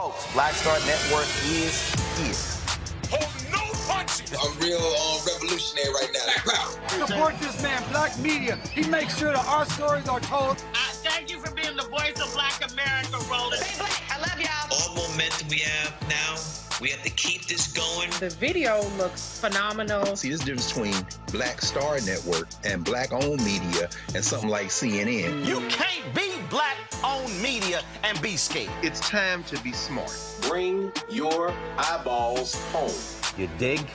Folks, Black Star Network is here. Hold no punches. I'm real revolutionary right now. Support this man, Black Media. He makes sure that our stories are told. Thank you for being the voice of Black America, Roland. Stay black. I love y'all. All momentum we have now, we have to keep this going. The video looks phenomenal. See, there's a difference between Black Star Network and Black-owned media and something like CNN. You can't be Black-owned media and be scared. It's time to be smart. Bring your eyeballs home. You dig?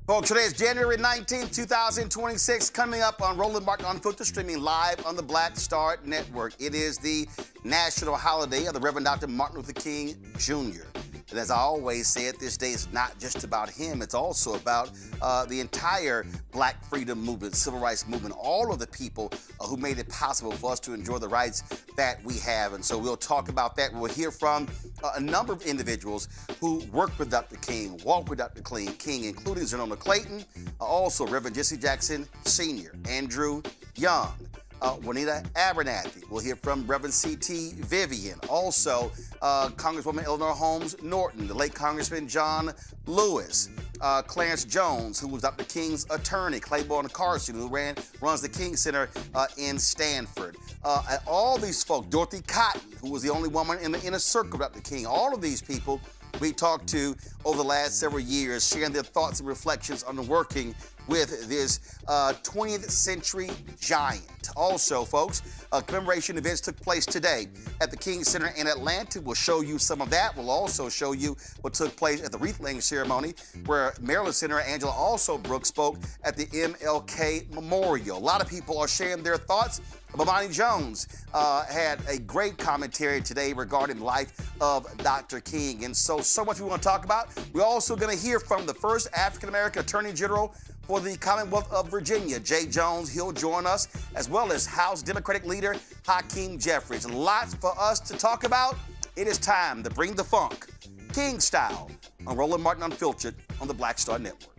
Folks, today is January 19th, 2026, coming up on Roland Martin Unfiltered, streaming live on the Black Star Network. It is the national holiday of the Reverend Dr. Martin Luther King Jr. And as I always said, this day is not just about him. It's also about the entire Black freedom movement, civil rights movement, all of the people who made it possible for us to enjoy the rights that we have. And so we'll talk about that. We'll hear from a number of individuals who worked with Dr. King, walked with Dr. King, including Zenona Clayton, also Reverend Jesse Jackson Sr., Andrew Young, Juanita Abernathy. We'll hear from Reverend C.T. Vivian. Also, Congresswoman Eleanor Holmes Norton, the late Congressman John Lewis, Clarence Jones, who was Dr. King's attorney, Claiborne Carson, who runs the King Center in Stanford. All these folks, Dorothy Cotton, who was the only woman in the inner circle of Dr. King, all of these people we talked to over the last several years, sharing their thoughts and reflections on working with this 20th century giant. Also, folks, commemoration events took place today at the King Center in Atlanta. We'll show you some of that. We'll also show you what took place at the wreath-laying ceremony, where Maryland Senator Angela Alsobrooks spoke at the MLK Memorial. A lot of people are sharing their thoughts. Bomani Jones had a great commentary today regarding the life of Dr. King. And so much we want to talk about. We're also going to hear from the first African-American Attorney General for the Commonwealth of Virginia, Jay Jones. He'll join us, as well as House Democratic leader Hakeem Jeffries. Lots for us to talk about. It is time to bring the funk, King style, on Roland Martin Unfiltered on the Black Star Network.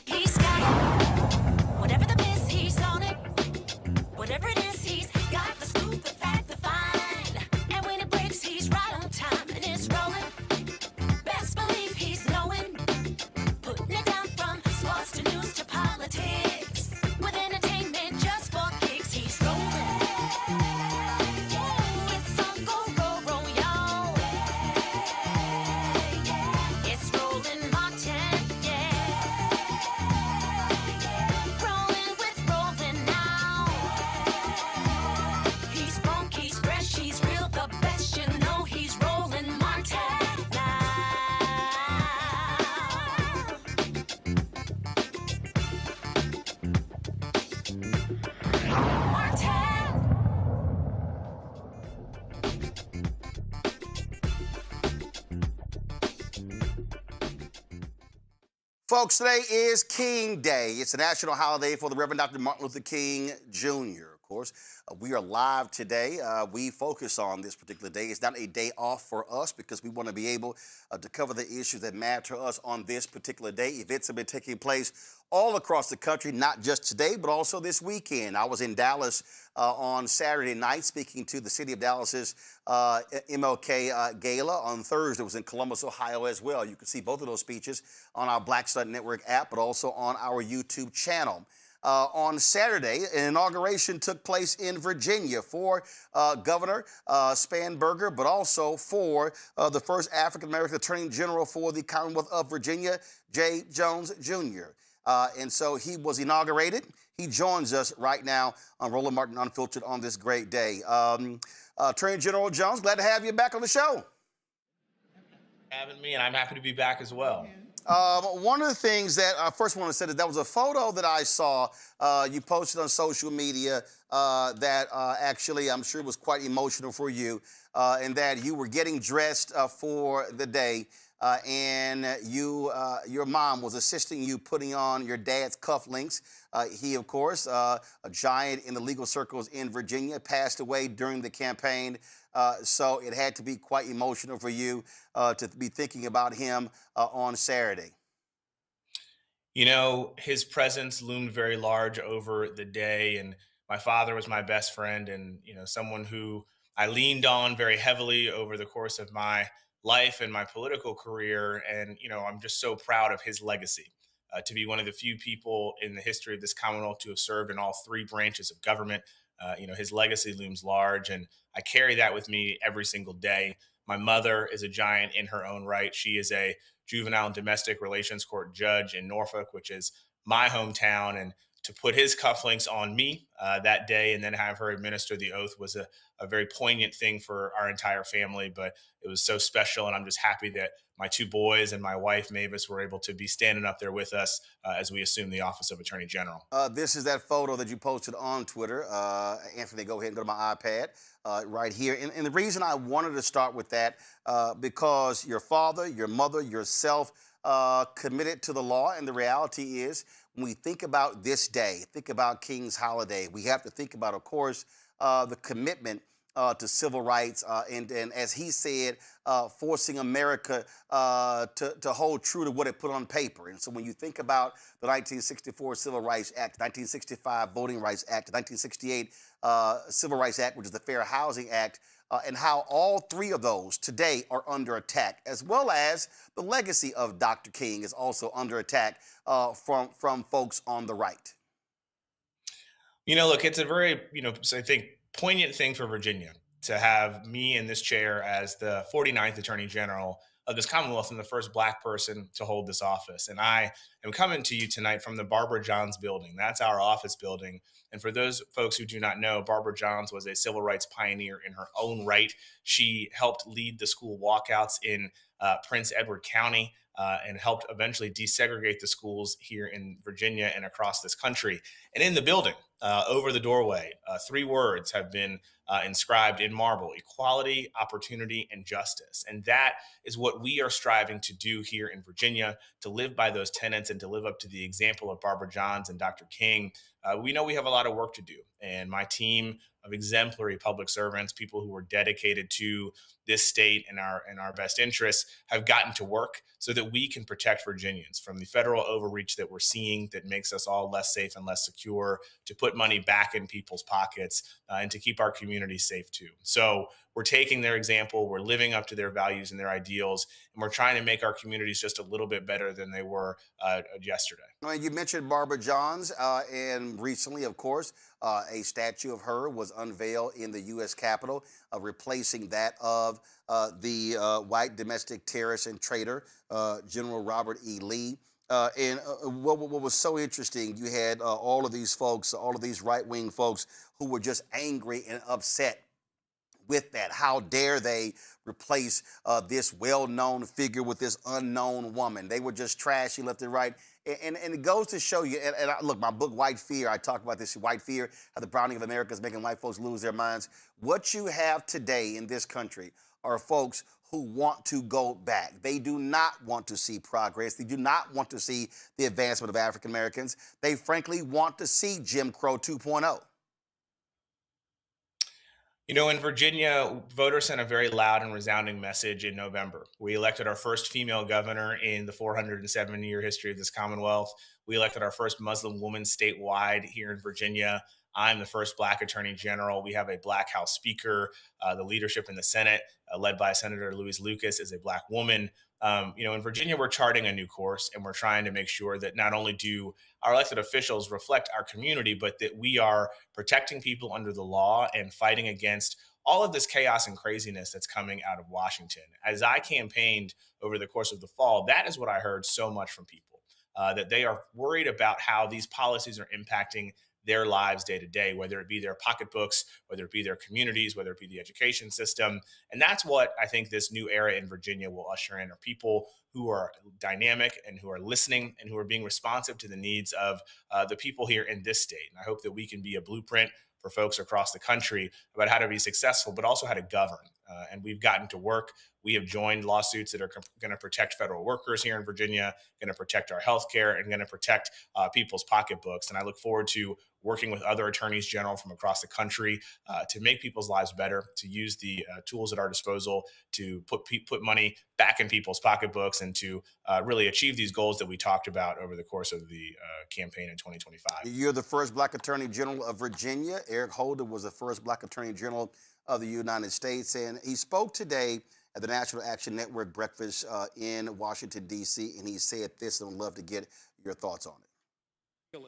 He's got it. Whatever the miss, he's on it. Whatever it is, he's got the scoop, the fact, the find. And when it breaks, he's right on time, and it's rolling. Best believe he's knowing. Putting it down from sports to news to politics. With entertainment just for kicks, he's rolling. It's on go, y'all. It's Roland Martin, yeah. Rolling with Roland now. Folks, today is King Day. It's a national holiday for the Reverend Dr. Martin Luther King Jr., of course. We are live today. We focus on this particular day. It's not a day off for us because we want to be able to cover the issues that matter to us on this particular day. Events have been taking place all across the country, not just today, but also this weekend. I was in Dallas on Saturday night speaking to the city of Dallas's MLK Gala. On Thursday, it was in Columbus, Ohio as well. You can see both of those speeches on our Black Stud Network app, but also on our YouTube channel. On Saturday, an inauguration took place in Virginia for Governor Spanberger, but also for the first African-American Attorney General for the Commonwealth of Virginia, J. Jones, Jr. And so he was inaugurated. He joins us right now on Roland Martin Unfiltered on this great day. Attorney General Jones, glad to have you back on the show. Having me, and I'm happy to be back as well. One of the things that I first want to say is that was a photo that I saw you posted on social media that actually I'm sure was quite emotional for you, and that you were getting dressed for the day, and your mom was assisting you putting on your dad's cufflinks. He, of course, a giant in the legal circles in Virginia, passed away during the campaign. So it had to be quite emotional for you to be thinking about him on Saturday. You know, his presence loomed very large over the day, and my father was my best friend and, you know, someone who I leaned on very heavily over the course of my life and my political career. And, you know, I'm just so proud of his legacy. To be one of the few people in the history of this Commonwealth to have served in all three branches of government. You know, his legacy looms large, and I carry that with me every single day. My mother is a giant in her own right. She is a juvenile and domestic relations court judge in Norfolk, which is my hometown. And to put his cufflinks on me that day and then have her administer the oath was a very poignant thing for our entire family. But it was so special, and I'm just happy that my two boys and my wife, Mavis, were able to be standing up there with us as we assume the office of Attorney General. This is that photo that you posted on Twitter. Anthony, go ahead and go to my iPad right here. And the reason I wanted to start with that, because your father, your mother, yourself committed to the law, and the reality is when we think about this day, think about King's Holiday, we have to think about, of course, the commitment to civil rights, and as he said, forcing America to hold true to what it put on paper. And so when you think about the 1964 Civil Rights Act, 1965 Voting Rights Act, the 1968 Civil Rights Act, which is the Fair Housing Act, and how all three of those today are under attack, as well as the legacy of Dr. King is also under attack from folks on the right. You know, look, it's a very, I think, poignant thing for Virginia to have me in this chair as the 49th Attorney General of this Commonwealth and the first Black person to hold this office. And I am coming to you tonight from the Barbara Johns building. That's our office building. And for those folks who do not know, Barbara Johns was a civil rights pioneer in her own right. She helped lead the school walkouts in Prince Edward County and helped eventually desegregate the schools here in Virginia and across this country. And in the building, over the doorway, three words have been inscribed in marble: equality, opportunity, and justice. And that is what we are striving to do here in Virginia, to live by those tenets and to live up to the example of Barbara Johns and Dr. King. We know we have a lot of work to do. And my team of exemplary public servants, people who are dedicated to this state and our best interests, have gotten to work so that we can protect Virginians from the federal overreach that we're seeing that makes us all less safe and less secure, to put money back in people's pockets, and to keep our communities safe too. So we're taking their example, we're living up to their values and their ideals, and we're trying to make our communities just a little bit better than they were yesterday. You mentioned Barbara Johns, and recently, of course, a statue of her was unveiled in the U.S. Capitol, replacing that of the white domestic terrorist and traitor, General Robert E. Lee. And what was so interesting, you had all of these folks, all of these right-wing folks who were just angry and upset with that. How dare they replace this well-known figure with this unknown woman? They were just trashy left and right. And it goes to show you, look, my book, White Fear, I talk about this, White Fear, how the browning of America is making white folks lose their minds. What you have today in this country are folks who want to go back. They do not want to see progress. They do not want to see the advancement of African Americans. They frankly want to see Jim Crow 2.0. You know, in Virginia, voters sent a very loud and resounding message in November. We elected our first female governor in the 407-year history of this Commonwealth. We elected our first Muslim woman statewide here in Virginia. I'm the first Black Attorney General. We have a Black House Speaker. The leadership in the Senate, led by Senator Louise Lucas, is a Black woman. You know, in Virginia, we're charting a new course, and we're trying to make sure that not only do our elected officials reflect our community, but that we are protecting people under the law and fighting against all of this chaos and craziness that's coming out of Washington. As I campaigned over the course of the fall, that is what I heard so much from people, that they are worried about how these policies are impacting their lives day to day, whether it be their pocketbooks, whether it be their communities, whether it be the education system. And that's what I think this new era in Virginia will usher in, are people who are dynamic and who are listening and who are being responsive to the needs of the people here in this state. And I hope that we can be a blueprint for folks across the country about how to be successful, but also how to govern. And we've gotten to work. We have joined lawsuits that are going to protect federal workers here in Virginia, going to protect our health care, and going to protect people's pocketbooks. And I look forward to working with other attorneys general from across the country to make people's lives better, to use the tools at our disposal to put money back in people's pocketbooks, and to really achieve these goals that we talked about over the course of the campaign in 2025. You're the first Black Attorney General of Virginia. Eric Holder was the first Black Attorney General of the United States, and he spoke today at the National Action Network breakfast in Washington, D.C., and he said this, and I'd love to get your thoughts on it.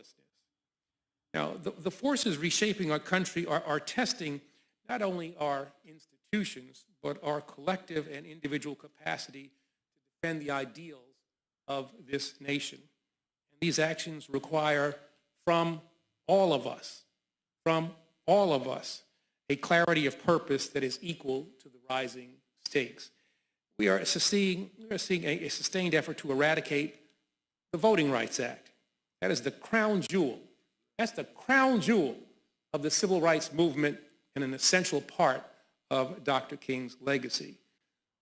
Now, the forces reshaping our country are testing not only our institutions, but our collective and individual capacity to defend the ideals of this nation. And these actions require from all of us, a clarity of purpose that is equal to the rising stakes. We are seeing a sustained effort to eradicate the Voting Rights Act. That is the crown jewel. That's the crown jewel of the civil rights movement and an essential part of Dr. King's legacy.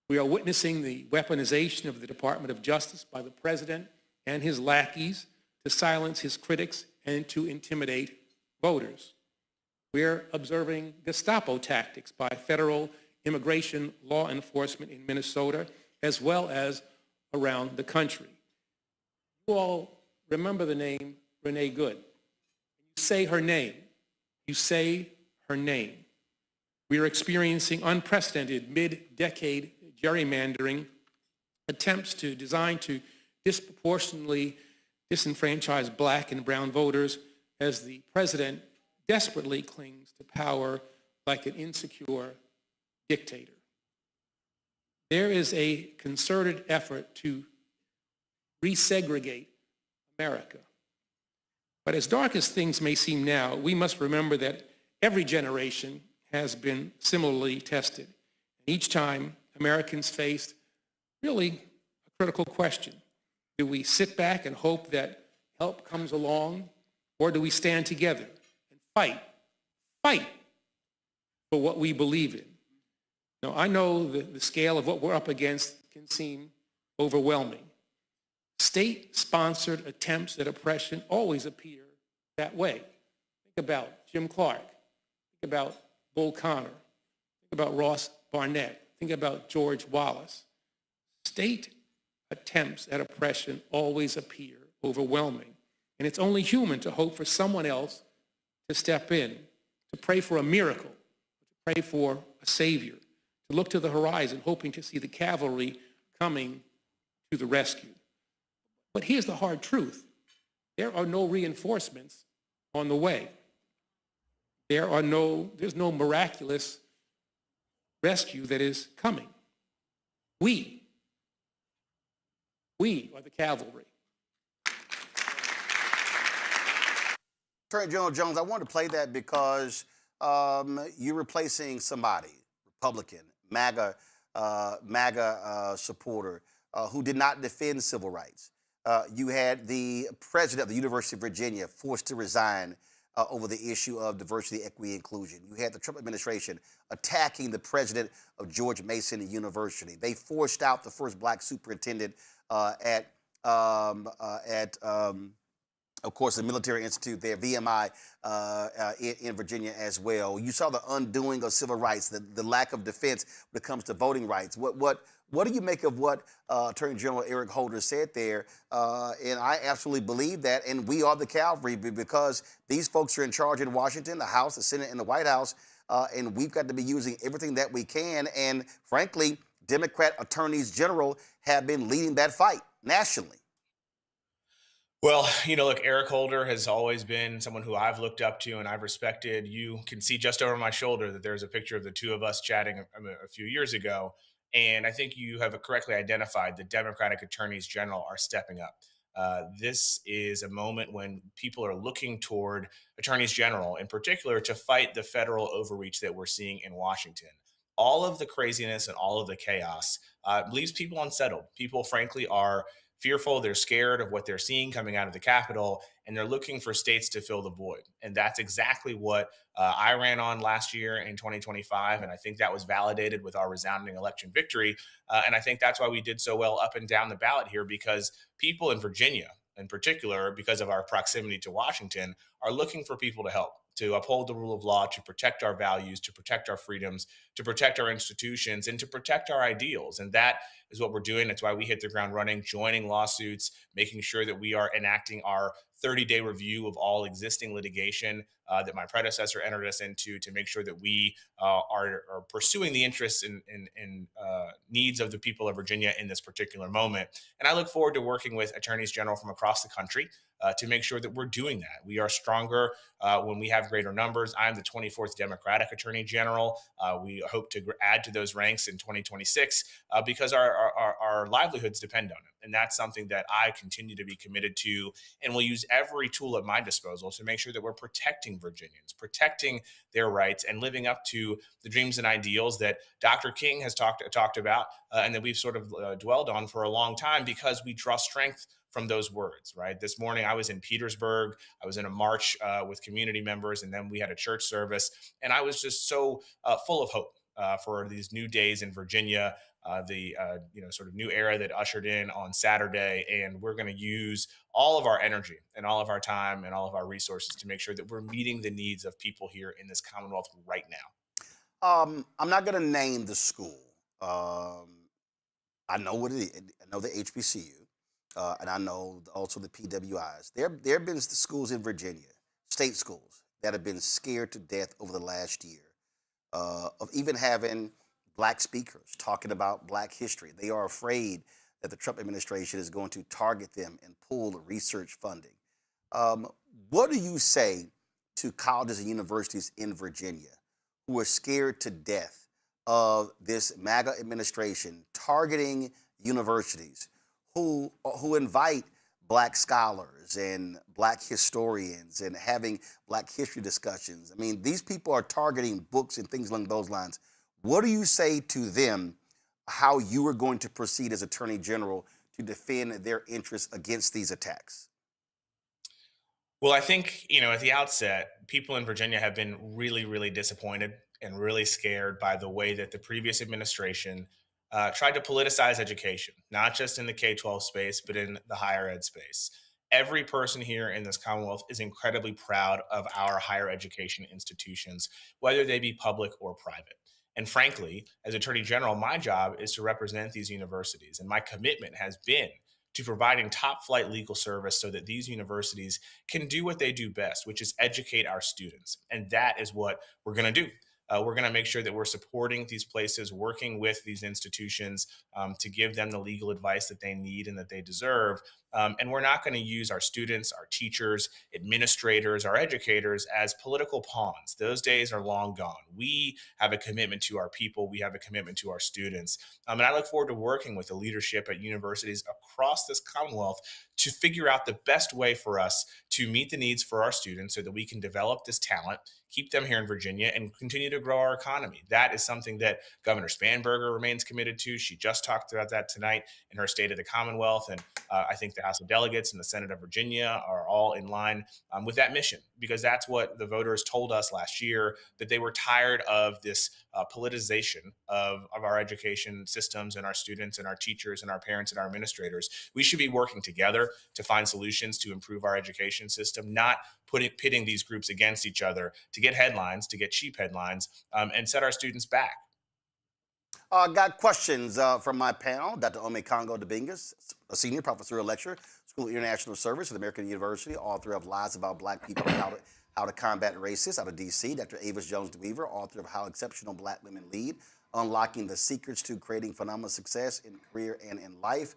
We are witnessing the weaponization of the Department of Justice by the president and his lackeys to silence his critics and to intimidate voters. We're observing Gestapo tactics by federal immigration law enforcement in Minnesota, as well as around the country. You all remember the name Renee Good. You say her name. You say her name. We are experiencing unprecedented mid-decade gerrymandering attempts designed to disproportionately disenfranchise Black and brown voters as the president desperately clings to power like an insecure dictator. There is a concerted effort to resegregate America. But as dark as things may seem now, we must remember that every generation has been similarly tested. And each time, Americans faced really a critical question. Do we sit back and hope that help comes along, or do we stand together and fight for what we believe in? Now, I know the scale of what we're up against can seem overwhelming. State-sponsored attempts at oppression always appear that way. Think about Jim Clark. Think about Bull Connor. Think about Ross Barnett. Think about George Wallace. State attempts at oppression always appear overwhelming. And it's only human to hope for someone else to step in, to pray for a miracle, to pray for a savior, to look to the horizon, hoping to see the cavalry coming to the rescue. But here's the hard truth. There are no reinforcements on the way. There's no miraculous rescue that is coming. We are the cavalry. Attorney General Jones, I wanted to play that because you're replacing somebody, Republican, MAGA supporter, who did not defend civil rights. You had the president of the University of Virginia forced to resign over the issue of diversity, equity, inclusion. You had the Trump administration attacking the president of George Mason University. They forced out the first black superintendent at of course, the Military Institute there, VMI, in Virginia as well. You saw the undoing of civil rights, the lack of defense when it comes to voting rights. What do you make of what Attorney General Eric Holder said there? And I absolutely believe that, and we are the cavalry because these folks are in charge in Washington, the House, the Senate, and the White House, and we've got to be using everything that we can. And frankly, Democrat attorneys general have been leading that fight nationally. Well, look, Eric Holder has always been someone who I've looked up to and I've respected. You can see just over my shoulder that there's a picture of the two of us chatting a few years ago. And I think you have correctly identified the Democratic attorneys general are stepping up. This is a moment when people are looking toward attorneys general in particular to fight the federal overreach that we're seeing in Washington. All of the craziness and all of the chaos leaves people unsettled. People, frankly, are fearful. They're scared of what they're seeing coming out of the Capitol, and they're looking for states to fill the void. And that's exactly what I ran on last year in 2025. And I think that was validated with our resounding election victory. And I think that's why we did so well up and down the ballot here, because people in Virginia, in particular, because of our proximity to Washington, are looking for people to help, to uphold the rule of law, to protect our values, to protect our freedoms, to protect our institutions, and to protect our ideals. And that is what we're doing. That's why we hit the ground running, joining lawsuits, making sure that we are enacting our 30-day review of all existing litigation that my predecessor entered us into, to make sure that we are pursuing the interests and needs of the people of Virginia in this particular moment. And I look forward to working with attorneys general from across the country to make sure that we're doing that. We are stronger when we have greater numbers. I'm the 24th Democratic Attorney General. We hope to add to those ranks in 2026 because our livelihoods depend on it. And that's something that I continue to be committed to, and will use every tool at my disposal to make sure that we're protecting Virginians, protecting their rights, and living up to the dreams and ideals that Dr. King has talked about and that we've sort of dwelled on for a long time, because we draw strength from those words, right? This morning, I was in Petersburg. I was in a march with community members, and then we had a church service. And I was just so full of hope for these new days in Virginia, the sort of new era that ushered in on Saturday. And we're going to use all of our energy and all of our time and all of our resources to make sure that we're meeting the needs of people here in this Commonwealth right now. I'm not going to name the school. I know what it is. I know the HBCU. And I know also the PWIs. There have been schools in Virginia, state schools, that have been scared to death over the last year of even having black speakers talking about black history. They are afraid that the Trump administration is going to target them and pull the research funding. What do you say to colleges and universities in Virginia who are scared to death of this MAGA administration targeting universities, who invite black scholars and black historians and having black history discussions? I mean, these people are targeting books and things along those lines. What do you say to them, how you are going to proceed as Attorney General to defend their interests against these attacks? Well, I think, at the outset, people in Virginia have been really, really disappointed and really scared by the way that the previous administration tried to politicize education, not just in the K-12 space, but in the higher ed space. Every person here in this Commonwealth is incredibly proud of our higher education institutions, whether they be public or private. And frankly, as Attorney General, my job is to represent these universities. And my commitment has been to providing top flight legal service so that these universities can do what they do best, which is educate our students. And that is what we're going to do. We're going to make sure that we're supporting these places, working with these institutions to give them the legal advice that they need and that they deserve. And we're not going to use our students, our teachers, administrators, our educators as political pawns. Those days are long gone. We have a commitment to our people. We have a commitment to our students. And I look forward to working with the leadership at universities across this Commonwealth to figure out the best way for us to meet the needs for our students so that we can develop this talent, keep them here in Virginia, and continue to grow our economy. That is something that Governor Spanberger remains committed to. She just talked about that tonight in her State of the Commonwealth. And I think House of Delegates and the Senate of Virginia are all in line with that mission, because that's what the voters told us last year, that they were tired of this politicization of our education systems and our students and our teachers and our parents and our administrators. We should be working together to find solutions to improve our education system, not pitting these groups against each other to get headlines, to get cheap headlines, and set our students back. Got questions from my panel. Dr. Ome Congo Debingas, a senior professor of lecture, School of International Service at American University, author of Lies About Black People and How to Combat Racism out of D.C. Dr. Avis Jones-DeWeaver, author of How Exceptional Black Women Lead, Unlocking the Secrets to Creating Phenomenal Success in Career and in Life,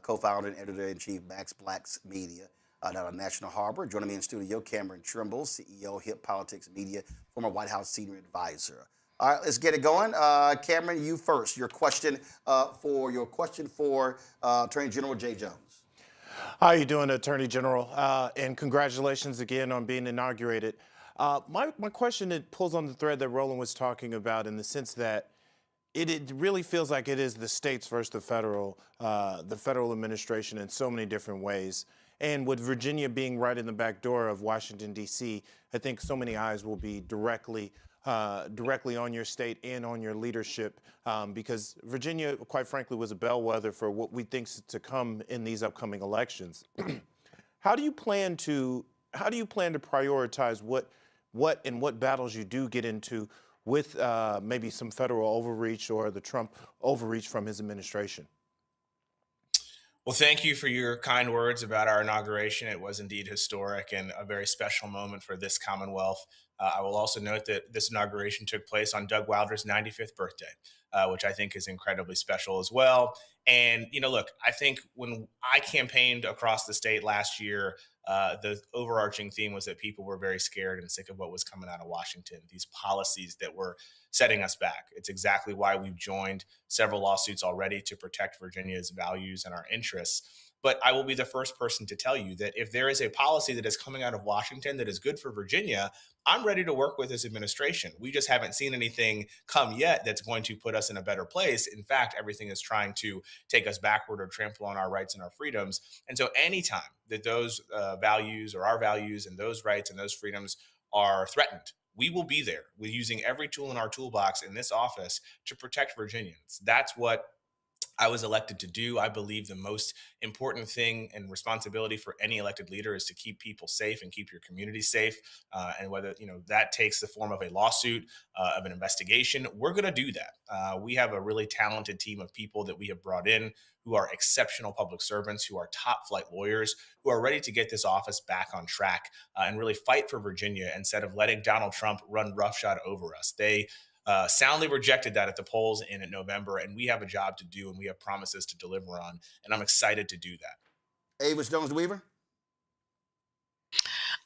co-founder and editor-in-chief Max Black's Media. Out of National Harbor. Joining me in studio, Cameron Trimble, CEO, Hip Politics Media, former White House senior advisor. All right, let's get it going. Cameron, you first. Your question for Attorney General Jay Jones. How are you doing, Attorney General? And congratulations again on being inaugurated. My question, it pulls on the thread that Roland was talking about, in the sense that it really feels like it is the states versus the federal administration in so many different ways. And with Virginia being right in the back door of Washington, D.C., I think so many eyes will be directly on your state and on your leadership, because Virginia, quite frankly, was a bellwether for what we think's to come in these upcoming elections. How do you plan to prioritize what battles you do get into with maybe some federal overreach or the Trump overreach from his administration? Well, thank you for your kind words about our inauguration. It was indeed historic and a very special moment for this Commonwealth. I will also note that this inauguration took place on Doug Wilder's 95th birthday, which I think is incredibly special as well. And, look, I think when I campaigned across the state last year, the overarching theme was that people were very scared and sick of what was coming out of Washington, these policies that were setting us back. It's exactly why we've joined several lawsuits already to protect Virginia's values and our interests. But I will be the first person to tell you that if there is a policy that is coming out of Washington that is good for Virginia, I'm ready to work with this administration. We just haven't seen anything come yet that's going to put us in a better place. In fact, everything is trying to take us backward or trample on our rights and our freedoms. And so anytime that those values or our values and those rights and those freedoms are threatened, we will be there with using every tool in our toolbox in this office to protect Virginians. That's what I was elected to do. I believe the most important thing and responsibility for any elected leader is to keep people safe and keep your community safe. And whether that takes the form of a lawsuit, of an investigation, we're going to do that. We have a really talented team of people that we have brought in who are exceptional public servants, who are top flight lawyers, who are ready to get this office back on track and really fight for Virginia instead of letting Donald Trump run roughshod over us. They soundly rejected that at the polls in November, and we have a job to do, and we have promises to deliver on, and I'm excited to do that. Avis Jones-DeWeaver.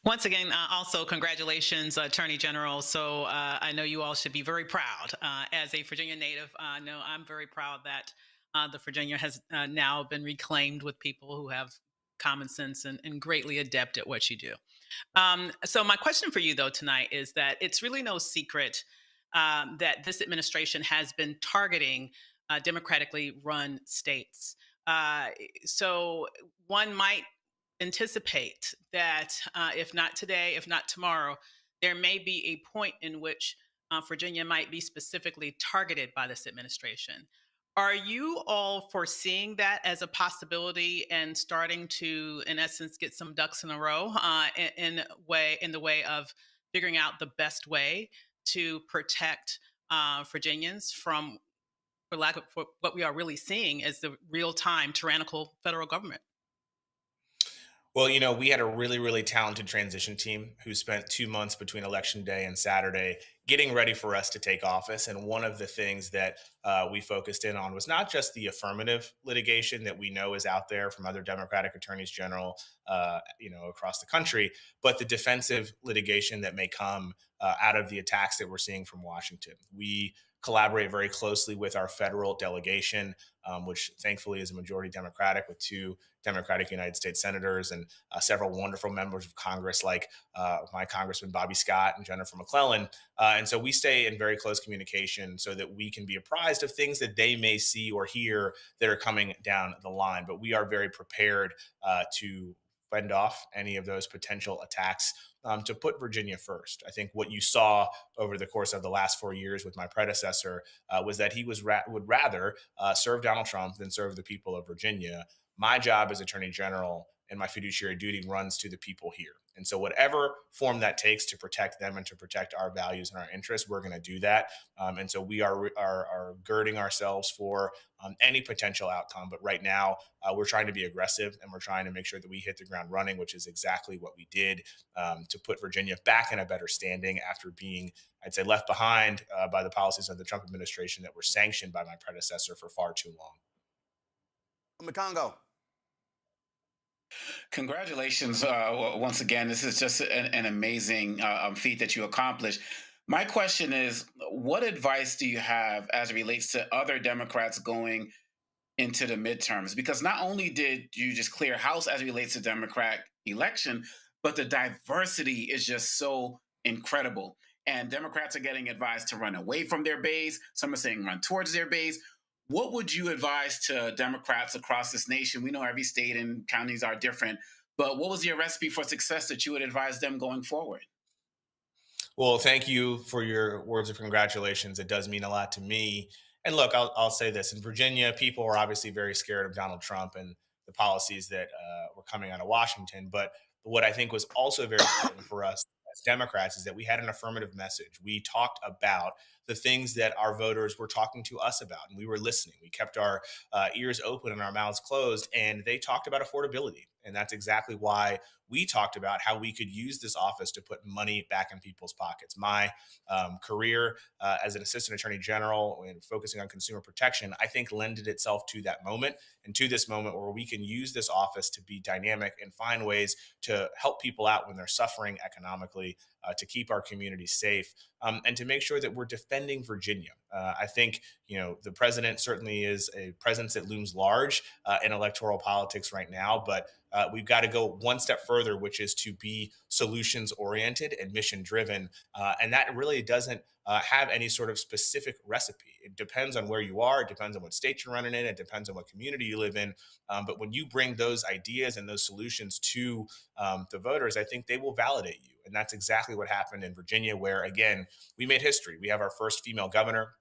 Once again, also congratulations, Attorney General. So I know you all should be very proud. As a Virginia native, I know I'm very proud that the Virginia has now been reclaimed with people who have common sense and greatly adept at what you do. So my question for you, though, tonight is that it's really no secret that this administration has been targeting democratically run states. So one might anticipate that if not today, if not tomorrow, there may be a point in which Virginia might be specifically targeted by this administration. Are you all foreseeing that as a possibility and starting to, in essence, get some ducks in a row in the way of figuring out the best way to protect Virginians from what we are really seeing as the real-time tyrannical federal government? Well, we had a really, really talented transition team who spent 2 months between Election Day and Saturday getting ready for us to take office. And one of the things that we focused in on was not just the affirmative litigation that we know is out there from other Democratic attorneys general, across the country, but the defensive litigation that may come out of the attacks that we're seeing from Washington. We collaborate very closely with our federal delegation, which thankfully is a majority Democratic with 2 Democratic United States senators and several wonderful members of Congress like my Congressman Bobby Scott and Jennifer McClellan. And so we stay in very close communication so that we can be apprised of things that they may see or hear that are coming down the line. But we are very prepared to fend off any of those potential attacks, to put Virginia first. I think what you saw over the course of the last 4 years with my predecessor was that he would rather serve Donald Trump than serve the people of Virginia. My job as Attorney General and my fiduciary duty runs to the people here. And so whatever form that takes to protect them and to protect our values and our interests, we're going to do that. And so we are girding ourselves for any potential outcome. But right now, we're trying to be aggressive and we're trying to make sure that we hit the ground running, which is exactly what we did to put Virginia back in a better standing after being, I'd say, left behind by the policies of the Trump administration that were sanctioned by my predecessor for far too long. Congo. Congratulations once again. This is just an amazing feat that you accomplished. My question is, what advice do you have as it relates to other Democrats going into the midterms? Because not only did you just clear house as it relates to Democrat election, but the diversity is just so incredible. And Democrats are getting advised to run away from their base. Some are saying run towards their base. What would you advise to Democrats across this nation? We know every state and counties are different, but what was your recipe for success that you would advise them going forward? Well, thank you for your words of congratulations. It does mean a lot to me. And look, I'll say this. In Virginia, people are obviously very scared of Donald Trump and the policies that were coming out of Washington. But what I think was also very important for us as Democrats is that we had an affirmative message. We talked about the things that our voters were talking to us about, and we were listening. We kept our ears open and our mouths closed, and they talked about affordability. And that's exactly why we talked about how we could use this office to put money back in people's pockets. My career as an assistant attorney general and focusing on consumer protection, I think lended itself to that moment and to this moment where we can use this office to be dynamic and find ways to help people out when they're suffering economically, to keep our communities safe, and to make sure that we're defending Virginia. I think, the president certainly is a presence that looms large in electoral politics right now, but we've got to go one step further, which is to be solutions oriented and mission driven. And that really doesn't have any sort of specific recipe. It depends on where you are. It depends on what state you're running in. It depends on what community you live in. But when you bring those ideas and those solutions to the voters, I think they will validate you. And that's exactly what happened in Virginia, where, again, we made history. We have our first female governor.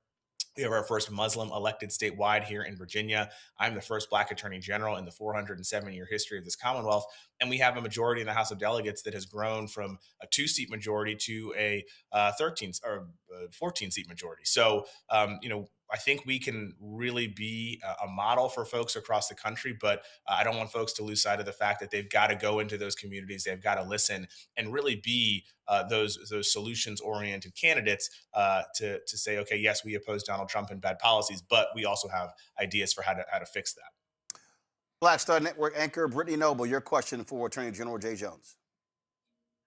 We have our first Muslim elected statewide here in Virginia. I'm the first Black attorney general in the 407-year history of this Commonwealth. And we have a majority in the House of Delegates that has grown from a 2-seat majority to a 14-seat majority. So, I think we can really be a model for folks across the country, but I don't want folks to lose sight of the fact that they've got to go into those communities, they've got to listen and really be those solutions-oriented candidates to say, okay, yes, we oppose Donald Trump and bad policies, but we also have ideas for how to fix that. Black Star Network anchor Brittany Noble, your question for Attorney General Jay Jones.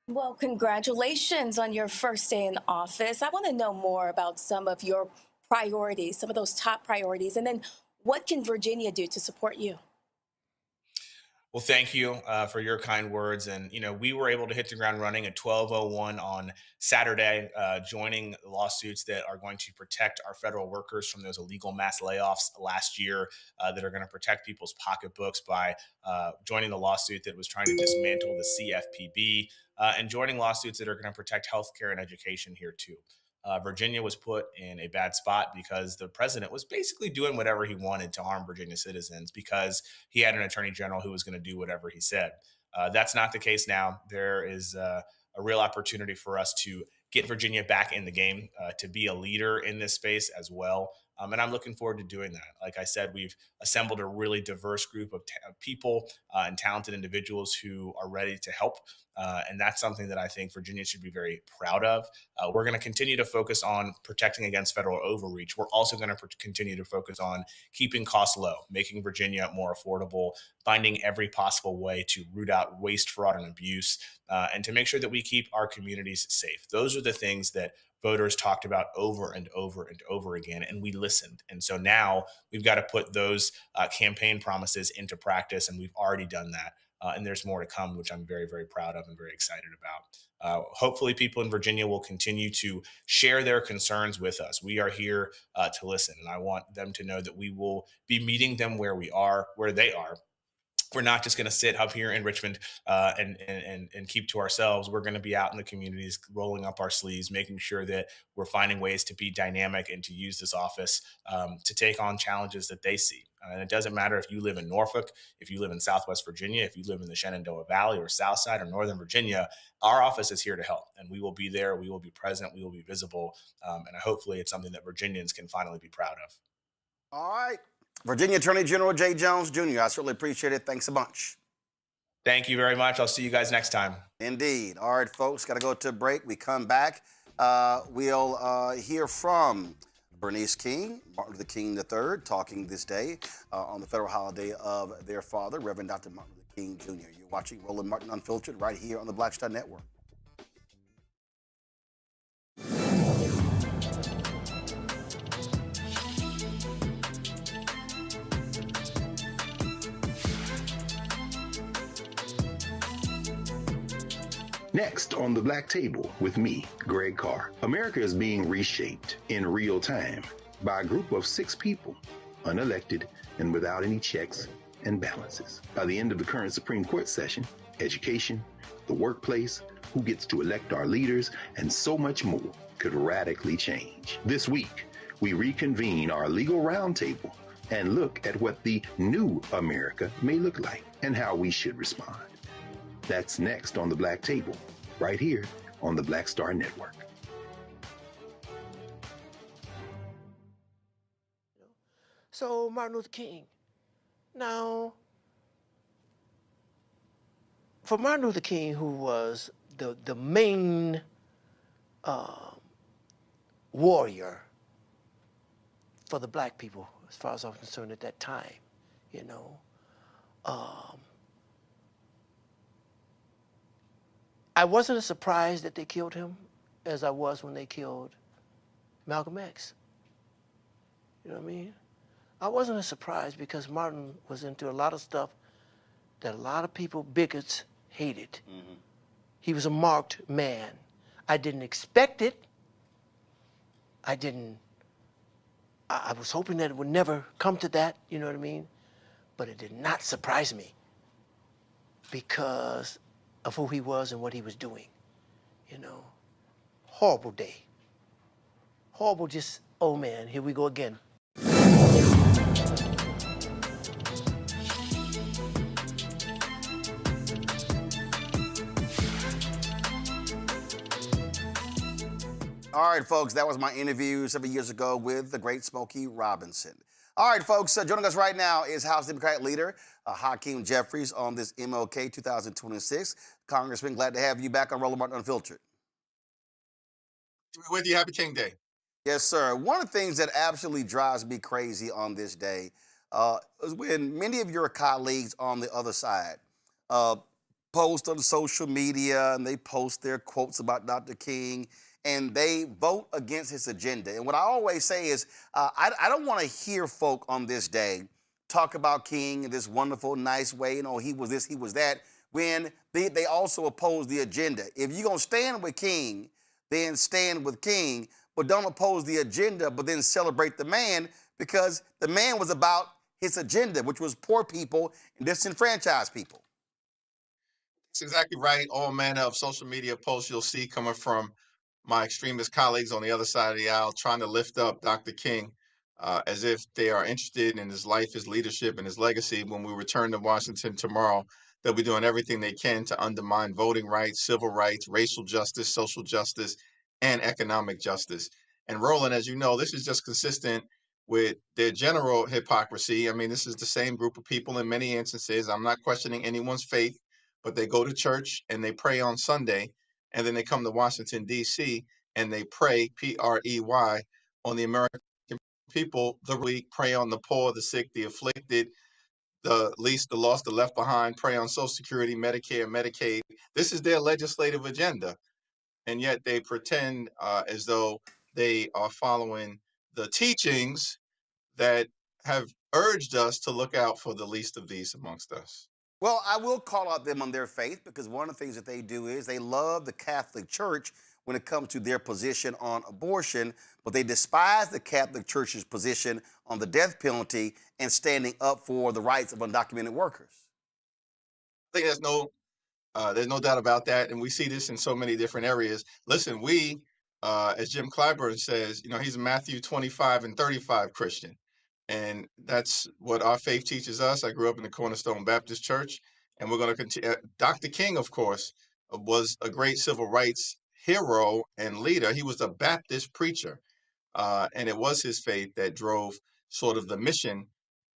Well, congratulations on your first day in office. I want to know more about some of your priorities, some of those top priorities, and then what can Virginia do to support you? Well, thank you for your kind words. And, we were able to hit the ground running at 12:01 on Saturday, joining lawsuits that are going to protect our federal workers from those illegal mass layoffs last year, that are going to protect people's pocketbooks by joining the lawsuit that was trying to dismantle the CFPB, and joining lawsuits that are going to protect healthcare and education here too. Virginia was put in a bad spot because the president was basically doing whatever he wanted to harm Virginia citizens because he had an attorney general who was going to do whatever he said. That's not the case now. There is a real opportunity for us to get Virginia back in the game, to be a leader in this space as well. And I'm looking forward to doing that. Like I said, we've assembled a really diverse group of people and talented individuals who are ready to help. And that's something that I think Virginia should be very proud of. We're going to continue to focus on protecting against federal overreach. We're also going to continue to focus on keeping costs low, making Virginia more affordable, finding every possible way to root out waste, fraud, and abuse, and to make sure that we keep our communities safe. Those are the things that voters talked about over and over and over again, and we listened. And so now we've got to put those campaign promises into practice, and we've already done that. And there's more to come, which I'm very, very proud of and very excited about. Hopefully people in Virginia will continue to share their concerns with us. We are here to listen, and I want them to know that we will be meeting them where they are. We're not just going to sit up here in Richmond and keep to ourselves. We're going to be out in the communities, rolling up our sleeves, making sure that we're finding ways to be dynamic and to use this office to take on challenges that they see. And it doesn't matter if you live in Norfolk, if you live in Southwest Virginia, if you live in the Shenandoah Valley or Southside or Northern Virginia, our office is here to help. And we will be there. We will be present. We will be visible. And hopefully it's something that Virginians can finally be proud of. All right. Virginia Attorney General Jay Jones Jr., I certainly appreciate it. Thanks a bunch. Thank you very much. I'll see you guys next time. Indeed. All right, folks, got to go to a break. We come back. We'll hear from Bernice King, Martin Luther King III, talking this day on the federal holiday of their father, Reverend Dr. Martin Luther King Jr. You're watching Roland Martin Unfiltered right here on the Black Star Network. Next on the Black Table with me, Greg Carr. America is being reshaped in real time by a group of 6 people, unelected and without any checks and balances. By the end of the current Supreme Court session, education, the workplace, who gets to elect our leaders, and so much more could radically change. This week, we reconvene our legal roundtable and look at what the new America may look like and how we should respond. That's next on the Black Table, right here on the Black Star Network. So Martin Luther King. Now, for Martin Luther King, who was the main warrior for the black people, as far as I'm concerned at that time, you know, I wasn't as surprised that they killed him as I was when they killed Malcolm X. You know what I mean? I wasn't as surprised because Martin was into a lot of stuff that a lot of people, bigots, hated. Mm-hmm. He was a marked man. I didn't expect it. I was hoping that it would never come to that, you know what I mean? But it did not surprise me because of who he was and what he was doing, you know. Horrible day. Horrible, just, oh man, here we go again. All right, folks, that was my interview several years ago with the great Smokey Robinson. All right, folks, joining us right now is House Democratic leader Hakeem Jeffries on this MLK 2026. Congressman, glad to have you back on Roland Martin Unfiltered. With you, happy King Day. Yes, sir. One of the things that absolutely drives me crazy on this day is when many of your colleagues on the other side post on social media and they post their quotes about Dr. King and they vote against his agenda. And what I always say is I don't want to hear folk on this day talk about King in this wonderful, nice way. You know, he was this, he was that, when they also oppose the agenda. If you're going to stand with King, then stand with King, but don't oppose the agenda, but then celebrate the man, because the man was about his agenda, which was poor people and disenfranchised people. That's exactly right. All manner of social media posts you'll see coming from my extremist colleagues on the other side of the aisle trying to lift up Dr. King as if they are interested in his life, his leadership, and his legacy. When we return to Washington tomorrow, they'll be doing everything they can to undermine voting rights, civil rights, racial justice, social justice, and economic justice. And Roland, as you know, this is just consistent with their general hypocrisy. I mean, this is the same group of people in many instances. I'm not questioning anyone's faith, but they go to church and they pray on Sunday, and then they come to Washington, D.C., and they pray, P-R-E-Y, on the American people, the weak, pray on the poor, the sick, the afflicted, the least, the lost, the left behind, pray on Social Security, Medicare, Medicaid. This is their legislative agenda. and yet they pretend as though they are following the teachings that have urged us to look out for the least of these amongst us. Well, I will call out them on their faith because one of the things that they do is they love the Catholic Church when it comes to their position on abortion, but they despise the Catholic Church's position on the death penalty and standing up for the rights of undocumented workers. I think there's no doubt about that, and we see this in so many different areas. Listen, as Jim Clyburn says, he's a Matthew 25 and 35 Christian, and that's what our faith teaches us. I grew up in the Cornerstone Baptist Church, and we're going to continue. Dr. King, of course, was a great civil rights hero and leader. He was a Baptist preacher, and it was his faith that drove sort of the mission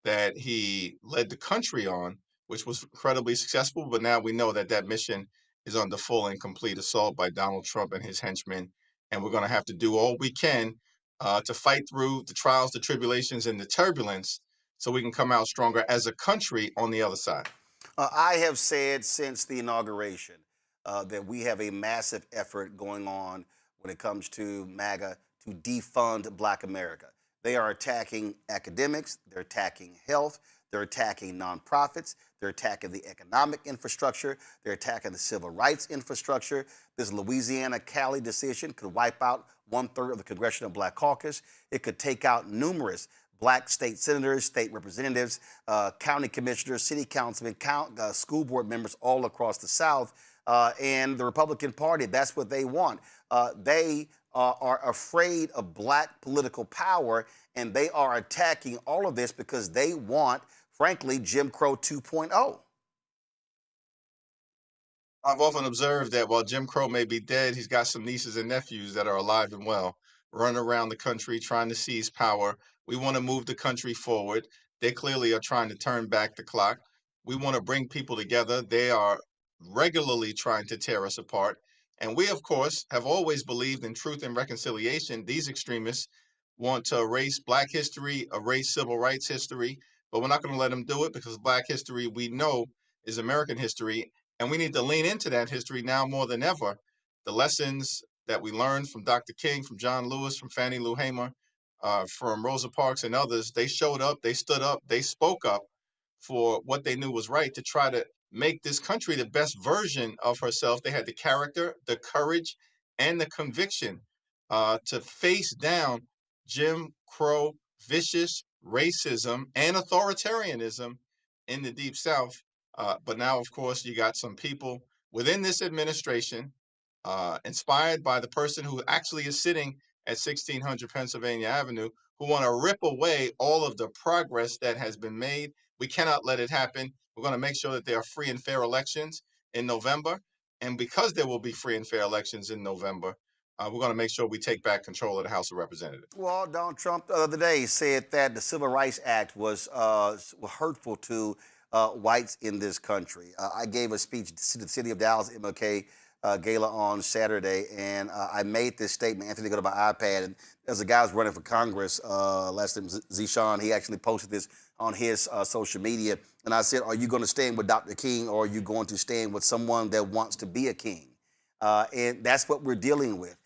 that he led the country on, which was incredibly successful. But now we know that that mission is under full and complete assault by Donald Trump and his henchmen. And we're going to have to do all we can to fight through the trials, the tribulations, and the turbulence so we can come out stronger as a country on the other side. I have said since the inauguration that we have a massive effort going on when it comes to MAGA to defund Black America. They are attacking academics, they're attacking health, they're attacking nonprofits, they're attacking the economic infrastructure, they're attacking the civil rights infrastructure. This Louisiana-Cali decision could wipe out 1/3 of the Congressional Black Caucus. It could take out numerous Black state senators, state representatives, county commissioners, city councilmen, school board members all across the South. And the Republican Party, that's what they want. They are afraid of Black political power, and they are attacking all of this because they want, frankly, Jim Crow 2.0. I've often observed that while Jim Crow may be dead, he's got some nieces and nephews that are alive and well, running around the country trying to seize power. We want to move the country forward. They clearly are trying to turn back the clock. We want to bring people together. They are regularly trying to tear us apart. And we, of course, have always believed in truth and reconciliation. These extremists want to erase Black history, erase civil rights history, but we're not going to let them do it because Black history, we know, is American history. And we need to lean into that history now more than ever. The lessons that we learned from Dr. King, from John Lewis, from Fannie Lou Hamer, from Rosa Parks and others, they showed up, they stood up, they spoke up for what they knew was right to try to make this country the best version of herself. They had the character, the courage, and the conviction to face down Jim Crow, vicious racism, and authoritarianism in the Deep South. But now, of course, you got some people within this administration, inspired by the person who actually is sitting at 1600 Pennsylvania Avenue, who want to rip away all of the progress that has been made. We cannot let it happen. We're going to make sure that there are free and fair elections in November. And because there will be free and fair elections in November, we're going to make sure we take back control of the House of Representatives. Well, Donald Trump the other day said that the Civil Rights Act was hurtful to whites in this country. I gave a speech to the city of Dallas MLK Gala on Saturday, and I made this statement. Anthony, go to my iPad, and there's a guy who's running for Congress, last name Zishan. He actually posted this on his social media, and I said, are you going to stand with Dr. King, or are you going to stand with someone that wants to be a king? And that's what we're dealing with.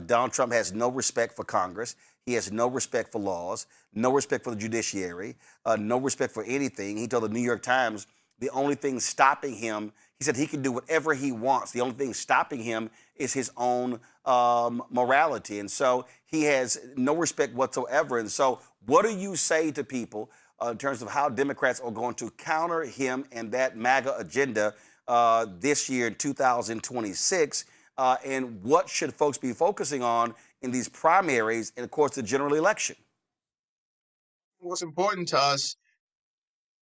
Donald Trump has no respect for Congress. He has no respect for laws, no respect for the judiciary, no respect for anything. He told the New York Times the only thing stopping him, he said he can do whatever he wants. The only thing stopping him is his own morality. And so he has no respect whatsoever. And so what do you say to people in terms of how Democrats are going to counter him and that MAGA agenda this year in 2026? And what should folks be focusing on in these primaries and, of course, the general election? What's important to us,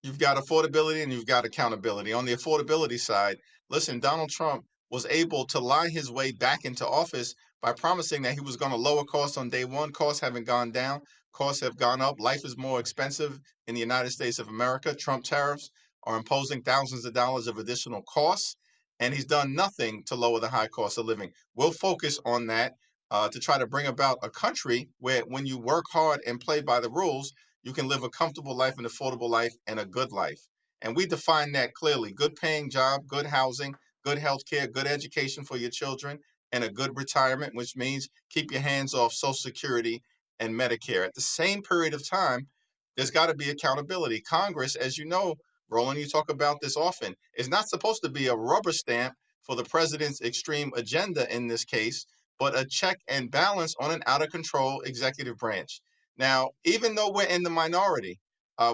you've got affordability and you've got accountability. On the affordability side, listen, Donald Trump was able to lie his way back into office by promising that he was going to lower costs on day one. Costs haven't gone down. Costs have gone up. Life is more expensive in the United States of America. Trump tariffs are imposing thousands of dollars of additional costs, and he's done nothing to lower the high cost of living. We'll focus on that to try to bring about a country where when you work hard and play by the rules, you can live a comfortable life, an affordable life, and a good life. And we define that clearly. Good paying job, good housing, good health care, good education for your children, and a good retirement, which means keep your hands off Social Security and Medicare. At the same period of time, there's got to be accountability. Congress, as you know, Roland, you talk about this often, is not supposed to be a rubber stamp for the president's extreme agenda in this case, but a check and balance on an out of control executive branch. Now, even though we're in the minority,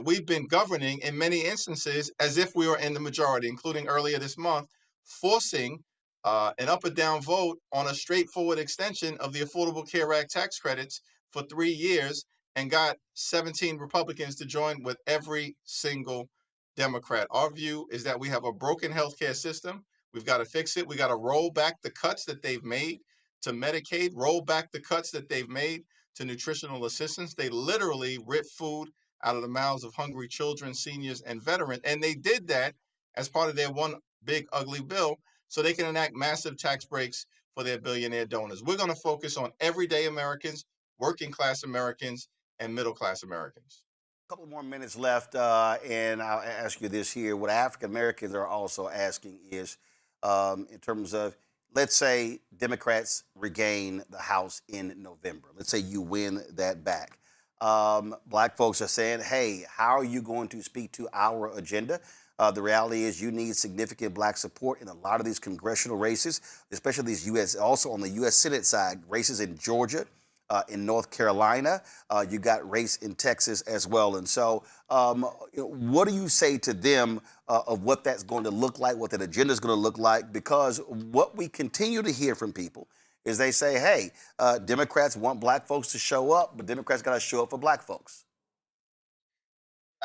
we've been governing in many instances as if we were in the majority, including earlier this month, forcing an up or down vote on a straightforward extension of the Affordable Care Act tax credits for 3 years and got 17 Republicans to join with every single Democrat. Our view is that we have a broken healthcare system. We've got to fix it. We got to roll back the cuts that they've made to Medicaid, roll back the cuts that they've made to nutritional assistance. They literally rip food out of the mouths of hungry children, seniors, and veterans. And they did that as part of their one big ugly bill so they can enact massive tax breaks for their billionaire donors. We're going to focus on everyday Americans, working class Americans, and middle class Americans. A couple more minutes left, and I'll ask you this here. What African Americans are also asking is, in terms of, let's say Democrats regain the House in November. Let's say you win that back. Black folks are saying, hey, how are you going to speak to our agenda? The reality is you need significant black support in a lot of these congressional races, especially these U.S., also on the U.S. Senate side, races in Georgia, in North Carolina. You got race in Texas as well. And so what do you say to them of what that's going to look like, what that agenda is going to look like? Because what we continue to hear from people is they say, hey, Democrats want black folks to show up, but Democrats got to show up for black folks.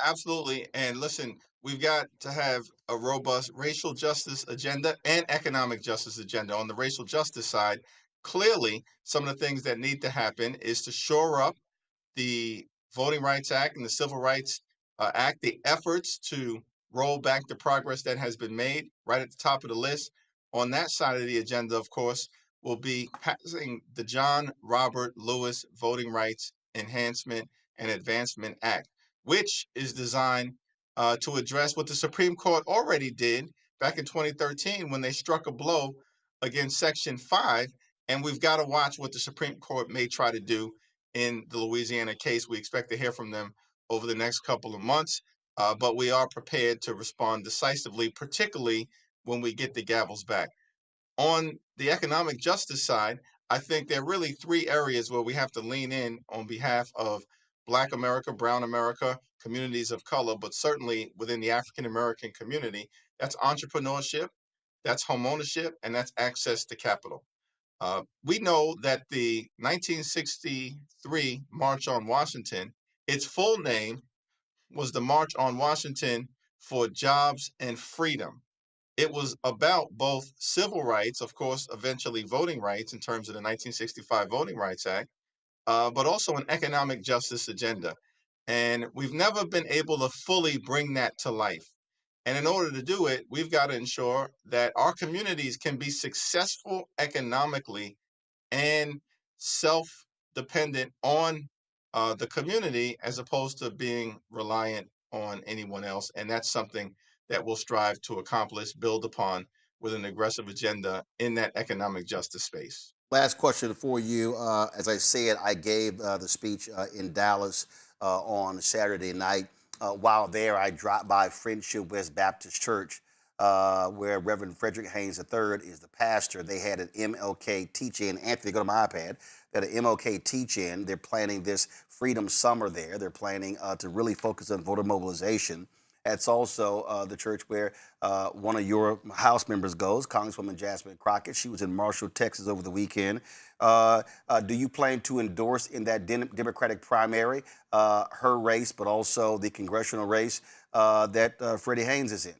Absolutely. And listen, we've got to have a robust racial justice agenda and economic justice agenda. On the racial justice side, clearly, some of the things that need to happen is to shore up the Voting Rights Act and the Civil Rights Act, the efforts to roll back the progress that has been made right at the top of the list. On that side of the agenda, of course, will be passing the John Robert Lewis Voting Rights Enhancement and Advancement Act, which is designed to address what the Supreme Court already did back in 2013 when they struck a blow against Section 5. And we've got to watch what the Supreme Court may try to do in the Louisiana case. We expect to hear from them over the next couple of months, but we are prepared to respond decisively, particularly when we get the gavels back. On the economic justice side, I think there are really 3 areas where we have to lean in on behalf of Black America, Brown America, communities of color, but certainly within the African American community. That's entrepreneurship, that's homeownership, and that's access to capital. We know that the 1963 March on Washington, its full name was the March on Washington for Jobs and Freedom. It was about both civil rights, of course, eventually voting rights in terms of the 1965 Voting Rights Act, but also an economic justice agenda. And we've never been able to fully bring that to life. And in order to do it, we've got to ensure that our communities can be successful economically and self-dependent on the community as opposed to being reliant on anyone else. And that's something that we'll strive to accomplish, build upon with an aggressive agenda in that economic justice space. Last question for you. As I said, I gave the speech in Dallas on Saturday night. While there, I dropped by Friendship West Baptist Church, where Reverend Frederick Haynes III is the pastor. They had an MLK teach-in. Anthony, go to my iPad. They had an MLK teach-in. They're planning this Freedom Summer there. They're planning to really focus on voter mobilization. That's also the church where one of your House members goes, Congresswoman Jasmine Crockett. She was in Marshall, Texas over the weekend. Do you plan to endorse in that Democratic primary her race, but also the congressional race that Freddie Haynes is in?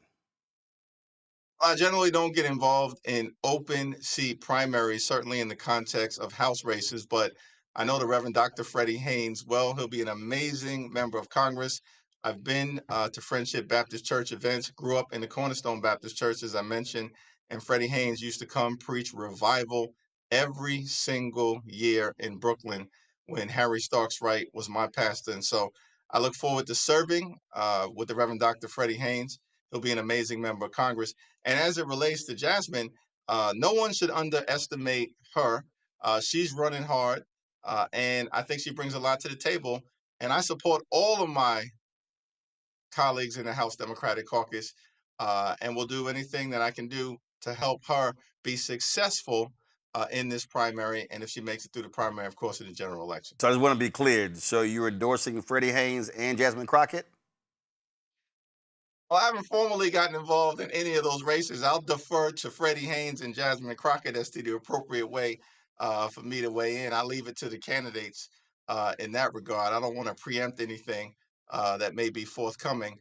I generally don't get involved in open seat primaries, certainly in the context of House races, but I know the Reverend Dr. Freddie Haynes well. He'll be an amazing member of Congress. I've been to Friendship Baptist Church events, grew up in the Cornerstone Baptist Church, as I mentioned, and Freddie Haynes used to come preach revival every single year in Brooklyn when Harry Starks Wright was my pastor. And so I look forward to serving with the Reverend Dr. Freddie Haynes. He'll be an amazing member of Congress. And as it relates to Jasmine, No one should underestimate her. She's running hard, and I think she brings a lot to the table. And I support all of my colleagues in the House Democratic Caucus, and will do anything that I can do to help her be successful in this primary. And if she makes it through the primary, of course, in the general election. So I just want to be clear. So you're endorsing Freddie Haynes and Jasmine Crockett? Well, I haven't formally gotten involved in any of those races. I'll defer to Freddie Haynes and Jasmine Crockett as to the appropriate way for me to weigh in. I'll leave it to the candidates in that regard. I don't want to preempt anything that may be forthcoming,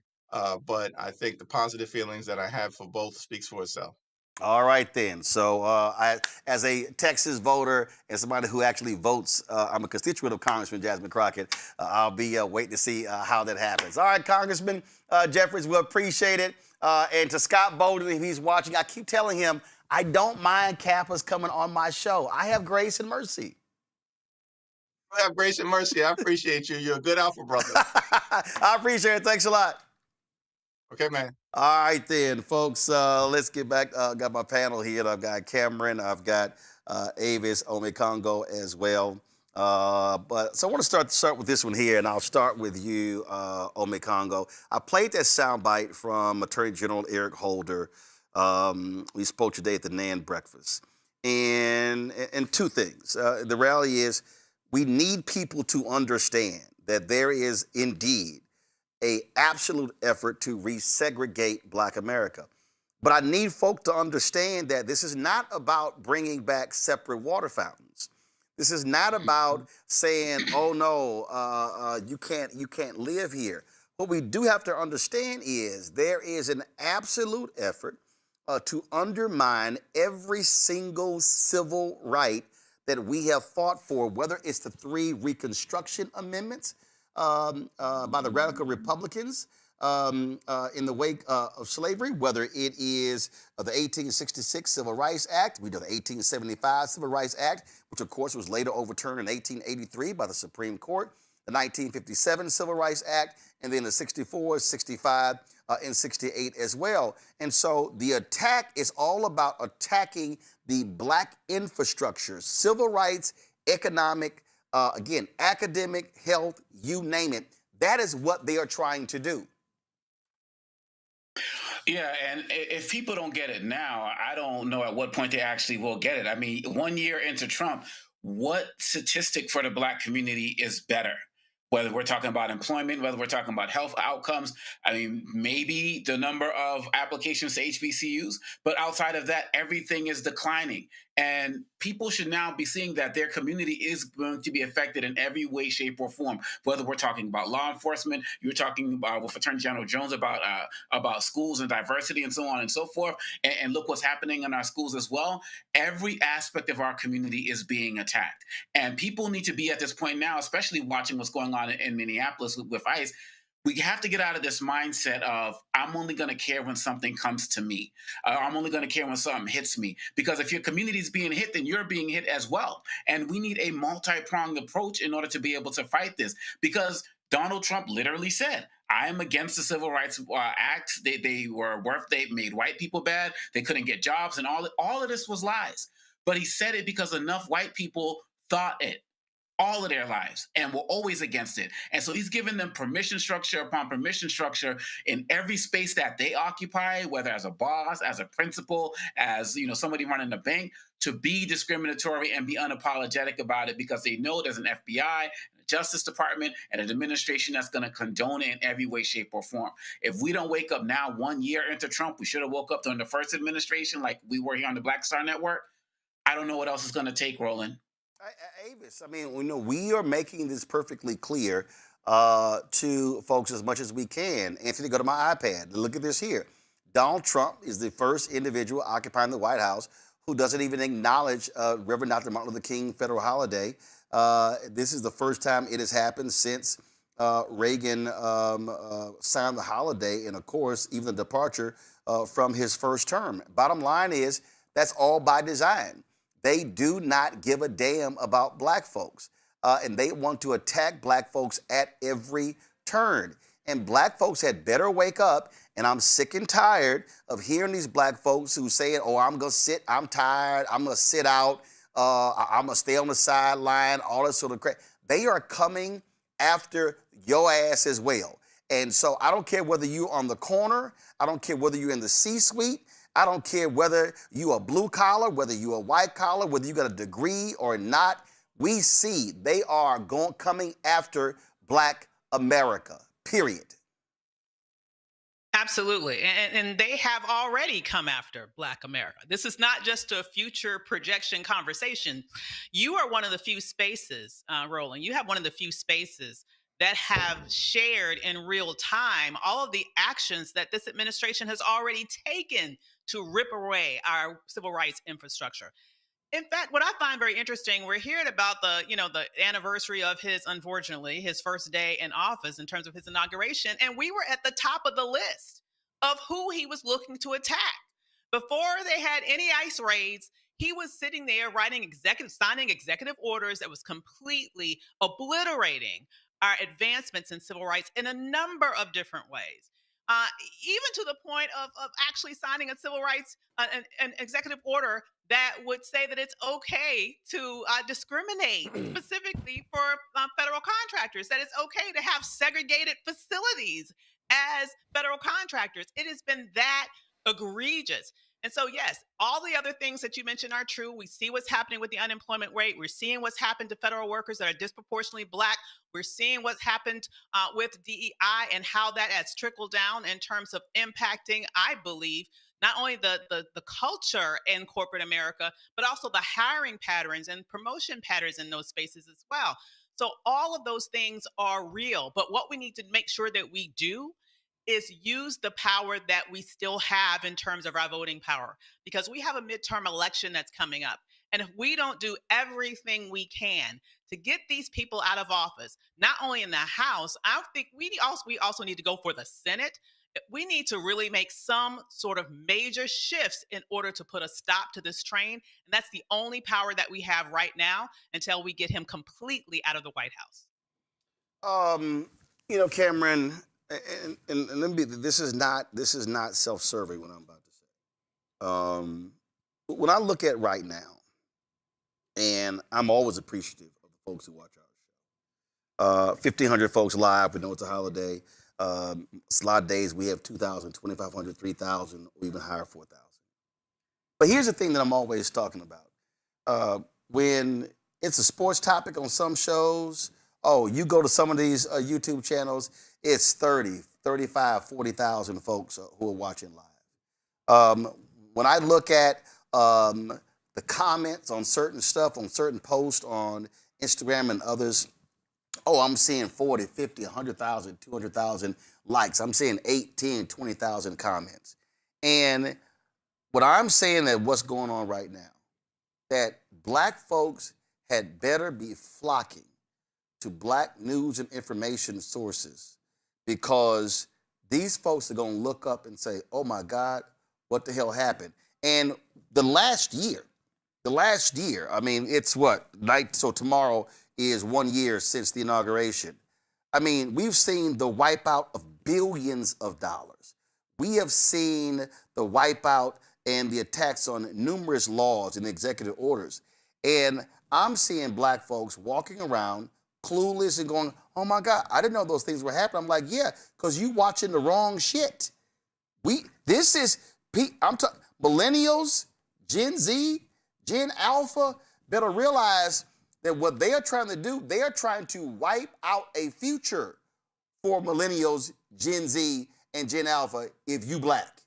but I think the positive feelings that I have for both speaks for itself. All right, then. So as a Texas voter and somebody who actually votes, I'm a constituent of Congressman Jasmine Crockett. I'll be waiting to see how that happens. All right, Congressman Jeffries, we appreciate it. And to Scott Bolden, if he's watching, I keep telling him, I don't mind Kappas coming on my show. I have grace and mercy. I have grace and mercy. I appreciate you. You're a good alpha brother. I appreciate it. Thanks a lot. Okay, man. All right, then, folks, let's get back. Got my panel here. I've got Cameron. I've got Avis Omekongo as well. So I want to start with this one here, and I'll start with you, Omekongo. I played that soundbite from Attorney General Eric Holder. We spoke today at the NAN breakfast. And two things. The reality is we need people to understand that there is indeed an absolute effort to resegregate Black America. But I need folk to understand that this is not about bringing back separate water fountains. This is not about saying, oh no, you can't live here. What we do have to understand is there is an absolute effort to undermine every single civil right that we have fought for, whether it's the 3 Reconstruction Amendments by the radical Republicans in the wake of slavery, whether it is the 1866 Civil Rights Act, we know the 1875 Civil Rights Act, which of course was later overturned in 1883 by the Supreme Court, the 1957 Civil Rights Act, and then the 64, 65, and 68 as well. And so the attack is all about attacking the Black infrastructure, civil rights, economic, again, academic, health, you name it. That is what they are trying to do. Yeah, and if people don't get it now, I don't know at what point they actually will get it. I mean, 1 year into Trump, what statistic for the Black community is better? Whether we're talking about employment, whether we're talking about health outcomes, I mean, maybe the number of applications to HBCUs, but outside of that, everything is declining. And people should now be seeing that their community is going to be affected in every way, shape, or form. Whether we're talking about law enforcement, you're talking about with Attorney General Jones about schools and diversity and so on and so forth. And look what's happening in our schools as well. Every aspect of our community is being attacked. And people need to be at this point now, especially watching what's going on in Minneapolis with ICE. We have to get out of this mindset of, I'm only going to care when something comes to me. I'm only going to care when something hits me. Because if your community is being hit, then you're being hit as well. And we need a multi-pronged approach in order to be able to fight this. Because Donald Trump literally said, I am against the Civil Rights Act. They made white people bad. They couldn't get jobs. And all of this was lies. But he said it because enough white people thought it all of their lives and were always against it. And so he's given them permission structure upon permission structure in every space that they occupy, whether as a boss, as a principal, as somebody running a bank, to be discriminatory and be unapologetic about it because they know there's an FBI, a Justice Department, and an administration that's going to condone it in every way, shape, or form. If we don't wake up now 1 year into Trump, we should have woke up during the first administration like we were here on the Black Star Network. I don't know what else it's going to take, Roland. Avis, I mean, we are making this perfectly clear to folks as much as we can. Anthony, go to my iPad. Look at this here. Donald Trump is the first individual occupying the White House who doesn't even acknowledge Reverend Dr. Martin Luther King federal holiday. This is the first time it has happened since Reagan signed the holiday, and of course, even the departure from his first term. Bottom line is, that's all by design. They do not give a damn about Black folks, and they want to attack Black folks at every turn. And Black folks had better wake up And I'm sick and tired of hearing these black folks who say, oh, I'm going to sit, I'm tired, I'm going to sit out, I'm going to stay on the sideline, all this sort of crap. They are coming after your ass as well. And so I don't care whether you're on the corner, I don't care whether you're in the C-suite, I don't care whether you are blue collar, whether you are white collar, whether you got a degree or not. We see they are coming after Black America, period. Absolutely. And they have already come after Black America. This is not just a future projection conversation. You are one of the few spaces, Roland, you have one of the few spaces that have shared in real time all of the actions that this administration has already taken to rip away our civil rights infrastructure. In fact, what I find very interesting, we're hearing about the anniversary of unfortunately, his first day in office in terms of his inauguration, and we were at the top of the list of who he was looking to attack. Before they had any ICE raids, he was sitting there signing executive orders that was completely obliterating our advancements in civil rights in a number of different ways. Even to the point of actually signing a civil rights, an executive order that would say that it's okay to discriminate specifically for federal contractors, that it's okay to have segregated facilities as federal contractors. It has been that egregious. And so, yes, all the other things that you mentioned are true. We see what's happening with the unemployment rate. We're seeing what's happened to federal workers that are disproportionately Black. We're seeing what's happened with DEI and how that has trickled down in terms of impacting, I believe, not only the culture in corporate America, but also the hiring patterns and promotion patterns in those spaces as well. So all of those things are real. But what we need to make sure that we do is use the power that we still have in terms of our voting power, because we have a midterm election that's coming up. And if we don't do everything we can to get these people out of office, not only in the House, I think we also need to go for the Senate. We need to really make some sort of major shifts in order to put a stop to this train. And that's the only power that we have right now until we get him completely out of the White House. Cameron, and let me be, this is not self-serving what I'm about to say. When I look at right now, and I'm always appreciative of the folks who watch our show. 1,500 folks live, we know it's a holiday. A lot of days we have 2,000, 2,500, 3,000, or even higher, 4,000. But here's the thing that I'm always talking about. When it's a sports topic on some shows, you go to some of these YouTube channels, it's 30, 35, 40,000 folks who are watching live. When I look at the comments on certain stuff, on certain posts on Instagram and others, I'm seeing 40, 50, 100,000, 200,000 likes. I'm seeing 8, 10, 20,000 comments. And what I'm saying that what's going on right now, that Black folks had better be flocking to Black news and information sources, because these folks are going to look up and say, oh my God, what the hell happened? And the last year, I mean, it's what, so tomorrow is 1 year since the inauguration. I mean, we've seen the wipeout of billions of dollars. We have seen the wipeout and the attacks on numerous laws and executive orders. And I'm seeing Black folks walking around clueless and going, oh my God, I didn't know those things were happening. I'm like, yeah, because you watching the wrong shit. Millennials, Gen Z, Gen Alpha better realize that what they are trying to do, they are trying to wipe out a future for millennials, Gen Z, and Gen Alpha if you Black.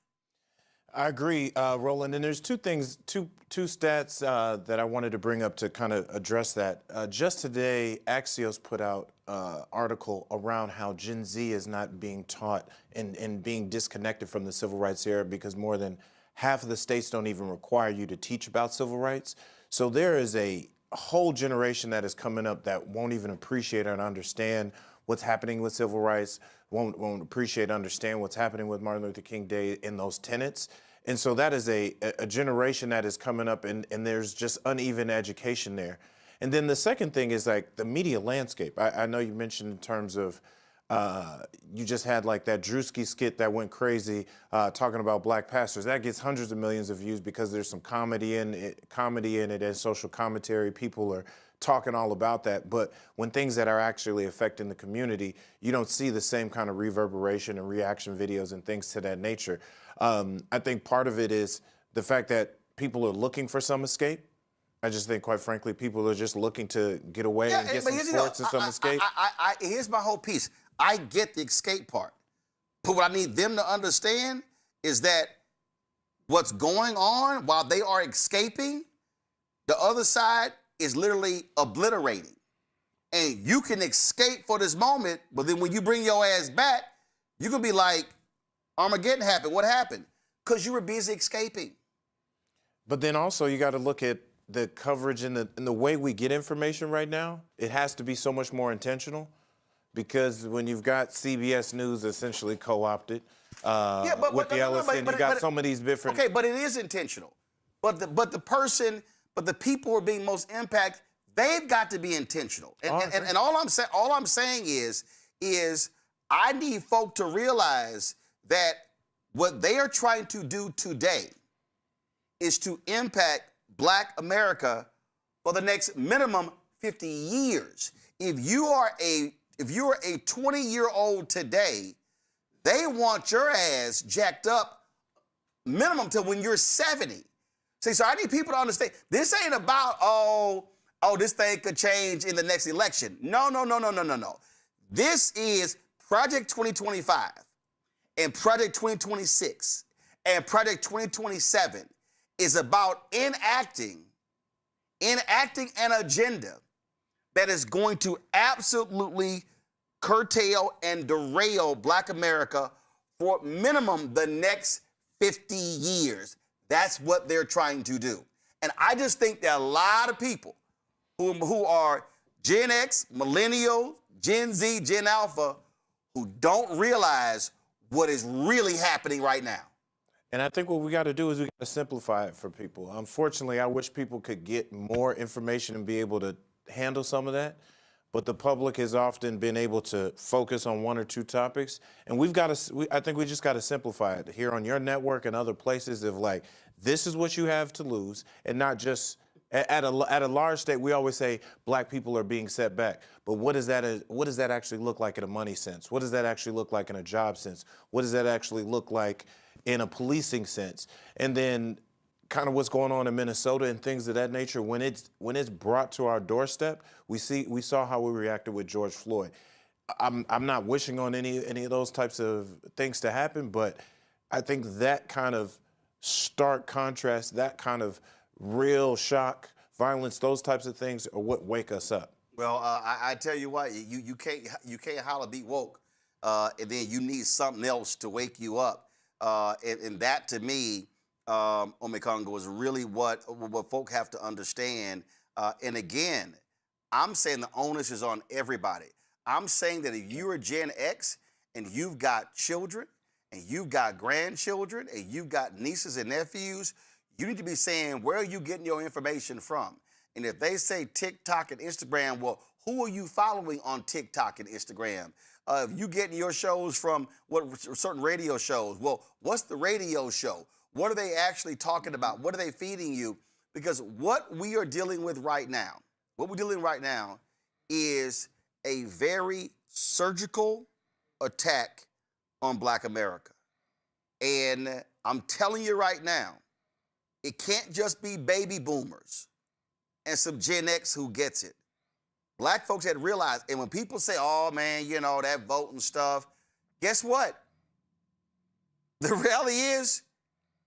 I agree, Roland. And there's two stats that I wanted to bring up to kind of address that. Just today, Axios put out an article around how Gen Z is not being taught and being disconnected from the civil rights era, because more than half of the states don't even require you to teach about civil rights. So there is a whole generation that is coming up that won't even appreciate and understand what's happening with civil rights, won't appreciate, understand what's happening with Martin Luther King Day in those tenets. And so that is a generation that is coming up, and there's just uneven education there. And then the second thing is like the media landscape. I know you mentioned in terms of You just had like that Drewski skit that went crazy talking about black pastors. That gets hundreds of millions of views because there's some comedy in it and social commentary. People are talking all about that. But when things that are actually affecting the community, you don't see the same kind of reverberation and reaction videos and things to that nature. I think part of it is the fact that people are looking for some escape. I just think, quite frankly, people are just looking to get away and get some sports and some escape. Here's my whole piece. I get the escape part. But what I need them to understand is that what's going on while they are escaping, the other side is literally obliterating. And you can escape for this moment, but then when you bring your ass back, you're going to be like, Armageddon happened. What happened? Because you were busy escaping. But then also you got to look at the coverage and the way we get information right now. It has to be so much more intentional. Because when you've got CBS News essentially co-opted with the LSN, you got some of these different. Okay, but it is intentional. But the people who are being most impacted, they've got to be intentional. And all I'm saying is I need folk to realize that what they are trying to do today is to impact Black America for the next minimum 50 years. If you're a 20-year-old today, they want your ass jacked up minimum till when you're 70. See, so I need people to understand, this ain't about, oh, this thing could change in the next election. No. This is Project 2025 and Project 2026 and Project 2027 is about enacting an agenda that is going to absolutely curtail and derail Black America for minimum the next 50 years. That's what they're trying to do. And I just think there are a lot of people who are Gen X, Millennial, Gen Z, Gen Alpha, who don't realize what is really happening right now. And I think what we got to do is we got to simplify it for people. Unfortunately, I wish people could get more information and be able to handle some of that. But the public has often been able to focus on one or two topics. And we've got to, I think we just got to simplify it here on your network and other places of like, this is what you have to lose, and not just at a large state. We always say Black people are being set back. But what does that actually look like in a money sense? What does that actually look like in a job sense? What does that actually look like in a policing sense? And then kind of what's going on in Minnesota and things of that nature. When it's brought to our doorstep, we saw how we reacted with George Floyd. I'm not wishing on any of those types of things to happen, but I think that kind of stark contrast, that kind of real shock, violence, those types of things are what wake us up. Well, I tell you what, you can't holler be woke, and then you need something else to wake you up, and that to me, Omekongo, is really what folk have to understand. And again, I'm saying the onus is on everybody. I'm saying that if you're a Gen X and you've got children and you've got grandchildren and you've got nieces and nephews, you need to be saying, where are you getting your information from? And if they say TikTok and Instagram, well, who are you following on TikTok and Instagram? If you getting your shows from certain radio shows, well, what's the radio show? What are they actually talking about? What are they feeding you? Because what we are dealing with right now, is a very surgical attack on Black America. And I'm telling you right now, it can't just be baby boomers and some Gen X who gets it. Black folks had realized, and when people say, oh man, you know, that voting stuff, guess what? The reality is,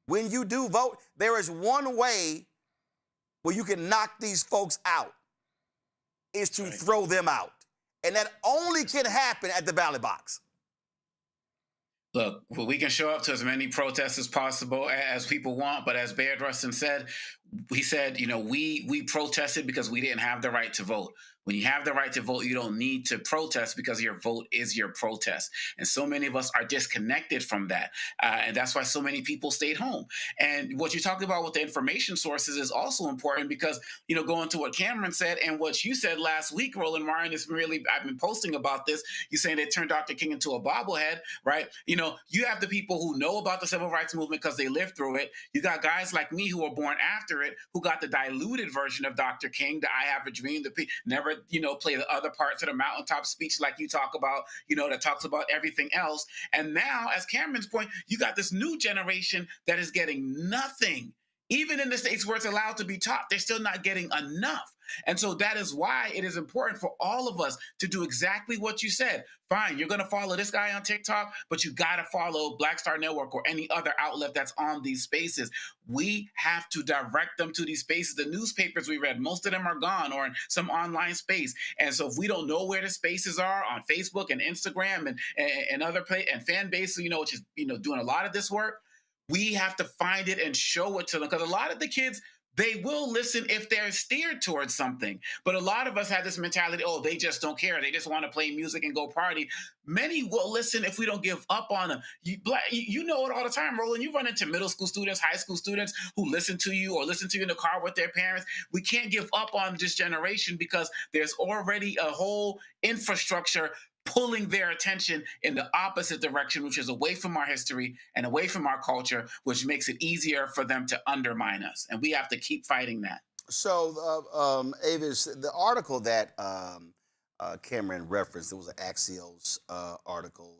when you do vote, there is one way where you can knock these folks out, is to throw them out. And that only can happen at the ballot box. Look, we can show up to as many protests as possible as people want, but as Baird Rustin said, he said, you know, we protested because we didn't have the right to vote. When you have the right to vote, you don't need to protest because your vote is your protest. And so many of us are disconnected from that. And that's why so many people stayed home. And what you talked about with the information sources is also important because, going to what Cameron said and what you said last week, Roland Martin, is really, I've been posting about this. You're saying they turned Dr. King into a bobblehead, right? You have the people who know about the civil rights movement because they lived through it. You got guys like me who were born after it, who got the diluted version of Dr. King, the I Have a Dream, never, play the other parts of the mountaintop speech like you talk about, that talks about everything else. And now, as Cameron's point, you got this new generation that is getting nothing. Even in the states where it's allowed to be taught, they're still not getting enough. And so that is why it is important for all of us to do exactly what you said. Fine, you're going to follow this guy on TikTok, but you got to follow Black Star Network or any other outlet that's on these spaces. We have to direct them to these spaces. The newspapers we read, most of them are gone or in some online space. And so if we don't know where the spaces are on Facebook and Instagram and other and fan base, which is, doing a lot of this work, we have to find it and show it to them. Because a lot of the kids, they will listen if they're steered towards something. But a lot of us have this mentality, oh, they just don't care. They just want to play music and go party. Many will listen if we don't give up on them. You know it all the time, Roland. You run into middle school students, high school students who listen to you or listen to you in the car with their parents. We can't give up on this generation because there's already a whole infrastructure pulling their attention in the opposite direction, which is away from our history and away from our culture, which makes it easier for them to undermine us. And we have to keep fighting that. So, Avis, the article that Cameron referenced, it was an Axios article.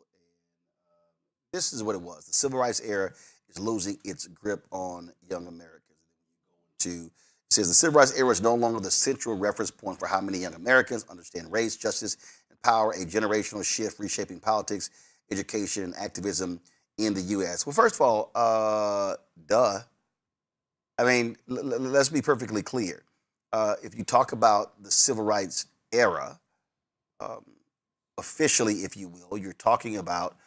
This is what it was. The civil rights era is losing its grip on young Americans. It says the civil rights era is no longer the central reference point for how many young Americans understand race, justice, power, a generational shift reshaping politics, education, and activism in the U.S. Well, first of all, duh. I mean, let's be perfectly clear. If you talk about the civil rights era, officially, if you will, you're talking about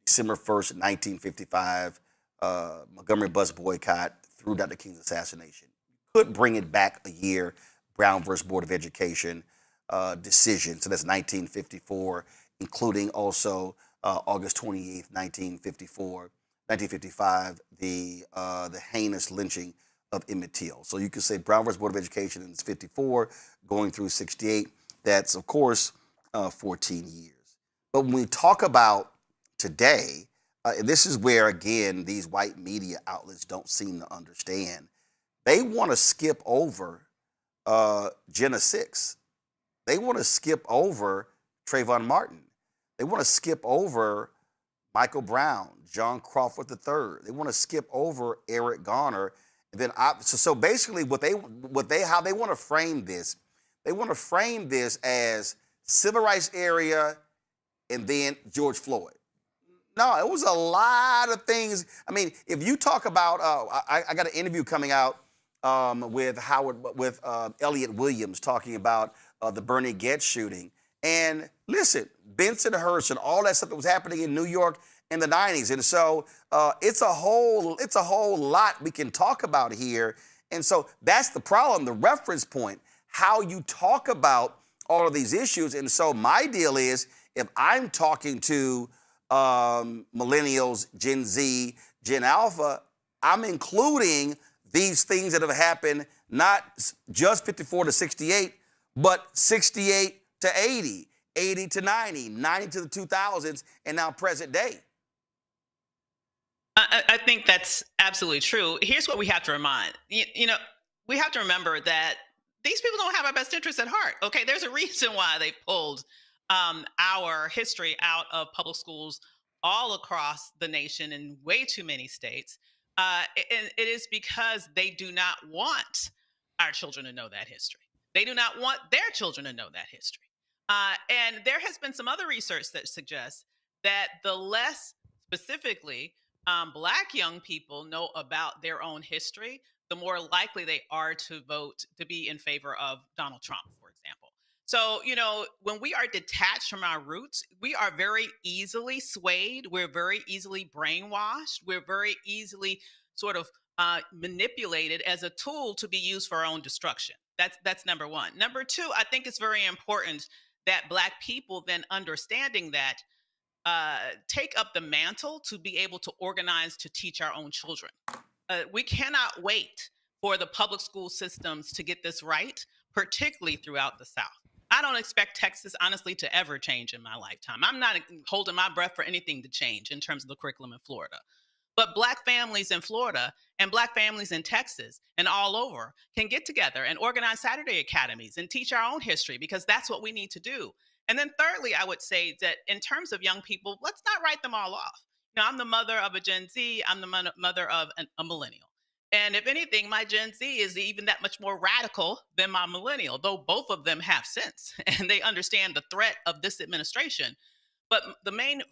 December 1st, 1955, Montgomery bus boycott through Dr. King's assassination. Could bring it back a year, Brown versus Board of Education decision. So that's 1954, including also August 28th, 1955, the heinous lynching of Emmett Till. So you could say Brown versus Board of Education in 54, going through 68. That's, of course, 14 years. But when we talk about today, and this is where, again, these white media outlets don't seem to understand. They want to skip over Jenna Six. They want to skip over Trayvon Martin. They want to skip over Michael Brown, John Crawford III. They want to skip over Eric Garner. And then so basically how they want to frame this, they want to frame this as civil rights era and then George Floyd. No, it was a lot of things. I mean, if you talk about, I got an interview coming out with Elliot Williams talking about the Bernie Getz shooting. And listen, Bensonhurst and all that stuff that was happening in New York in the 90s. And so it's a whole lot we can talk about here. And so that's the problem, the reference point, how you talk about all of these issues. And so my deal is, if I'm talking to millennials, Gen Z, Gen Alpha, I'm including these things that have happened, not just 54 to 68, but 68 to 80, 80 to 90, 90 to the 2000s, and now present day. I think that's absolutely true. Here's what we have to remind. We have to remember that these people don't have our best interests at heart. Okay, there's a reason why they pulled our history out of public schools all across the nation in way too many states. And it is because they do not want our children to know that history. They do not want their children to know that history. And there has been some other research that suggests that the less specifically Black young people know about their own history, the more likely they are to vote to be in favor of Donald Trump, for example. So, when we are detached from our roots, we are very easily swayed. We're very easily brainwashed. We're very easily sort of manipulated as a tool to be used for our own destruction. That's number one. Number two, I think it's very important that Black people then understanding that take up the mantle to be able to organize to teach our own children. We cannot wait for the public school systems to get this right, particularly throughout the South. I don't expect Texas, honestly, to ever change in my lifetime. I'm not holding my breath for anything to change in terms of the curriculum in Florida. But Black families in Florida and Black families in Texas and all over can get together and organize Saturday academies and teach our own history, because that's what we need to do. And then thirdly, I would say that in terms of young people, let's not write them all off. Now, I'm the mother of a Gen Z. I'm the mother of a millennial. And if anything, my Gen Z is even that much more radical than my millennial, though both of them have sense and they understand the threat of this administration. But the main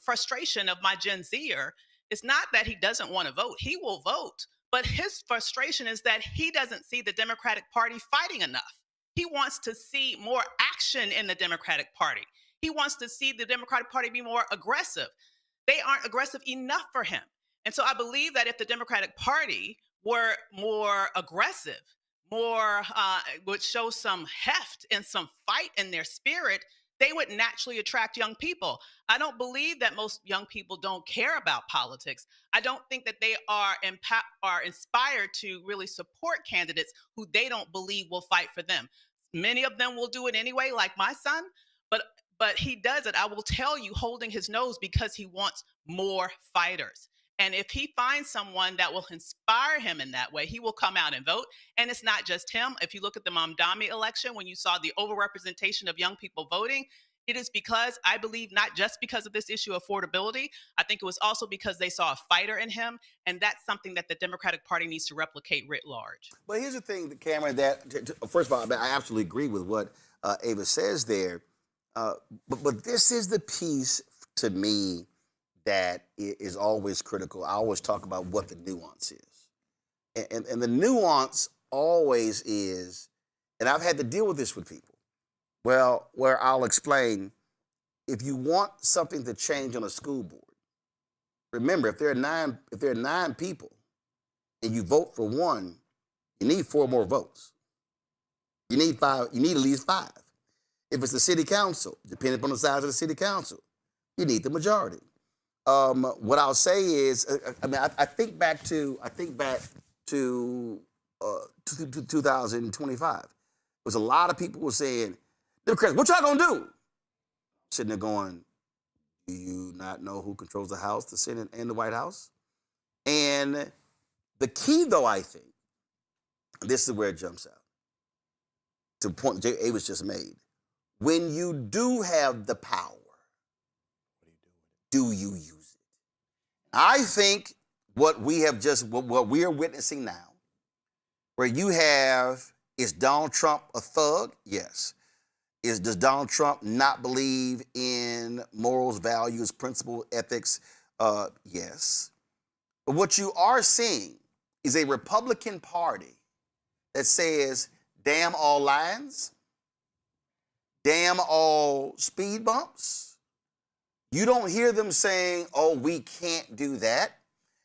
frustration of my Gen Zer is not that he doesn't want to vote. He will vote, but his frustration is that he doesn't see the Democratic Party fighting enough. He wants to see more action in the Democratic Party. He wants to see the Democratic Party be more aggressive. They aren't aggressive enough for him. And so I believe that if the Democratic Party were more aggressive, would show some heft and some fight in their spirit, they would naturally attract young people. I don't believe that most young people don't care about politics. I don't think that they are inspired to really support candidates who they don't believe will fight for them. Many of them will do it anyway, like my son, but he does it, I will tell you, holding his nose because he wants more fighters. And if he finds someone that will inspire him in that way, he will come out and vote. And it's not just him. If you look at the Mamdani election, when you saw the overrepresentation of young people voting, it is because, I believe, not just because of this issue of affordability. I think it was also because they saw a fighter in him. And that's something that the Democratic Party needs to replicate writ large. But here's the thing, Cameron, first of all, I absolutely agree with what Ava says there. But this is the piece, to me, that is always critical. I always talk about what the nuance is. And the nuance always is, and I've had to deal with this with people, where I'll explain, if you want something to change on a school board, remember, if there are nine people and you vote for one, you need 4 more votes. You need at least 5. If it's the city council, depending upon the size of the city council, you need the majority. What I'll say is, I think back to 2025. There was a lot of people who were saying, Democrats, what y'all gonna do? Sitting there going, do you not know who controls the House, the Senate, and the White House? And the key, though, I think, this is where it jumps out, to the point that Ava's just made. When you do have the power, do you use it? I think what we are witnessing now, where you have, is Donald Trump a thug? Yes. Does Donald Trump not believe in morals, values, principles, ethics? Yes. But what you are seeing is a Republican Party that says, damn all lines, damn all speed bumps. You don't hear them saying, oh, we can't do that.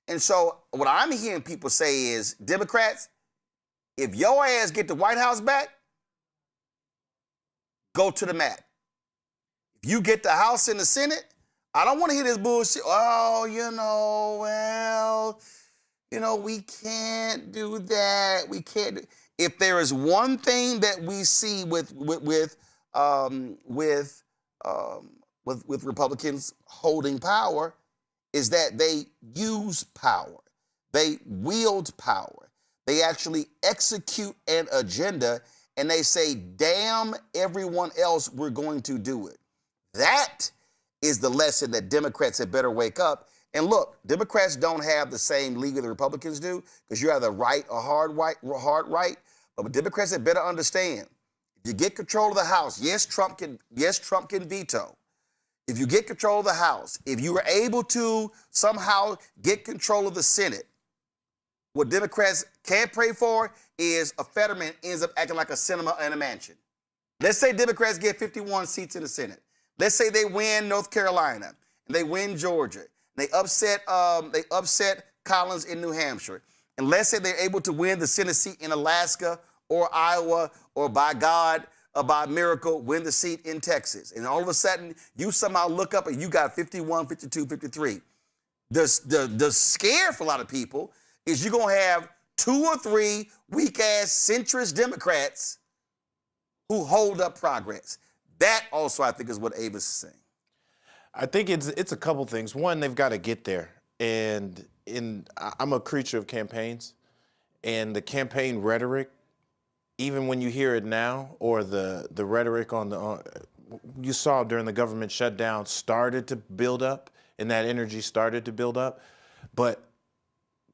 And so what I'm hearing people say is, Democrats, if your ass get the White House back, go to the mat. If you get the House and the Senate, I don't want to hear this bullshit. Oh, we can't do that. We can't. If there is one thing that we see with Republicans holding power, is that they use power. They wield power. They actually execute an agenda, and they say, damn everyone else, we're going to do it. That is the lesson that Democrats had better wake up. And look, Democrats don't have the same league that the Republicans do, because you're either right or hard right. But Democrats had better understand, if you get control of the House, yes, Trump can veto. If you get control of the House, if you were able to somehow get control of the Senate, what Democrats can't pray for is a Fetterman ends up acting like a cinema in a mansion. Let's say Democrats get 51 seats in the Senate. Let's say they win North Carolina and they win Georgia. They upset Collins in New Hampshire, and let's say they're able to win the Senate seat in Alaska or Iowa, or by God, by miracle, win the seat in Texas. And all of a sudden, you somehow look up and you got 51, 52, 53. The scare for a lot of people is you're going to have 2 or 3 weak-ass centrist Democrats who hold up progress. That also, I think, is what Avis is saying. I think it's a couple things. One, they've got to get there. And I'm a creature of campaigns. And the campaign rhetoric, even when you hear it now, or the rhetoric you saw during the government shutdown started to build up, and that energy started to build up. But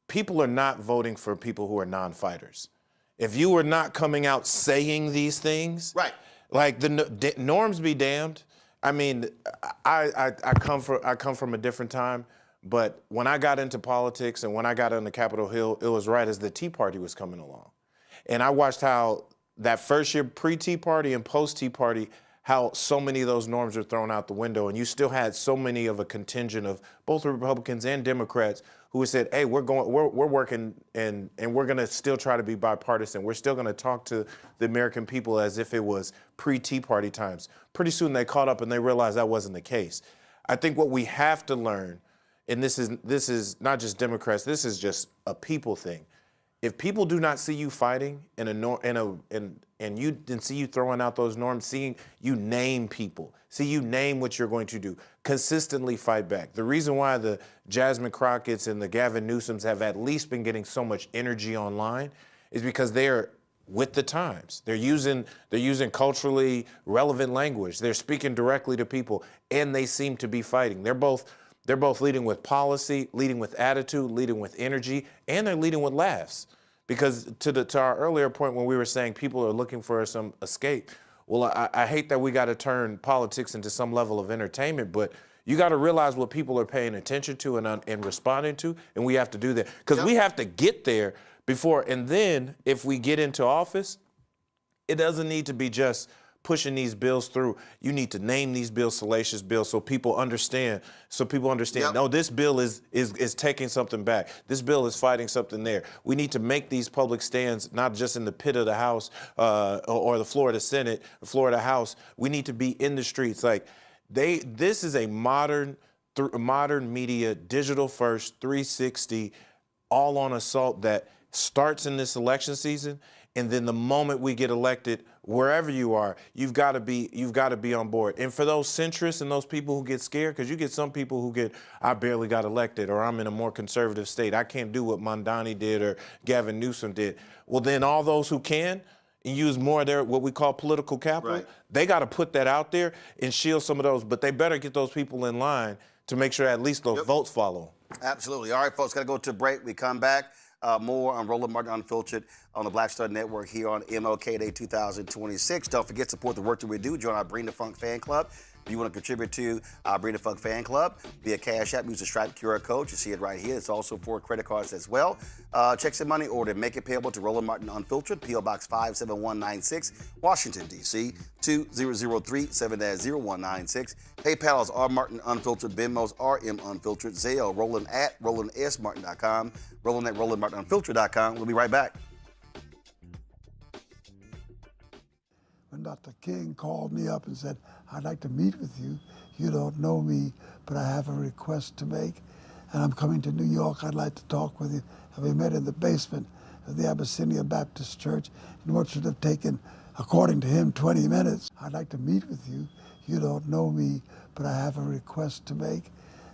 people are not voting for people who are non-fighters. If you were not coming out saying these things, right? Like the norms be damned. I mean, I come from a different time, but when I got into politics and when I got on the Capitol Hill, it was right as the Tea Party was coming along. And I watched how that first year pre-Tea Party and post-Tea Party, how so many of those norms are thrown out the window, and you still had so many of a contingent of both Republicans and Democrats who said, hey, we're working and we're going to still try to be bipartisan. We're still going to talk to the American people as if it was pre-Tea Party times. Pretty soon they caught up and they realized that wasn't the case. I think what we have to learn, and this is not just Democrats, this is just a people thing. If people do not see you fighting and see you throwing out those norms, seeing you name people, see you name what you're going to do, consistently fight back. The reason why the Jasmine Crockett's and the Gavin Newsoms have at least been getting so much energy online is because they're with the times. They're using culturally relevant language. They're speaking directly to people, and they seem to be fighting. They're both leading with policy, leading with attitude, leading with energy, and they're leading with laughs. Because to our earlier point when we were saying people are looking for some escape, well, I hate that we got to turn politics into some level of entertainment, but you got to realize what people are paying attention to and responding to, and we have to do that. Because we have to get there before, and then if we get into office, it doesn't need to be just pushing these bills through. You need to name these bills salacious bills so people understand. No, this bill is taking something back. This bill is fighting something there. We need to make these public stands not just in the pit of the House or the floor of the Senate, the floor of the House. We need to be in the streets. Like this is a modern media, digital first, 360, all on assault that starts in this election season. And then the moment we get elected, wherever you are, you've got to be on board. And for those centrists and those people who get scared, because you get some people who get, I barely got elected, or I'm in a more conservative state, I can't do what Mondani did or Gavin Newsom did. Well, then all those who can and use more of their what we call political capital, they got to put that out there and shield some of those. But they better get those people in line to make sure at least those votes follow. Absolutely. All right, folks, got to go to a break. We come back. More on Roland Martin Unfiltered on the Black Star Network here on MLK Day 2026. Don't forget to support the work that we do. Join our Bring the Funk fan club. If you want to contribute to our Bring the Funk fan club via Cash App, use the Stripe QR code. You see it right here. It's also for credit cards as well. Checks and money order. Make it payable to Roland Martin Unfiltered, P.O. Box 57196, Washington, D.C. 2037-0196. PayPal is R Martin Unfiltered. Venmo's RM Unfiltered. Zelle, Roland at RolandSMartin.com. Roland at RolandMartinUnfiltered.com. We'll be right back. When Dr. King called me up and said, I'd like to meet with you. You don't know me, but I have a request to make, and I'm coming to New York. I'd like to talk with you. And we met in the basement of the Abyssinia Baptist Church in what should have taken, according to him, 20 minutes. I'd like to meet with you. You don't know me, but I have a request to make,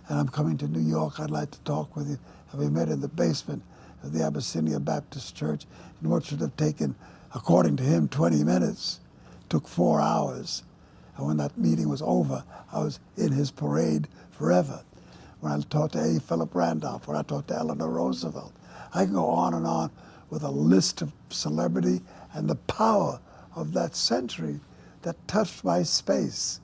and I'm coming to New York. I'd like to talk with you. And we met in the basement of the Abyssinia Baptist Church in what should have taken, according to him, 20 minutes. Took 4 hours. And when that meeting was over, I was in his parade forever. When I talked to A. Philip Randolph, when I talked to Eleanor Roosevelt, I can go on with a list of celebrity and the power of that century that touched my space,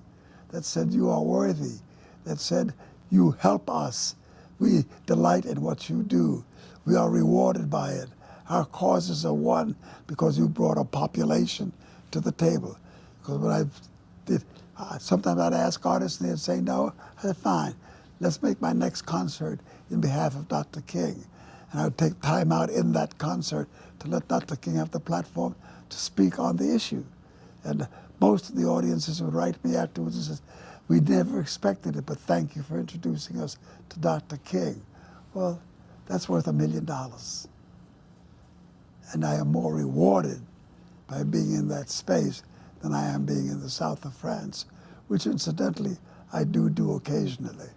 that said, you are worthy, that said, you help us. We delight in what you do. We are rewarded by it. Our causes are won because you brought a population to the table. Because when I did, sometimes I'd ask artists and they'd say no. I said, fine, let's make my next concert in behalf of Dr. King. And I would take time out in that concert to let Dr. King have the platform to speak on the issue. And most of the audiences would write me afterwards and say, we never expected it, but thank you for introducing us to Dr. King. Well, that's worth $1 million. And I am more rewarded by being in that space than I am being in the south of France, which incidentally I do occasionally.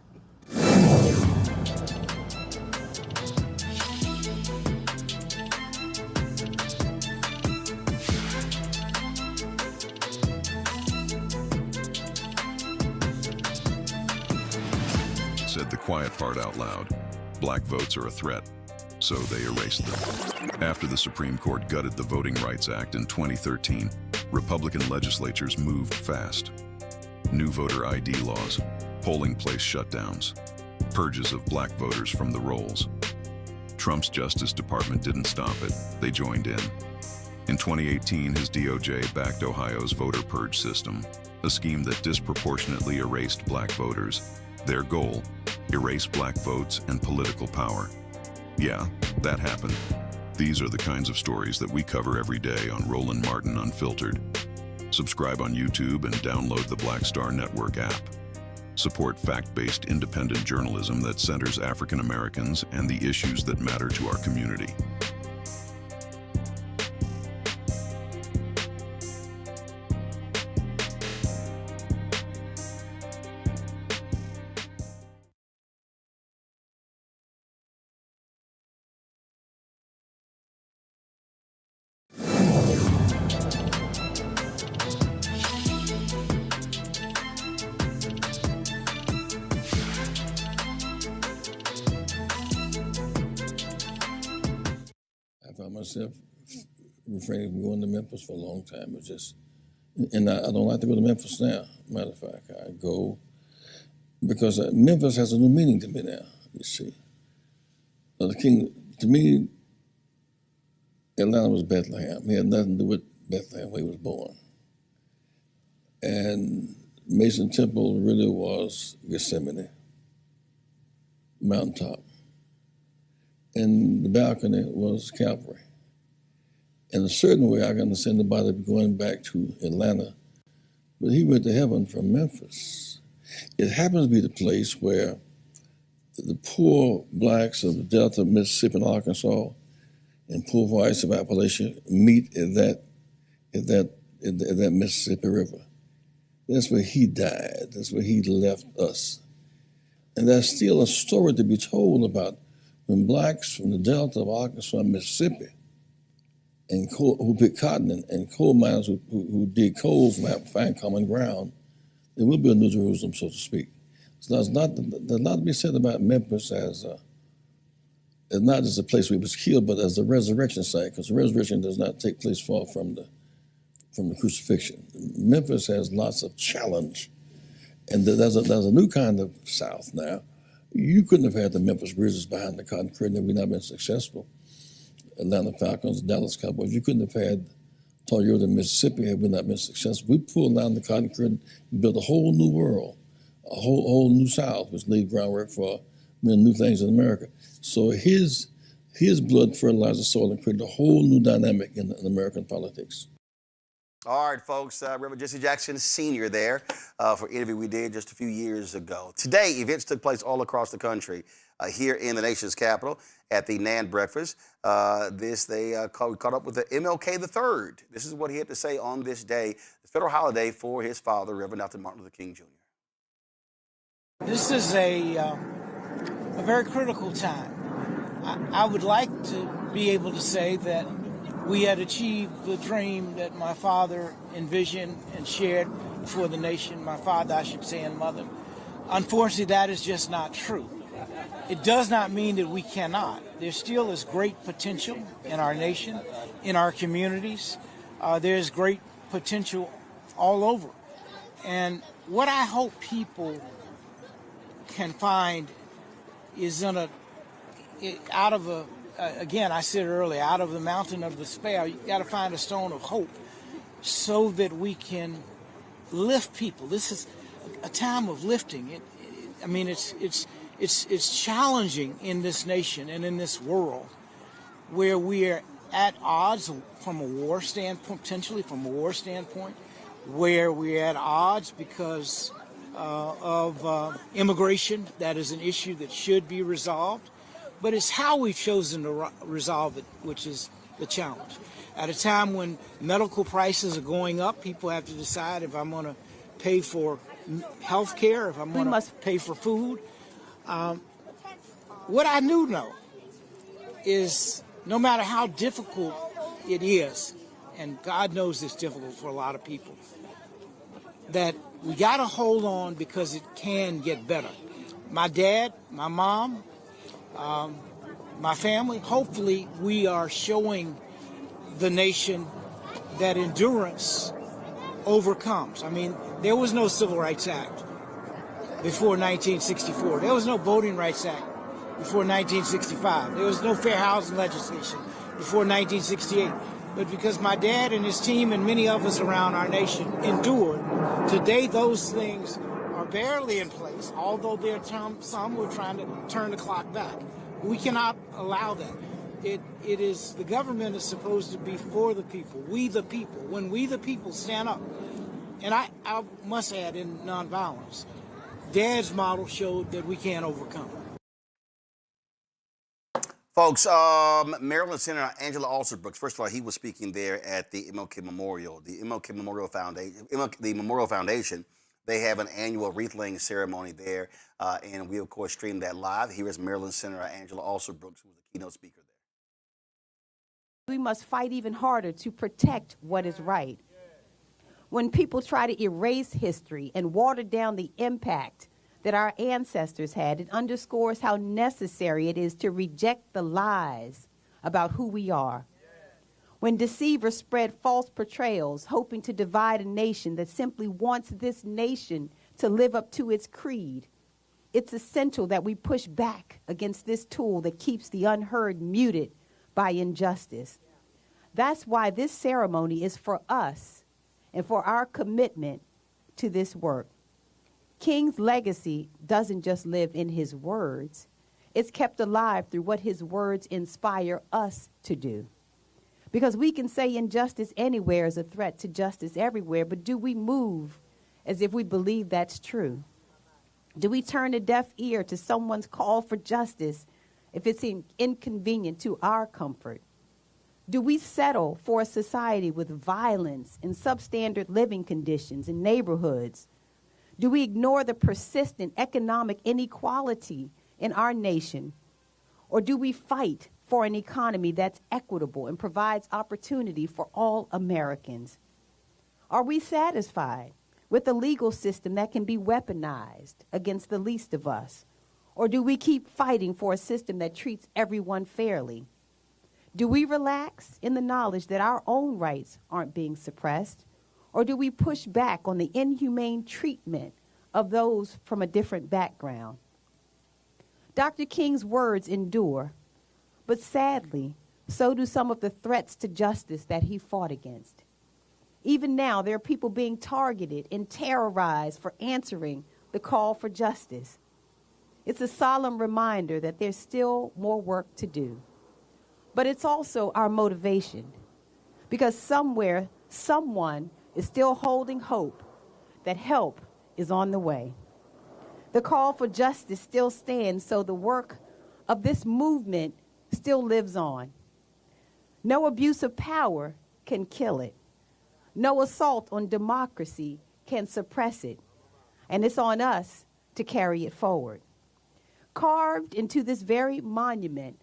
Said the quiet part out loud. Black votes are a threat, so they erased them. After the Supreme Court gutted the Voting Rights Act in 2013, Republican legislatures moved fast. New voter ID laws, polling place shutdowns, purges of black voters from the rolls. Trump's Justice Department didn't stop it, they joined in. In 2018, his DOJ backed Ohio's voter purge system, a scheme that disproportionately erased black voters. Their goal, erase black votes and political power. Yeah, that happened. These are the kinds of stories that we cover every day on Roland Martin Unfiltered. Subscribe on YouTube and download the Black Star Network app. Support fact-based independent journalism that centers African Americans and the issues that matter to our community. Myself refraining from going to Memphis for a long time. It's just, and I don't like to go to Memphis now. Matter of fact, I go because Memphis has a new meaning to me now. You see, the King, to me, Atlanta was Bethlehem. He had nothing to do with Bethlehem where he was born, and Mason Temple really was Gethsemane, mountaintop, and the balcony was Calvary. In a certain way, I can understand the Bible going back to Atlanta, but he went to heaven from Memphis. It happens to be the place where the poor blacks of the Delta of Mississippi and Arkansas and poor whites of Appalachia meet at that Mississippi River. That's where he died. That's where he left us. And there's still a story to be told about when blacks from the Delta of Arkansas and Mississippi and who picked cotton and coal miners who dig coal from find common ground, there will be a New Jerusalem, so to speak. So there's not to be said about Memphis as not just a place where he was killed, but as a resurrection site, because the resurrection does not take place far from the crucifixion. Memphis has lots of challenge, and there's a new kind of South now. You couldn't have had the Memphis Grizzlies behind the cotton curtain had we not been successful. Atlanta Falcons, Dallas Cowboys. You couldn't have had Toyota, Mississippi had we not been successful. We pulled down the cotton curtain and built a whole new world, a whole new South, which laid groundwork for many new things in America. So his blood fertilized the soil and created a whole new dynamic in American politics. All right, folks, Reverend Jesse Jackson Sr. there for an interview we did just a few years ago. Today, events took place all across the country. Here in the nation's capital at the NAN breakfast. They caught up with the MLK III. This is what he had to say on this day, the federal holiday for his father, Reverend Dr. Martin Luther King Jr. This is a very critical time. I would like to be able to say that we had achieved the dream that my father envisioned and shared for the nation, my father, I should say, and mother. Unfortunately, that is just not true. It does not mean that we cannot. There still is great potential in our nation, in our communities. There's great potential all over. And what I hope people can find is again, I said earlier, out of the mountain of despair, you got to find a stone of hope so that we can lift people. This is a time of lifting. it's challenging in this nation and in this world where we are at odds from a war standpoint, potentially from a war standpoint, where we're at odds because of immigration. That is an issue that should be resolved, but it's how we've chosen to resolve it, which is the challenge. At a time when medical prices are going up, people have to decide if I'm going to pay for health care, if I'm going to pay for food. What I do know is no matter how difficult it is, and God knows it's difficult for a lot of people, that we got to hold on because it can get better. My dad, my mom, my family, hopefully we are showing the nation that endurance overcomes. I mean, there was no Civil Rights Act before 1964. There was no Voting Rights Act before 1965. There was no fair housing legislation before 1968. But because my dad and his team and many of us around our nation endured, today those things are barely in place, although there are some who are trying to turn the clock back. We cannot allow that. It is, the government is supposed to be for the people, we the people. When we the people stand up, and I must add in nonviolence, Dad's model showed that we can overcome. Folks, Maryland Senator Angela Alsobrooks, first of all, he was speaking there at the MLK Memorial. The MLK Memorial Foundation, the Memorial Foundation, they have an annual wreath-laying ceremony there, and we, of course, stream that live. Here is Maryland Senator Angela Alsobrooks, who was the keynote speaker there. We must fight even harder to protect what is right. When people try to erase history and water down the impact that our ancestors had, it underscores how necessary it is to reject the lies about who we are. When deceivers spread false portrayals, hoping to divide a nation that simply wants this nation to live up to its creed, it's essential that we push back against this tool that keeps the unheard muted by injustice. That's why this ceremony is for us and for our commitment to this work. King's legacy doesn't just live in his words. It's kept alive through what his words inspire us to do. Because we can say injustice anywhere is a threat to justice everywhere, but do we move as if we believe that's true? Do we turn a deaf ear to someone's call for justice if it's inconvenient to our comfort? Do we settle for a society with violence and substandard living conditions in neighborhoods? Do we ignore the persistent economic inequality in our nation? Or do we fight for an economy that's equitable and provides opportunity for all Americans? Are we satisfied with a legal system that can be weaponized against the least of us? Or do we keep fighting for a system that treats everyone fairly? Do we relax in the knowledge that our own rights aren't being suppressed? Or do we push back on the inhumane treatment of those from a different background? Dr. King's words endure, but sadly, so do some of the threats to justice that he fought against. Even now, there are people being targeted and terrorized for answering the call for justice. It's a solemn reminder that there's still more work to do. But it's also our motivation, because somewhere, someone is still holding hope that help is on the way. The call for justice still stands, so the work of this movement still lives on. No abuse of power can kill it. No assault on democracy can suppress it. And it's on us to carry it forward. Carved into this very monument,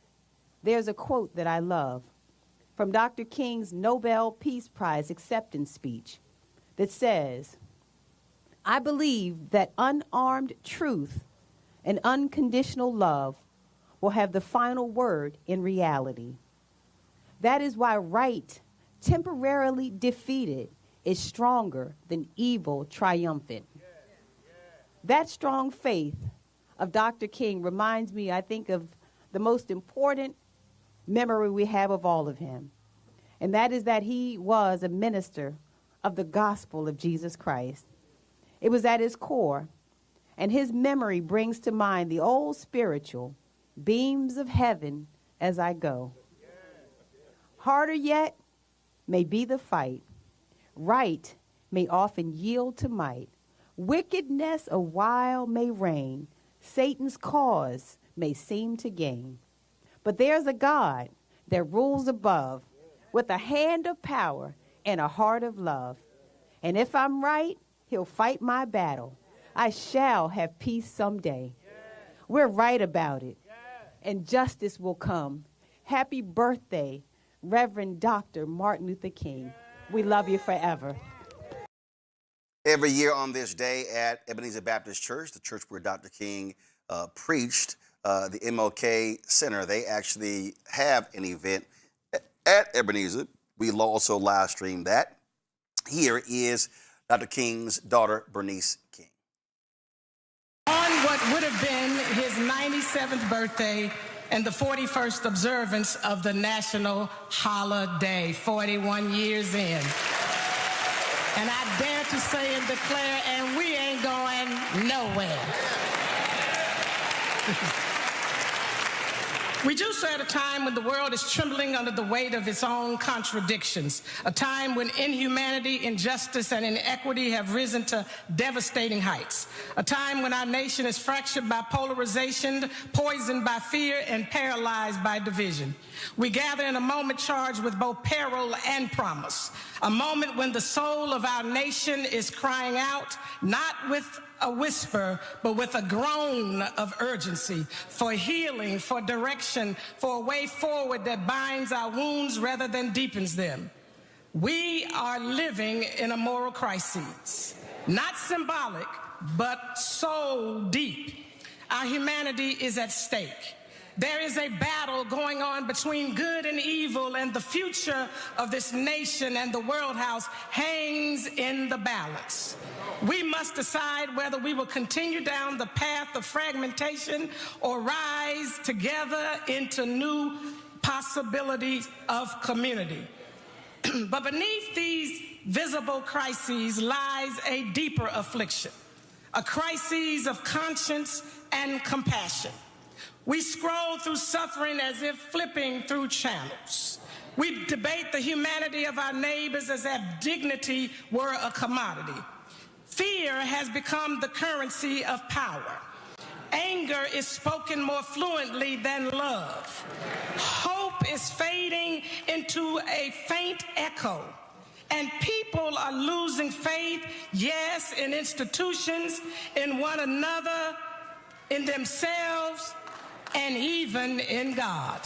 there's a quote that I love from Dr. King's Nobel Peace Prize acceptance speech that says, "I believe that unarmed truth and unconditional love will have the final word in reality. That is why right, temporarily defeated, is stronger than evil triumphant." That strong faith of Dr. King reminds me, I think, of the most important memory we have of all of him. And that is that he was a minister of the gospel of Jesus Christ. It was at his core and his memory brings to mind the old spiritual beams of heaven as I go. Harder yet may be the fight. Right may often yield to might. Wickedness a while may reign. Satan's cause may seem to gain. But there's a God that rules above with a hand of power and a heart of love. And if I'm right, he'll fight my battle. I shall have peace someday. We're right about it, and justice will come. Happy birthday, Reverend Dr. Martin Luther King. We love you forever. Every year on this day at Ebenezer Baptist Church, the church where Dr. King preached, the MLK Center, they actually have an event at Ebenezer. We'll also live stream that. Here is Dr. King's daughter, Bernice King. On what would have been his 97th birthday and the 41st observance of the national holiday, 41 years in. And I dare to say and declare, and we ain't going nowhere. We do so at a time when the world is trembling under the weight of its own contradictions, a time when inhumanity, injustice, and inequity have risen to devastating heights, a time when our nation is fractured by polarization, poisoned by fear, and paralyzed by division. We gather in a moment charged with both peril and promise, a moment when the soul of our nation is crying out, not with a whisper, but with a groan of urgency for healing, for direction, for a way forward that binds our wounds rather than deepens them. We are living in a moral crisis, not symbolic, but so deep. Our humanity is at stake. There is a battle going on between good and evil, and the future of this nation and the world house hangs in the balance. We must decide whether we will continue down the path of fragmentation or rise together into new possibilities of community. But beneath these visible crises lies a deeper affliction, a crisis of conscience and compassion. We scroll through suffering as if flipping through channels. We debate the humanity of our neighbors as if dignity were a commodity. Fear has become the currency of power. Anger is spoken more fluently than love. Hope is fading into a faint echo. And people are losing faith, yes, in institutions, in one another, in themselves, and even in God.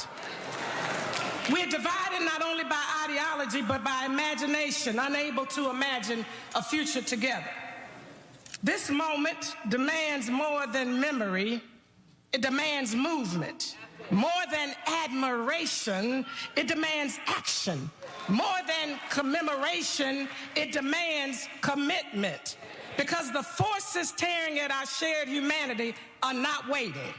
We're divided not only by ideology, but by imagination, unable to imagine a future together. This moment demands more than memory, it demands movement. More than admiration, it demands action. More than commemoration, it demands commitment. Because the forces tearing at our shared humanity are not waiting.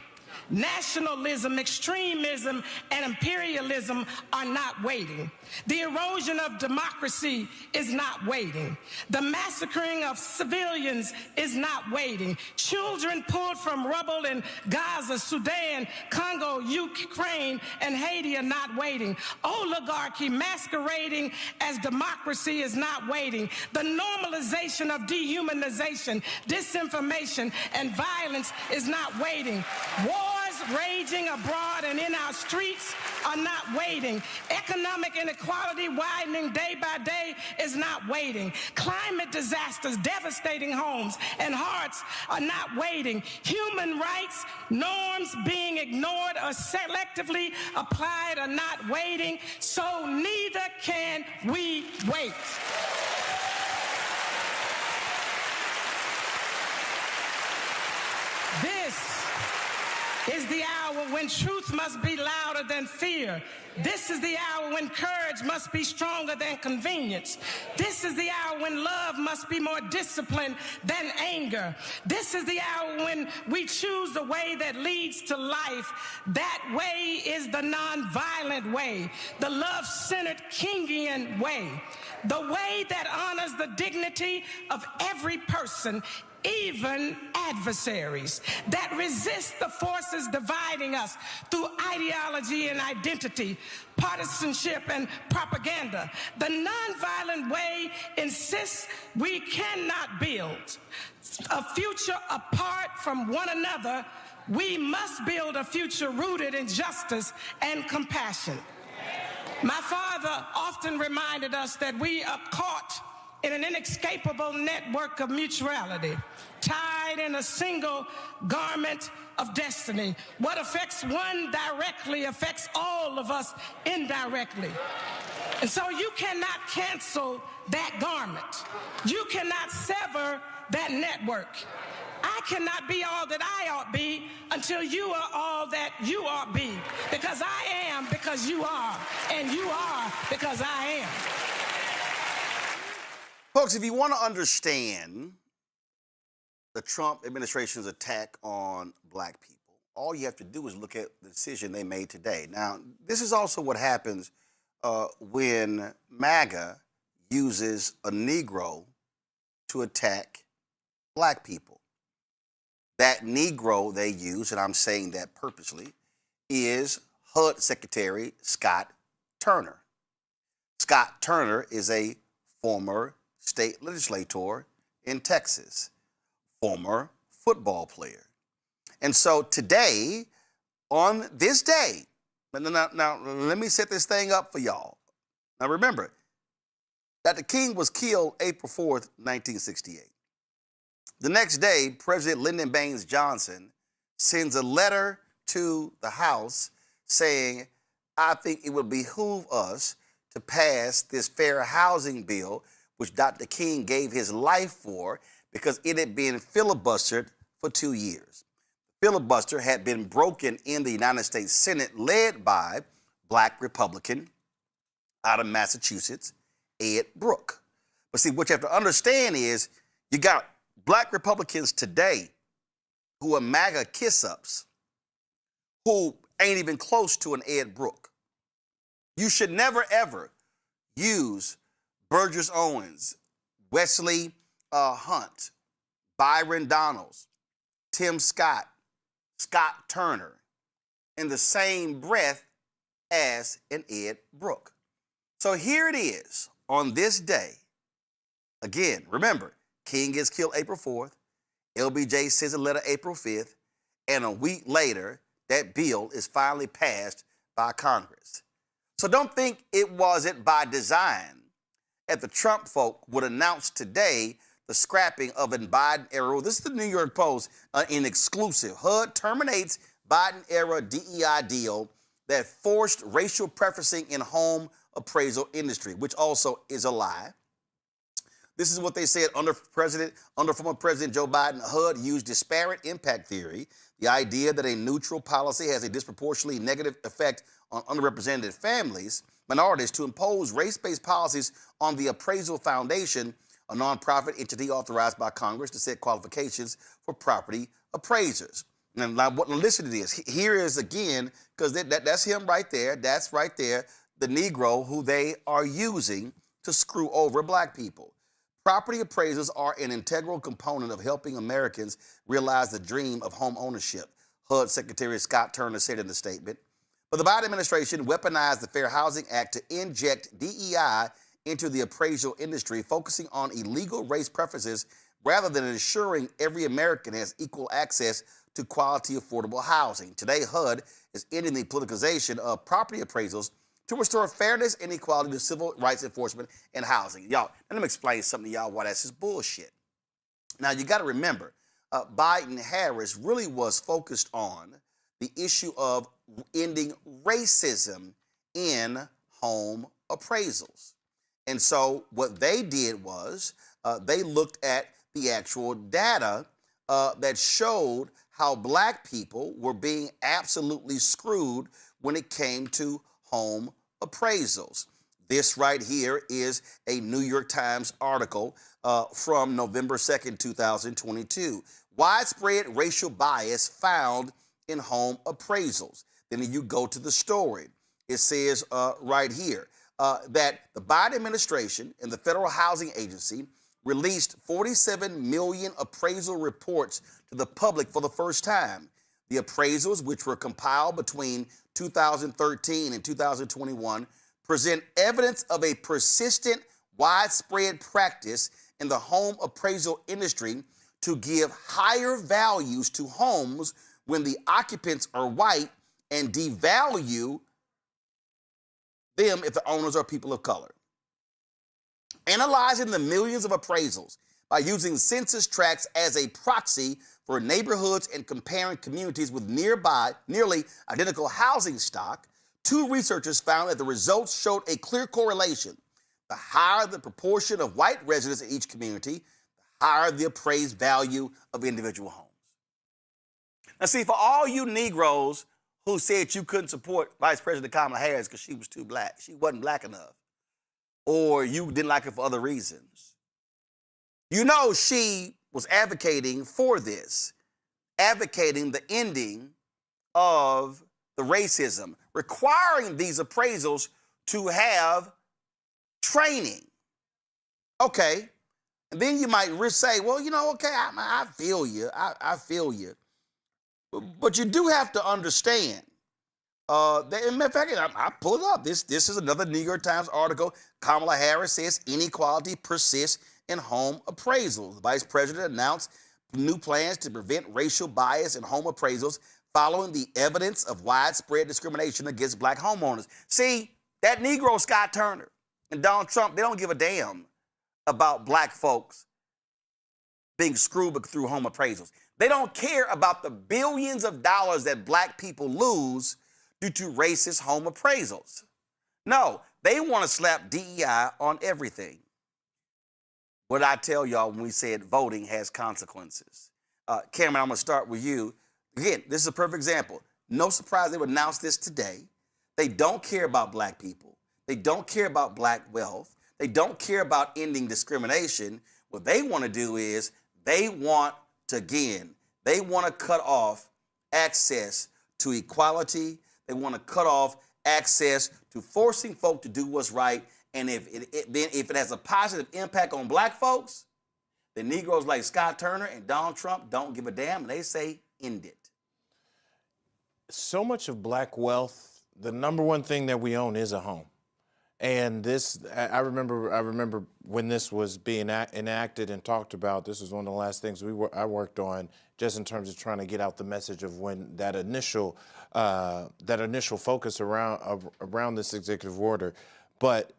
Nationalism, extremism, and imperialism are not waiting. The erosion of democracy is not waiting. The massacring of civilians is not waiting. Children pulled from rubble in Gaza, Sudan, Congo, Ukraine, and Haiti are not waiting. Oligarchy masquerading as democracy is not waiting. The normalization of dehumanization, disinformation, and violence is not waiting. Wars raging abroad and in our streets are not waiting. Economic inequality widening day by day is not waiting. Climate disasters devastating homes and hearts are not waiting. Human rights norms being ignored or selectively applied are not waiting. So neither can we wait. This is the hour when truth must be louder than fear. This is the hour when courage must be stronger than convenience. This is the hour when love must be more disciplined than anger. This is the hour when we choose the way that leads to life. That way is the nonviolent way, the love-centered Kingian way, the way that honors the dignity of every person, even adversaries, that resist the forces dividing us through ideology and identity, partisanship and propaganda. The nonviolent way insists we cannot build a future apart from one another. We must build a future rooted in justice and compassion. My father often reminded us that we are caught in an inescapable network of mutuality, tied in a single garment of destiny. What affects one directly affects all of us indirectly. And so you cannot cancel that garment. You cannot sever that network. I cannot be all that I ought be until you are all that you ought be. Because I am because you are, and you are because I am. Folks, if you want to understand the Trump administration's attack on black people, all you have to do is look at the decision they made today. Now, this is also what happens when MAGA uses a Negro to attack black people. That Negro they use, and I'm saying that purposely, is HUD Secretary Scott Turner. Scott Turner is a former state legislator in Texas, former football player. And so today, on this day, now let me set this thing up for y'all. Now remember, Dr. King was killed April 4th, 1968. The next day, President Lyndon Baines Johnson sends a letter to the House saying, I think it would behoove us to pass this fair housing bill, which Dr. King gave his life for because it had been filibustered for 2 years. Filibuster had been broken in the United States Senate, led by black Republican out of Massachusetts, Ed Brooke. But see, what you have to understand is you got black Republicans today who are MAGA kiss-ups, who ain't even close to an Ed Brooke. You should never, ever use Burgess Owens, Wesley Hunt, Byron Donalds, Tim Scott, Scott Turner in the same breath as an Ed Brooke. So here it is on this day. Again, remember, King gets killed April 4th, LBJ sends a letter April 5th, and a week later, that bill is finally passed by Congress. So don't think it wasn't by design that the Trump folk would announce today the scrapping of a Biden-era rule. This is the New York Post in exclusive. HUD terminates Biden-era DEI deal that forced racial preferencing in home appraisal industry, which also is a lie. This is what they said under former President Joe Biden. HUD used disparate impact theory, the idea that a neutral policy has a disproportionately negative effect on underrepresented families, minorities, to impose race-based policies on the Appraisal Foundation, a nonprofit entity authorized by Congress to set qualifications for property appraisers. Now listen to this. Here is again, because that's him right there. That's right there, the Negro who they are using to screw over black people. Property appraisals are an integral component of helping Americans realize the dream of home ownership, HUD Secretary Scott Turner said in the statement. But the Biden administration weaponized the Fair Housing Act to inject DEI into the appraisal industry, focusing on illegal race preferences rather than ensuring every American has equal access to quality, affordable housing. Today, HUD is ending the politicization of property appraisals to restore fairness and equality to civil rights enforcement and housing. Y'all, let me explain something to y'all why that's just bullshit. Now, you got to remember, Biden-Harris really was focused on the issue of ending racism in home appraisals. And so what they did was they looked at the actual data that showed how black people were being absolutely screwed when it came to home appraisals. This right here is a New York Times article from November 2nd, 2022. Widespread racial bias found in home appraisals. Then you go to the story. It says right here that the Biden administration and the Federal Housing Agency released 47 million appraisal reports to the public for the first time. The appraisals, which were compiled between 2013 and 2021, present evidence of a persistent, widespread practice in the home appraisal industry to give higher values to homes when the occupants are white and devalue them if the owners are people of color. Analyzing the millions of appraisals by using census tracts as a proxy for neighborhoods and comparing communities with nearly identical housing stock, two researchers found that the results showed a clear correlation. The higher the proportion of white residents in each community, the higher the appraised value of individual homes. Now, see, for all you Negroes who said you couldn't support Vice President Kamala Harris because she was too black, she wasn't black enough, or you didn't like her for other reasons, you know she was advocating for this, advocating the ending of the racism, requiring these appraisals to have training. Okay, and then you might say, well, you know, okay, I feel you, I feel you. But you do have to understand, in fact, I pull it up. This is another New York Times article. Kamala Harris says inequality persists in home appraisals. The vice president announced new plans to prevent racial bias in home appraisals following the evidence of widespread discrimination against black homeowners. See, that Negro Scott Turner and Donald Trump, they don't give a damn about black folks being screwed through home appraisals. They don't care about the billions of dollars that black people lose due to racist home appraisals. No, they want to slap DEI on everything. What I tell y'all when we said voting has consequences. Cameron, I'm going to start with you. Again, this is a perfect example. No surprise they would announce this today. They don't care about black people. They don't care about black wealth. They don't care about ending discrimination. What they want to do is they want to cut off access to equality. They want to cut off access to forcing folk to do what's right. And if it has a positive impact on black folks, the Negroes like Scott Turner and Donald Trump don't give a damn, and they say end it. So much of black wealth, the number one thing that we own is a home. And this, I remember when this was being enacted and talked about. This was one of the last things I worked on, just in terms of trying to get out the message of when that initial focus around this executive order. But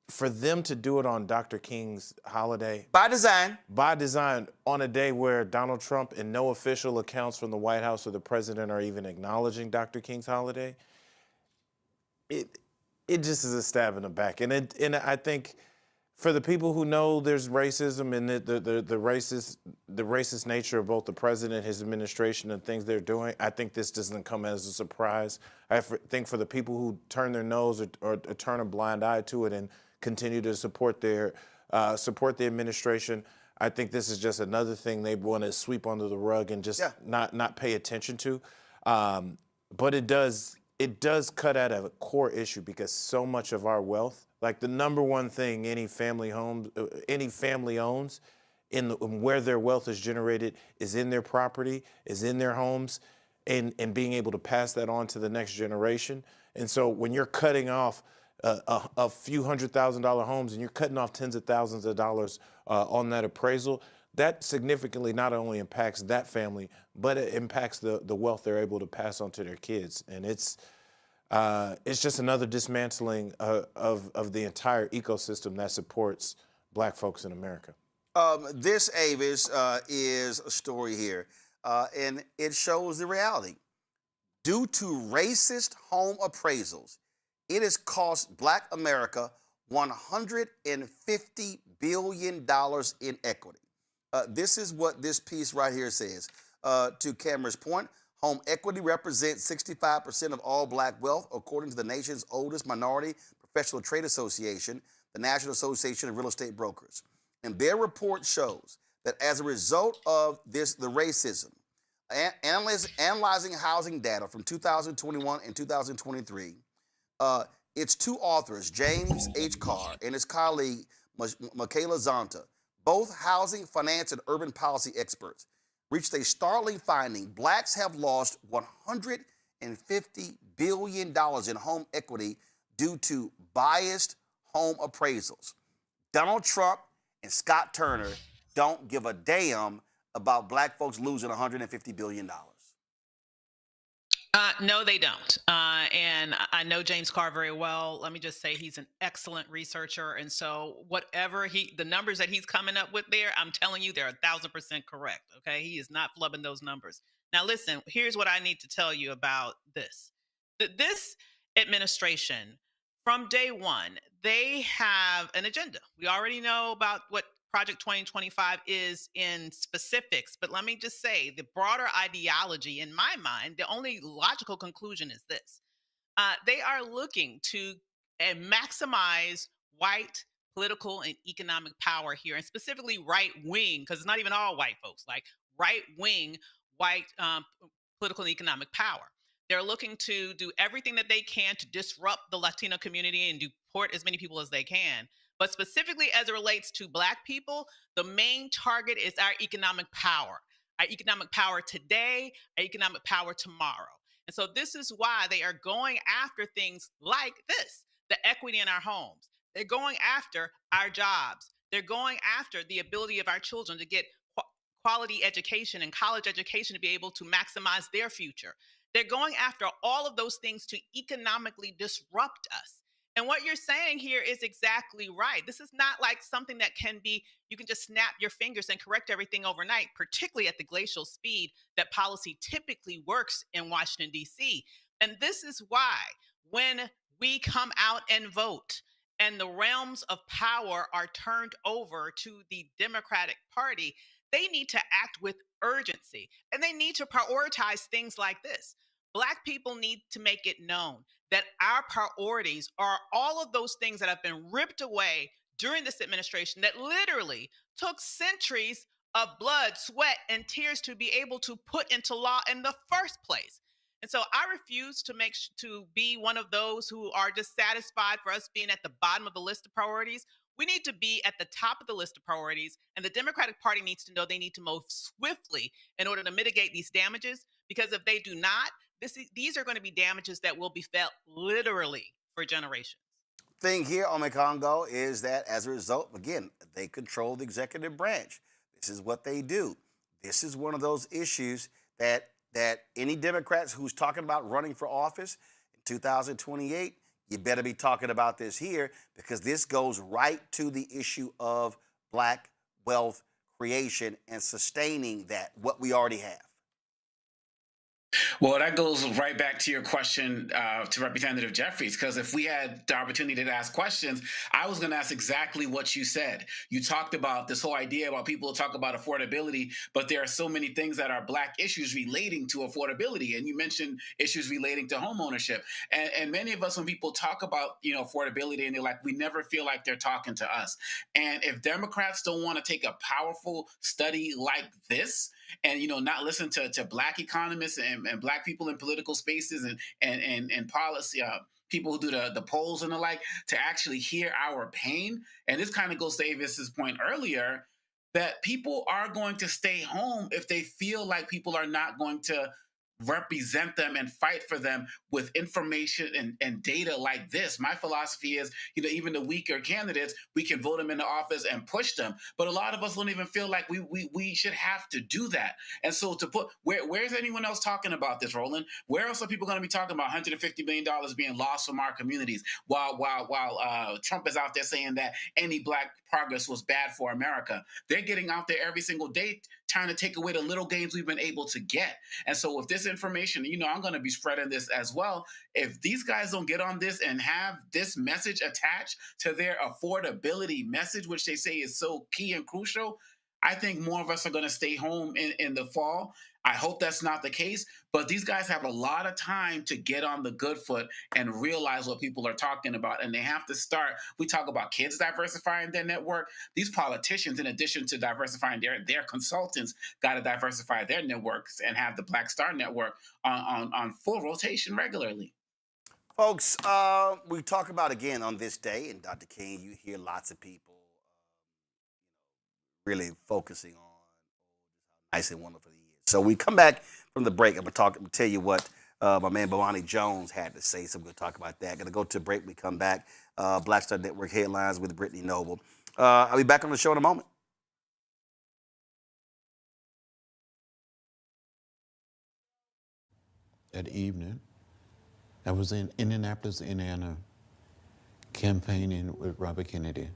for them to do it on Dr. King's holiday, by design, on a day where Donald Trump and no official accounts from the White House or the president are even acknowledging Dr. King's holiday, it just is a stab in the back. And I think for the people who know there's racism and the racist nature of both the president, his administration, and things they're doing, I think this doesn't come as a surprise. I think for the people who turn their nose or turn a blind eye to it and continue to support the administration, I think this is just another thing they want to sweep under the rug and just not pay attention to. But it does cut at a core issue, because so much of our wealth, like the number one thing any family owns in where their wealth is generated, is in their property, is in their homes, and being able to pass that on to the next generation. And so when you're cutting off a few $100,000 homes and you're cutting off tens of thousands of dollars on that appraisal, that significantly not only impacts that family, but it impacts the wealth they're able to pass on to their kids. And it's just another dismantling of the entire ecosystem that supports black folks in America. This, Avis, is a story here, and it shows the reality. Due to racist home appraisals, it has cost black America $150 billion in equity. This is what this piece right here says. To Cameron's point, home equity represents 65% of all black wealth, according to the nation's oldest minority professional trade association, the National Association of Real Estate Brokers. And their report shows that as a result of the racism, analyzing housing data from 2021 and 2023, its two authors, James H. Carr and his colleague, Michaela Zonta, Both housing, finance, and urban policy experts reached a startling finding. Blacks have lost $150 billion in home equity due to biased home appraisals. Donald Trump and Scott Turner don't give a damn about black folks losing $150 billion. No, they don't. And I know James Carr very well. Let me just say he's an excellent researcher. And so whatever the numbers that he's coming up with there, I'm telling you, they're 1,000% correct. Okay. He is not flubbing those numbers. Now, listen, here's what I need to tell you about this. This administration, from day one, they have an agenda. We already know about what Project 2025 is in specifics, but let me just say the broader ideology, in my mind, the only logical conclusion is this. They are looking to maximize white political and economic power here, and specifically right wing, because it's not even all white folks, like right wing white political and economic power. They're looking to do everything that they can to disrupt the Latino community and deport as many people as they can. But specifically as it relates to Black people, the main target is our economic power today, our economic power tomorrow. And so this is why they are going after things like this, the equity in our homes. They're going after our jobs. They're going after the ability of our children to get quality education and college education to be able to maximize their future. They're going after all of those things to economically disrupt us. And what you're saying here is exactly right. This is not like something that you can just snap your fingers and correct everything overnight, particularly at the glacial speed that policy typically works in Washington, D.C. And this is why when we come out and vote and the realms of power are turned over to the Democratic Party, they need to act with urgency, and they need to prioritize things like this. Black people need to make it known that our priorities are all of those things that have been ripped away during this administration that literally took centuries of blood, sweat, and tears to be able to put into law in the first place. And so I refuse to be one of those who are just satisfied for us being at the bottom of the list of priorities. We need to be at the top of the list of priorities, and the Democratic Party needs to know they need to move swiftly in order to mitigate these damages, because if they do not, these are going to be damages that will be felt literally for generations. Thing here on Congo is that as a result, again, they control the executive branch. This is what they do. This is one of those issues that any Democrats who's talking about running for office in 2028, you better be talking about this here, because this goes right to the issue of Black wealth creation and sustaining what we already have. Well, that goes right back to your question to Representative Jeffries, because if we had the opportunity to ask questions, I was going to ask exactly what you said. You talked about this whole idea about people talk about affordability, but there are so many things that are Black issues relating to affordability. And you mentioned issues relating to home ownership. And many of us, when people talk about, affordability, and they're like, we never feel like they're talking to us. And if Democrats don't want to take a powerful study like this, and not listen to Black economists and Black people in political spaces and policy people who do the polls and the like, to actually hear our pain. And this kind of goes to Avis's point earlier, that people are going to stay home if they feel like people are not going to represent them and fight for them with information and data like this. My philosophy is, even the weaker candidates, we can vote them into office and push them. But a lot of us don't even feel like we should have to do that. And so where's anyone else talking about this, Roland? Where else are people going to be talking about $150 billion being lost from our communities while Trump is out there saying that any Black progress was bad for America? They're getting out there every single day trying to take away the little gains we've been able to get. And so with this information, I'm going to be spreading this as well. If these guys don't get on this and have this message attached to their affordability message, which they say is so key and crucial, I think more of us are going to stay home in the fall. I hope that's not the case, but these guys have a lot of time to get on the good foot and realize what people are talking about. And they have to start. We talk about kids diversifying their network. These politicians, in addition to diversifying their consultants, got to diversify their networks and have the Black Star Network on full rotation regularly. Folks, we talk about again on this day, and Dr. King, you hear lots of people really focusing on how nice and wonderful he is. So we come back from the break. I'm gonna tell you what my man Bawani Jones had to say. So we're gonna talk about that. Gonna go to a break. We come back. Black Star Network headlines with Brittany Noble. I'll be back on the show in a moment. That evening, I was in Indianapolis, Indiana, campaigning with Robert Kennedy,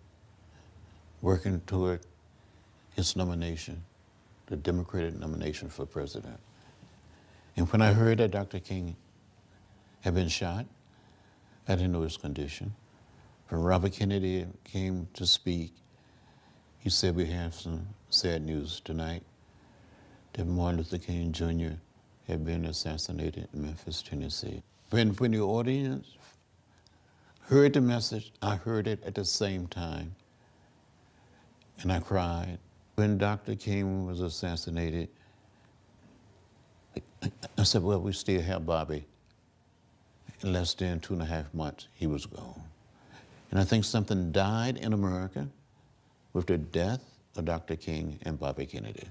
working toward his nomination, the Democratic nomination for president. And when I heard that Dr. King had been shot, I didn't know his condition. When Robert Kennedy came to speak, he said, we have some sad news tonight, that Martin Luther King Jr. had been assassinated in Memphis, Tennessee. When the audience heard the message, I heard it at the same time, and I cried. When Dr. King was assassinated, I said, well, we still have Bobby. In less than 2.5 months, he was gone. And I think something died in America with the death of Dr. King and Bobby Kennedy.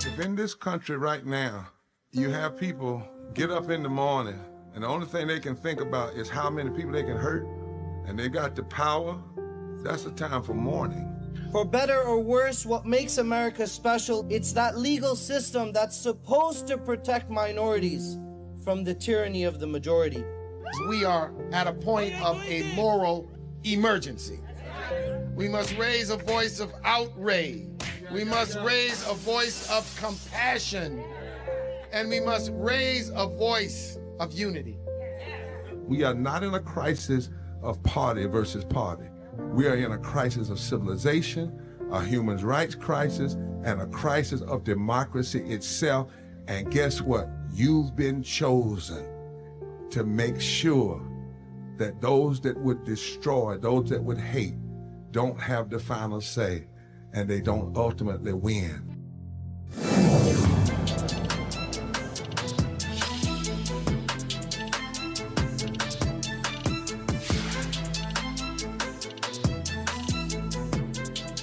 If in this country right now, you have people get up in the morning and the only thing they can think about is how many people they can hurt, and they got the power, that's the time for mourning. For better or worse, what makes America special, it's that legal system that's supposed to protect minorities from the tyranny of the majority. We are at a point of a moral emergency. We must raise a voice of outrage. We must raise a voice of compassion. And we must raise a voice of unity. We are not in a crisis of party versus party. We are in a crisis of civilization, a human rights crisis, and a crisis of democracy itself. And guess what? You've been chosen to make sure that those that would destroy, those that would hate, don't have the final say, and they don't ultimately win.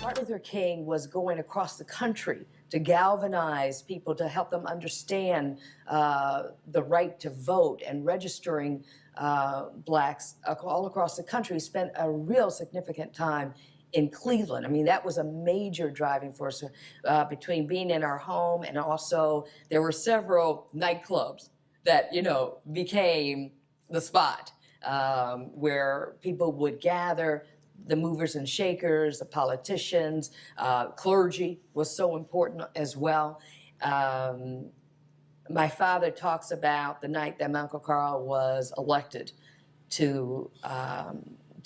Martin Luther King was going across the country to galvanize people, to help them understand the right to vote and registering blacks all across the country. He spent a real significant time in Cleveland. I mean, that was a major driving force between being in our home, and also there were several nightclubs that, you know, became the spot where people would gather. The movers and shakers, the politicians, clergy was so important as well. My father talks about the night that my Uncle Carl was elected to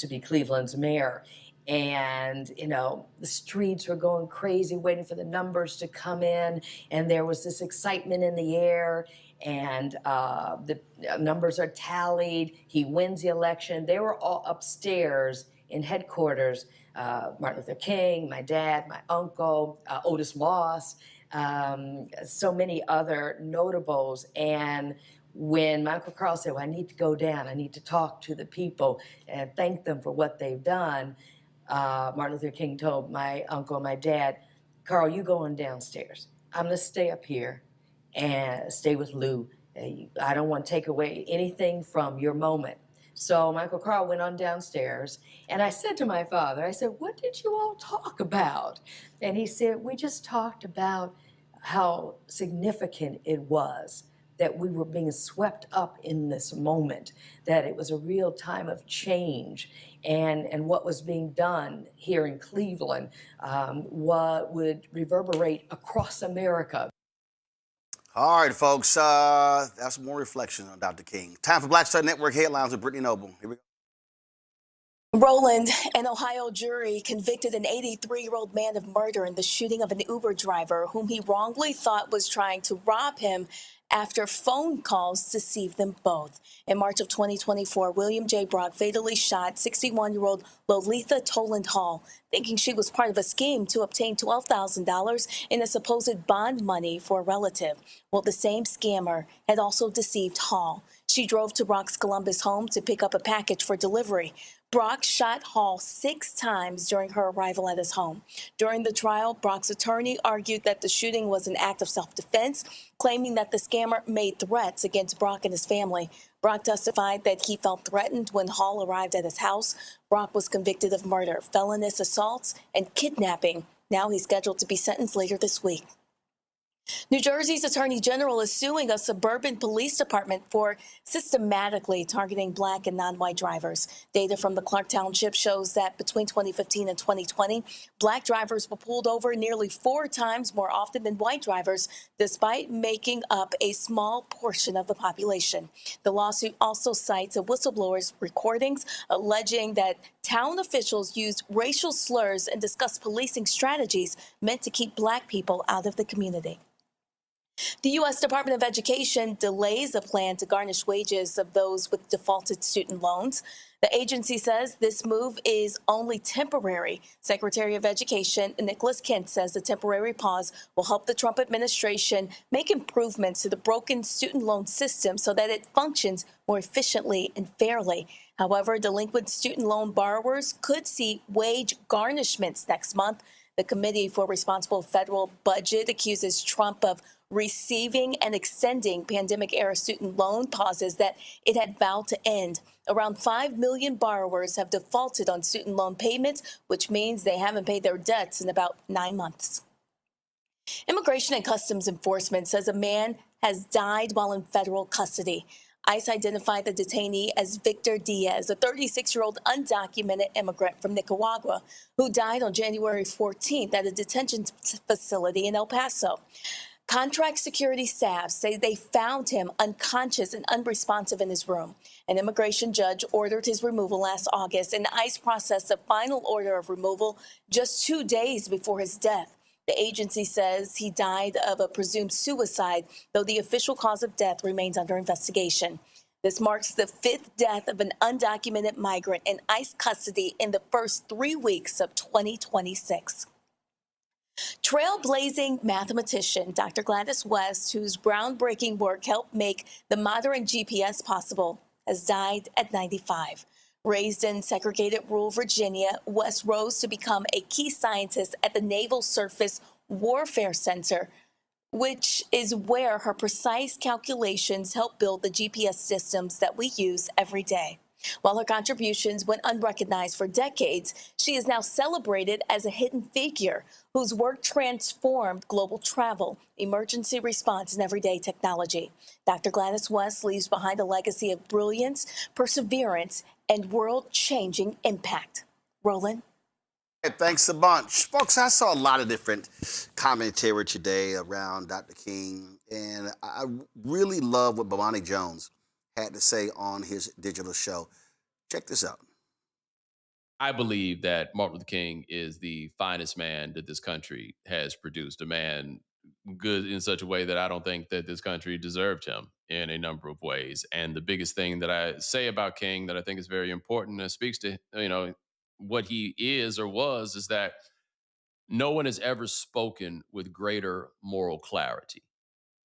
be Cleveland's mayor. And, you know, the streets were going crazy, waiting for the numbers to come in. And there was this excitement in the air. And the numbers are tallied. He wins the election. They were all upstairs in headquarters. Martin Luther King, my dad, my uncle, Otis Moss, so many other notables. And when my Uncle Carl said, well, I need to go down, I need to talk to the people and thank them for what they've done, Martin Luther King told my uncle and my dad, Carl, you going downstairs. I'm gonna stay up here and stay with Lou. I don't want to take away anything from your moment. So my Uncle Carl went on downstairs, and I said to my father, I said, what did you all talk about? And he said, we just talked about how significant it was that we were being swept up in this moment, that it was a real time of change, and what was being done here in Cleveland what would reverberate across America. All right, folks, that's more reflection on Dr. King. Time for Black Star Network headlines with Brittany Noble. Here we go. Roland, an Ohio jury convicted an 83-year-old man of murder in the shooting of an Uber driver whom he wrongly thought was trying to rob him after phone calls deceived them both. In March of 2024, William J. Brock fatally shot 61-year-old Lolitha Toland Hall, thinking she was part of a scheme to obtain $12,000 in a supposed bond money for a relative. Well, the same scammer had also deceived Hall. She drove to Brock's Columbus home to pick up a package for delivery. Brock shot Hall 6 times during her arrival at his home. During the trial, Brock's attorney argued that the shooting was an act of self-defense, claiming that the scammer made threats against Brock and his family. Brock testified that he felt threatened when Hall arrived at his house. Brock was convicted of murder, felonious assaults, and kidnapping. Now he's scheduled to be sentenced later this week. New Jersey's Attorney General is suing a suburban police department for systematically targeting Black and non-white drivers. Data from the Clark Township shows that between 2015 and 2020, Black drivers were pulled over nearly 4 times more often than white drivers, despite making up a small portion of the population. The lawsuit also cites a whistleblower's recordings alleging that town officials used racial slurs and discussed policing strategies meant to keep Black people out of the community. The U.S. Department of Education delays a plan to garnish wages of those with defaulted student loans. The agency says this move is only temporary. Secretary of Education Nicholas Kent says the temporary pause will help the Trump administration make improvements to the broken student loan system so that it functions more efficiently and fairly. However, delinquent student loan borrowers could see wage garnishments next month. The Committee for Responsible Federal Budget accuses Trump of receiving and extending pandemic-era student loan pauses that it had vowed to end. Around 5 million borrowers have defaulted on student loan payments, which means they haven't paid their debts in about 9 months. Immigration and Customs Enforcement says a man has died while in federal custody. ICE identified the detainee as Victor Diaz, a 36-year-old undocumented immigrant from Nicaragua who died on January 14th at a detention facility in El Paso. Contract security staff say they found him unconscious and unresponsive in his room. An immigration judge ordered his removal last August, and ICE processed a final order of removal just 2 days before his death. The agency says he died of a presumed suicide, though the official cause of death remains under investigation. This marks the 5th death of an undocumented migrant in ICE custody in the first 3 weeks of 2026. Trailblazing mathematician Dr. Gladys West, whose groundbreaking work helped make the modern GPS possible, has died at 95. Raised in segregated rural Virginia, West rose to become a key scientist at the Naval Surface Warfare Center, which is where her precise calculations help build the GPS systems that we use every day. While her contributions went unrecognized for decades, she is now celebrated as a hidden figure whose work transformed global travel, emergency response, and everyday technology. Dr. Gladys West leaves behind a legacy of brilliance, perseverance, and world-changing impact. Roland? Thanks a bunch. Folks, I saw a lot of different commentary today around Dr. King, and I really love what Bomani Jones had to say on his digital show. Check this out. I believe that Martin Luther King is the finest man that this country has produced, a man good in such a way that I don't think that this country deserved him in a number of ways. And the biggest thing that I say about King that I think is very important and speaks to, what he is or was, is that no one has ever spoken with greater moral clarity.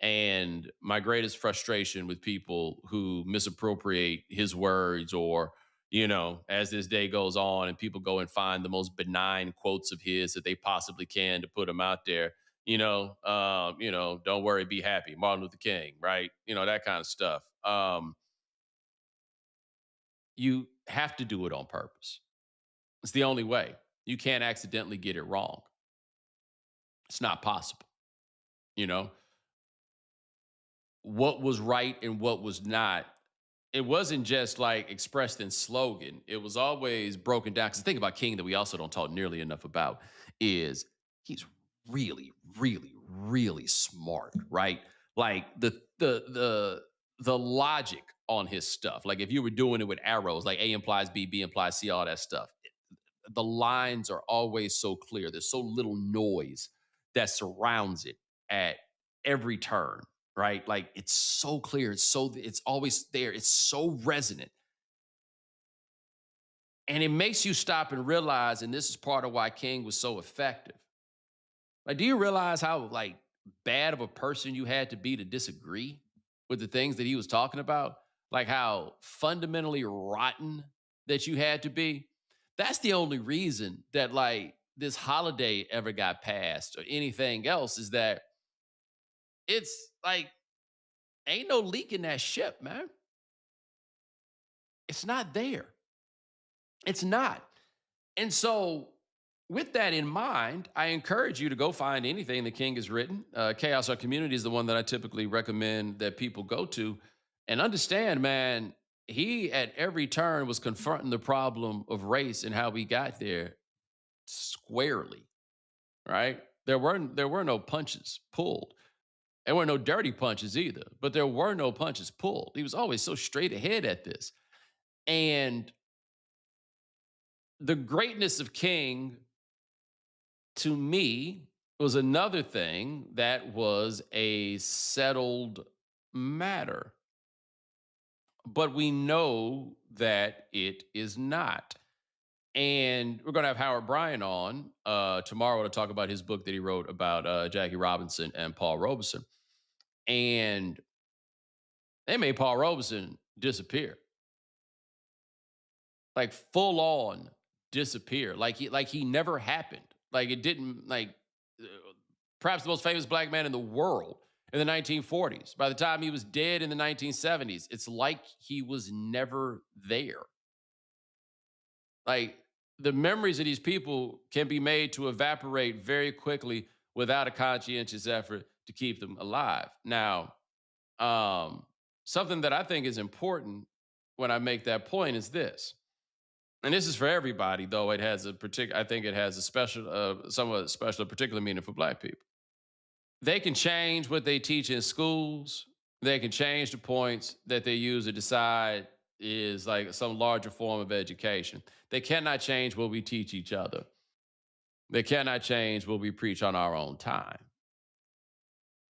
And my greatest frustration with people who misappropriate his words, or, as this day goes on and people go and find the most benign quotes of his that they possibly can to put him out there, don't worry, be happy, Martin Luther King, right? That kind of stuff. You have to do it on purpose. It's the only way. You can't accidentally get it wrong. It's not possible, what was right and what was not. It wasn't just like expressed in slogan. It was always broken down. Because the thing about King that we also don't talk nearly enough about is he's really, really, really smart, right? Like the the logic on his stuff, like if you were doing it with arrows, like A implies B, B implies C, all that stuff, the lines are always so clear. There's so little noise that surrounds it at every turn, right? Like it's so clear. It's always there. It's so resonant. And it makes you stop and realize, and this is part of why King was so effective. Like, do you realize how like bad of a person you had to be to disagree with the things that he was talking about? Like how fundamentally rotten that you had to be? That's the only reason that like this holiday ever got passed or anything else, is that it's like ain't no leak in that ship, man. It's not there. It's not. And so with that in mind, I encourage you to go find anything that King has written. Chaos Our Community is the one that I typically recommend that people go to, and understand, man, he at every turn was confronting the problem of race and how we got there squarely, right? There were no punches pulled. There were no dirty punches either, but there were no punches pulled. He was always so straight ahead at this. And the greatness of King, to me, was another thing that was a settled matter. But we know that it is not. And we're going to have Howard Bryan on tomorrow to talk about his book that he wrote about Jackie Robinson and Paul Robeson. And they made Paul Robeson disappear. Like full on disappear. Like he never happened. Like it didn't, like perhaps the most famous black man in the world in the 1940s. By the time he was dead in the 1970s, it's like he was never there. Like the memories of these people can be made to evaporate very quickly without a conscientious effort to keep them alive. Now, something that I think is important when I make that point is this. And this is for everybody, though it has I think it has a special, somewhat special, particular meaning for black people. They can change what they teach in schools. They can change the points that they use to decide is like some larger form of education. They cannot change what we teach each other. They cannot change what we preach on our own time.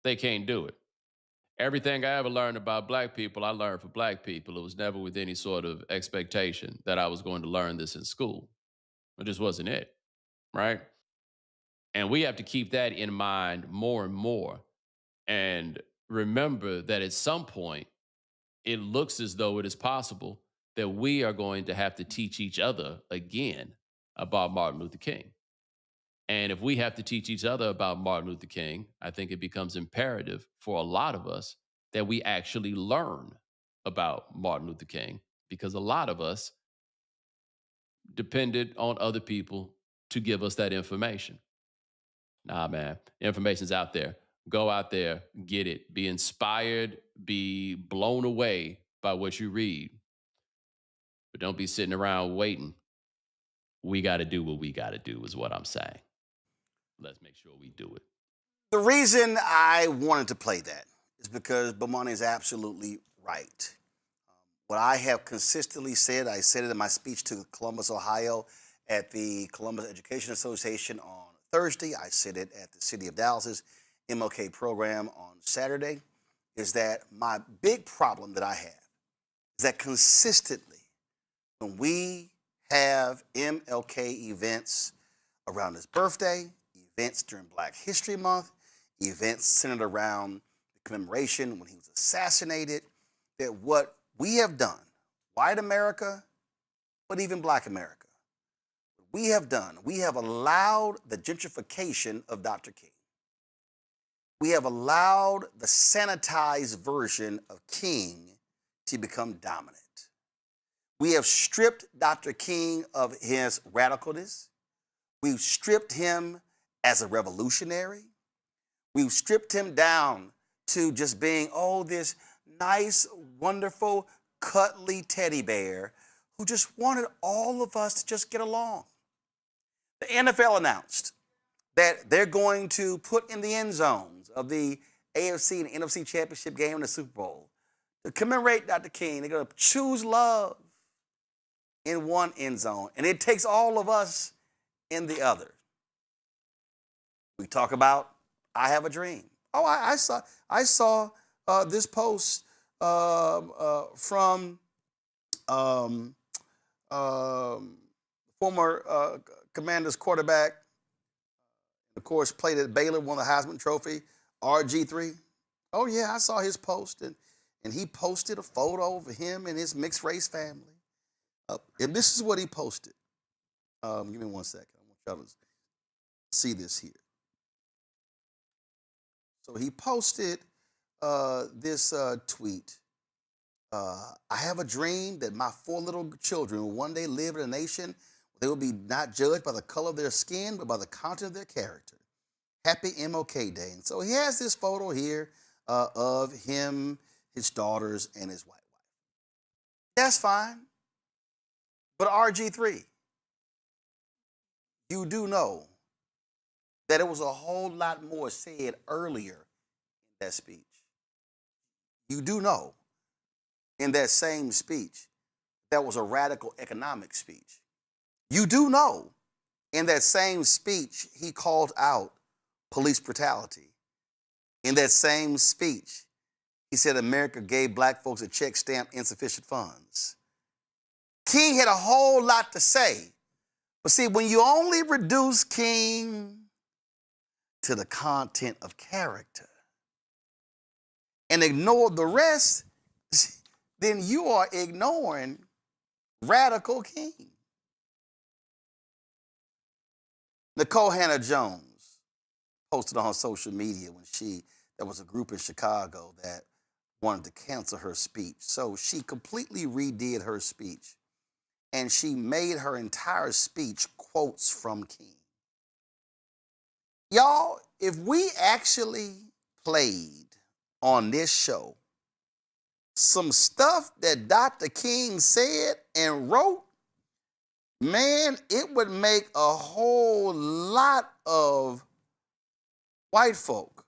They can't do it. Everything I ever learned about black people, I learned for black people. It was never with any sort of expectation that I was going to learn this in school. It just wasn't it, right? And we have to keep that in mind more and more, and remember that at some point, it looks as though it is possible that we are going to have to teach each other again about Martin Luther King. And if we have to teach each other about Martin Luther King, I think it becomes imperative for a lot of us that we actually learn about Martin Luther King, because a lot of us depended on other people to give us that information. Nah, man, information's out there. Go out there, get it, be inspired, be blown away by what you read. But don't be sitting around waiting. We got to do what we got to do is what I'm saying. Let's make sure we do it. The reason I wanted to play that is because Bomani is absolutely right. What I have consistently said, I said it in my speech to Columbus, Ohio, at the Columbus Education Association on Thursday. I said it at the City of Dallas's MLK program on Saturday, is that my big problem that I have is that consistently, when we have MLK events around his birthday, events during Black History Month, events centered around the commemoration when he was assassinated, that what we have done, white America, but even Black America, what we have done, we have allowed the gentrification of Dr. King. We have allowed the sanitized version of King to become dominant. We have stripped Dr. King of his radicalness. We've stripped him as a revolutionary. We've stripped him down to just being, this nice, wonderful, cuddly teddy bear who just wanted all of us to just get along. The NFL announced that they're going to put in the end zones of the AFC and NFC championship game in the Super Bowl to commemorate Dr. King. They're going to choose love in one end zone, and it takes all of us in the other. We talk about I Have a Dream. Oh, I saw this post from former Commanders quarterback, of course, played at Baylor, won the Heisman Trophy, RG3. Oh, yeah, I saw his post, and he posted a photo of him and his mixed race family. And this is what he posted. Give me 1 second. I want y'all to see this here. So he posted this tweet. I have a dream that my 4 little children will one day live in a nation where they will be not judged by the color of their skin, but by the content of their character. Happy MLK Day. And so he has this photo here of him, his daughters, and his white wife. That's fine. But RG3, you do know that it was a whole lot more said earlier in that speech. You do know in that same speech that was a radical economic speech. You do know in that same speech he called out police brutality. In that same speech, he said America gave black folks a check stamped insufficient funds. King had a whole lot to say. But see, when you only reduce King to the content of character and ignore the rest, then you are ignoring radical King. Nicole Hannah-Jones posted on social media when there was a group in Chicago that wanted to cancel her speech. So she completely redid her speech, and she made her entire speech quotes from King. Y'all, if we actually played on this show some stuff that Dr. King said and wrote, man, it would make a whole lot of white folk,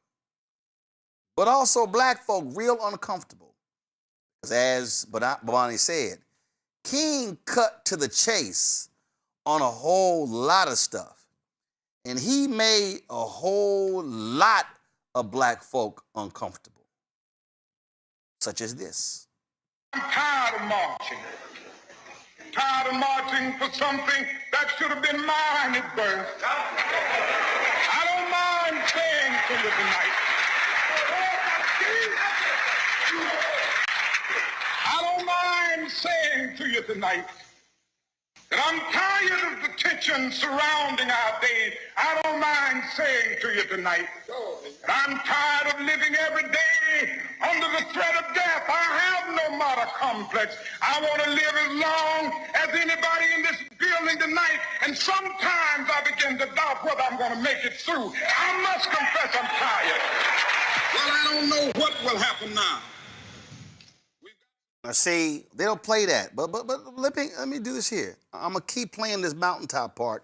but also black folk, real uncomfortable. Because as Bonnie said, King cut to the chase on a whole lot of stuff. And he made a whole lot of black folk uncomfortable, such as this. I'm tired of marching. Tired of marching for something that should have been mine at birth. I don't mind saying to you tonight. I don't mind saying to you tonight that I'm tired of the tension surrounding our day. I don't mind saying to you tonight that I'm tired of living every day under the threat of death. I have no martyr complex. I want to live as long as anybody in this building tonight, and sometimes I begin to doubt whether I'm going to make it through. I must confess I'm tired. Well, I don't know what will happen now. Now, see, they don't play that, but let me do this here. I'm going to keep playing this mountaintop part,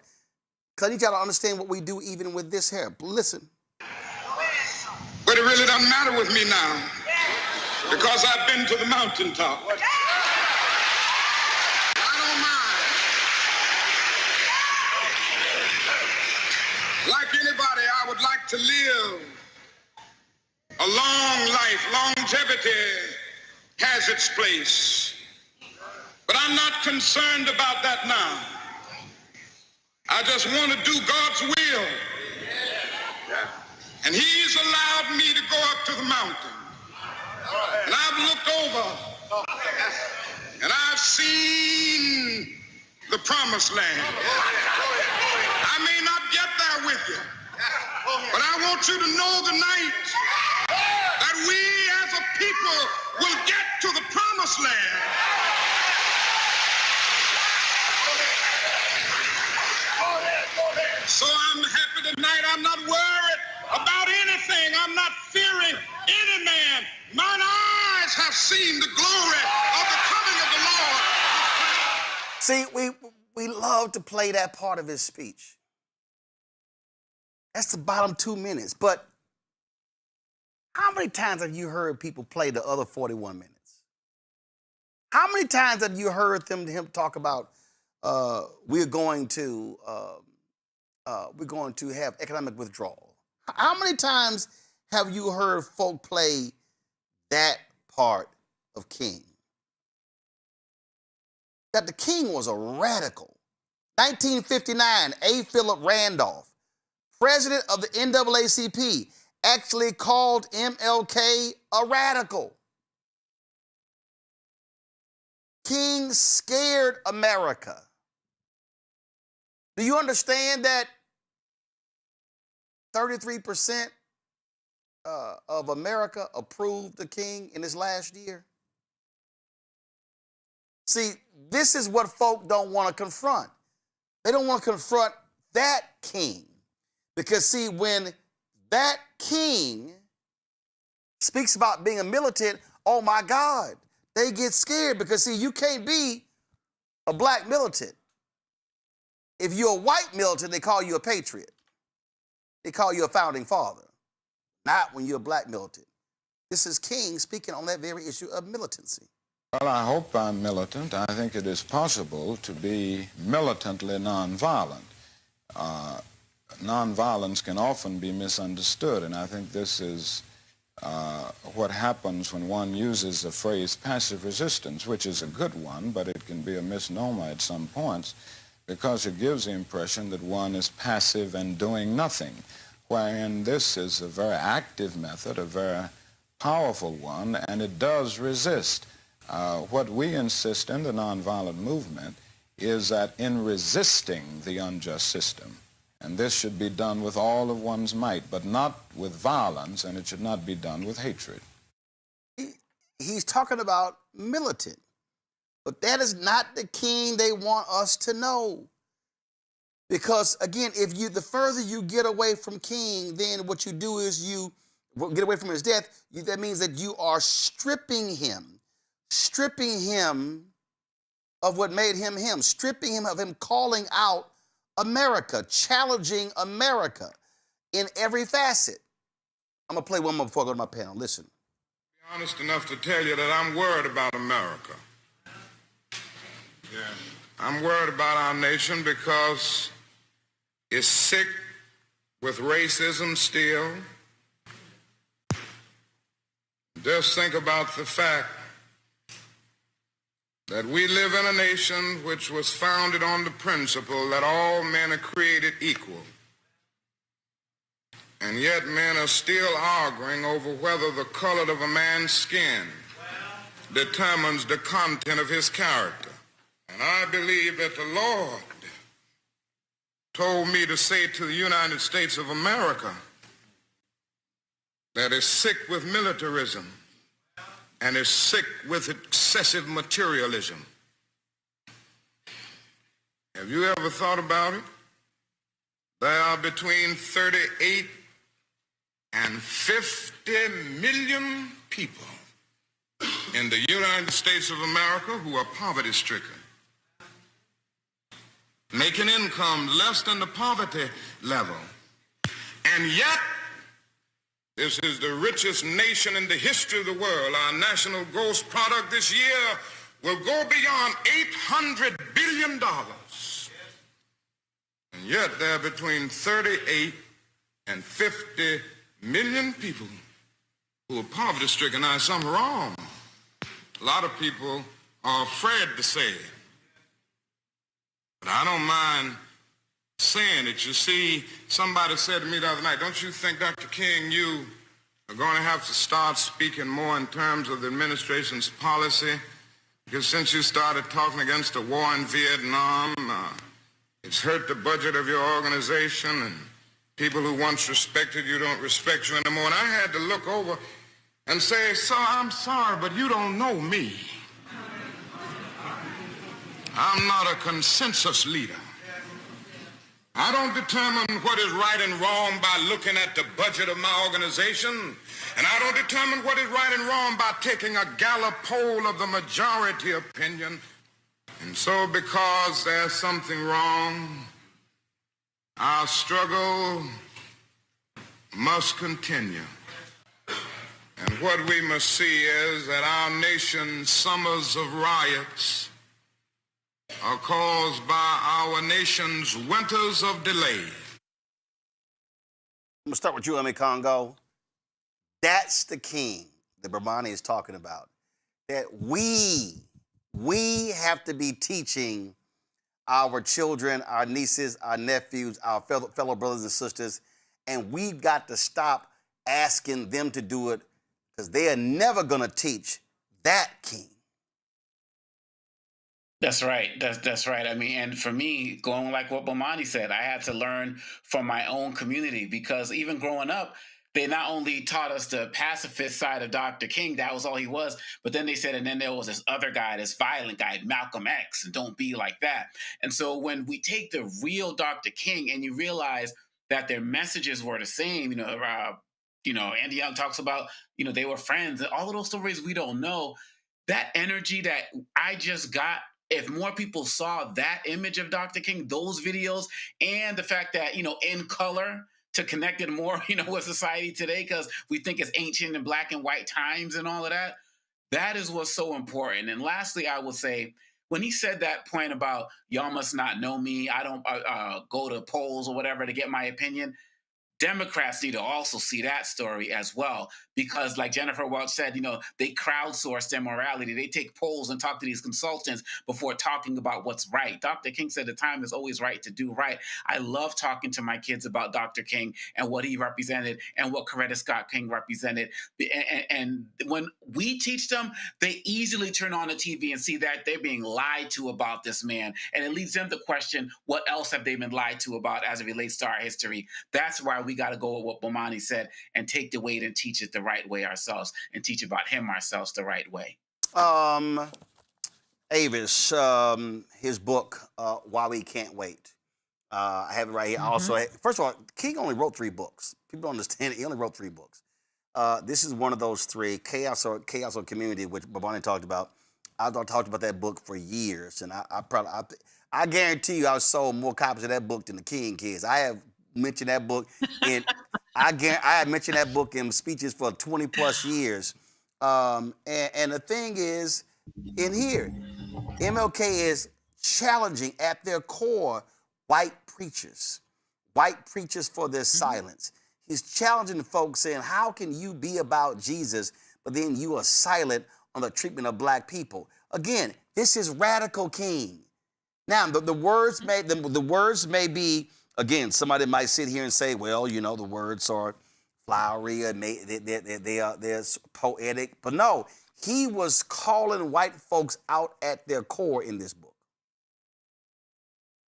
because I need y'all to understand what we do even with this here. Listen. But it really doesn't matter with me now, because I've been to the mountaintop. I don't mind. Like anybody, I would like to live a long life. Longevity has its place. But I'm not concerned about that now. I just want to do God's will. And he's allowed me to go up to the mountain. And I've looked over and I've seen the promised land. I may not get there with you, but I want you to know tonight that we as a people will get to the promised land. So I'm happy tonight. I'm not worried about anything. I'm not fearing any man. Mine eyes have seen the glory of the coming of the Lord. See, we love to play that part of his speech. That's the bottom 2 minutes. But how many times have you heard people play the other 41 minutes? How many times have you heard him talk about we're going to have economic withdrawal? How many times have you heard folk play that part of King? That the King was a radical. 1959, A. Philip Randolph, president of the NAACP, actually called MLK a radical. King scared America. Do you understand that 33% of America approved the King in his last year? See, this is what folk don't want to confront. They don't want to confront that King. Because, see, when that King speaks about being a militant, oh my God, they get scared because, see, you can't be a black militant. If you're a white militant, they call you a patriot. They call you a founding father. Not when you're a black militant. This is King speaking on that very issue of militancy. Well, I hope I'm militant. I think it is possible to be militantly nonviolent. Nonviolence can often be misunderstood, and I think this is what happens when one uses the phrase passive resistance, which is a good one, but it can be a misnomer at some points because it gives the impression that one is passive and doing nothing, wherein this is a very active method, a very powerful one, and it does resist. What we insist in the nonviolent movement is that in resisting the unjust system, and this should be done with all of one's might, but not with violence, and it should not be done with hatred. He's talking about militant, but that is not the King they want us to know. Because, again, the further you get away from King, then what you do is you get away from his death. That means that you are stripping him of what made him him, stripping him of him calling out America, challenging America in every facet. I'm going to play one more before I go to my panel. Listen. Be honest enough to tell you that I'm worried about America. Yeah. I'm worried about our nation because it's sick with racism still. Just think about the fact that we live in a nation which was founded on the principle that all men are created equal. And yet men are still arguing over whether the color of a man's skin determines the content of his character. And I believe that the Lord told me to say to the United States of America that is sick with militarism and is sick with excessive materialism. Have you ever thought about it? There are between 38 and 50 million people in the United States of America who are poverty-stricken, making income less than the poverty level. And yet, this is the richest nation in the history of the world. Our national gross product this year will go beyond $800 billion. And yet there are between 38 and 50 million people who are poverty-stricken. Now, something wrong. A lot of people are afraid to say it. But I don't mind saying it. You see, somebody said to me the other night, don't you think, Dr. King, you are going to have to start speaking more in terms of the administration's policy? Because since you started talking against the war in Vietnam, it's hurt the budget of your organization, and people who once respected you don't respect you anymore. And I had to look over and say, sir, I'm sorry, but you don't know me. I'm not a consensus leader. I don't determine what is right and wrong by looking at the budget of my organization, and I don't determine what is right and wrong by taking a Gallup poll of the majority opinion. And so because there's something wrong, our struggle must continue. And what we must see is that our nation's summers of riots are caused by our nation's winters of delay. I'm gonna start with you, Amy Congo. That's the king that Bermani is talking about. That we have to be teaching our children, our nieces, our nephews, our fellow brothers and sisters, and we've got to stop asking them to do it because they are never gonna teach that king. That's right. That's right. I mean, and for me, going like what Bomani said, I had to learn from my own community because even growing up, they not only taught us the pacifist side of Dr. King, that was all he was, but then they said, and then there was this other guy, this violent guy, Malcolm X, and don't be like that. And so when we take the real Dr. King and you realize that their messages were the same, Andy Young talks about, they were friends, and all of those stories we don't know, that energy that I just got, if more people saw that image of Dr. King, those videos, and the fact that, in color to connect it more, with society today, because we think it's ancient and black and white times and all of that, that is what's so important. And lastly, I will say, when he said that point about y'all must not know me, I don't go to polls or whatever to get my opinion, Democrats need to also see that story as well, because like Jennifer Welch said, they crowdsource their morality. They take polls and talk to these consultants before talking about what's right. Dr. King said the time is always right to do right. I love talking to my kids about Dr. King and what he represented and what Coretta Scott King represented. And when we teach them, they easily turn on the TV and see that they're being lied to about this man. And it leads them to question what else have they been lied to about as it relates to our history. That's why we got to go with what Bomani said and take the weight and teach it the right way ourselves and teach about him ourselves the right way. Avis, his book, Why We Can't Wait. I have it right here. Also, first of all, King only wrote 3 books. People don't understand it. He only wrote 3 books. This is one of those 3, Chaos or Community, which Bomani talked about. I've talked about that book for years, and I guarantee you I sold more copies of that book than the King kids. I have mentioned that book in I have mentioned that book in speeches for 20 plus years. And the thing is, in here, MLK is challenging at their core white preachers for their silence. He's challenging the folks saying, how can you be about Jesus, but then you are silent on the treatment of black people? Again, this is radical King. Now, the words may be, again, somebody might sit here and say, well, the words are flowery and they're poetic. But no, he was calling white folks out at their core in this book.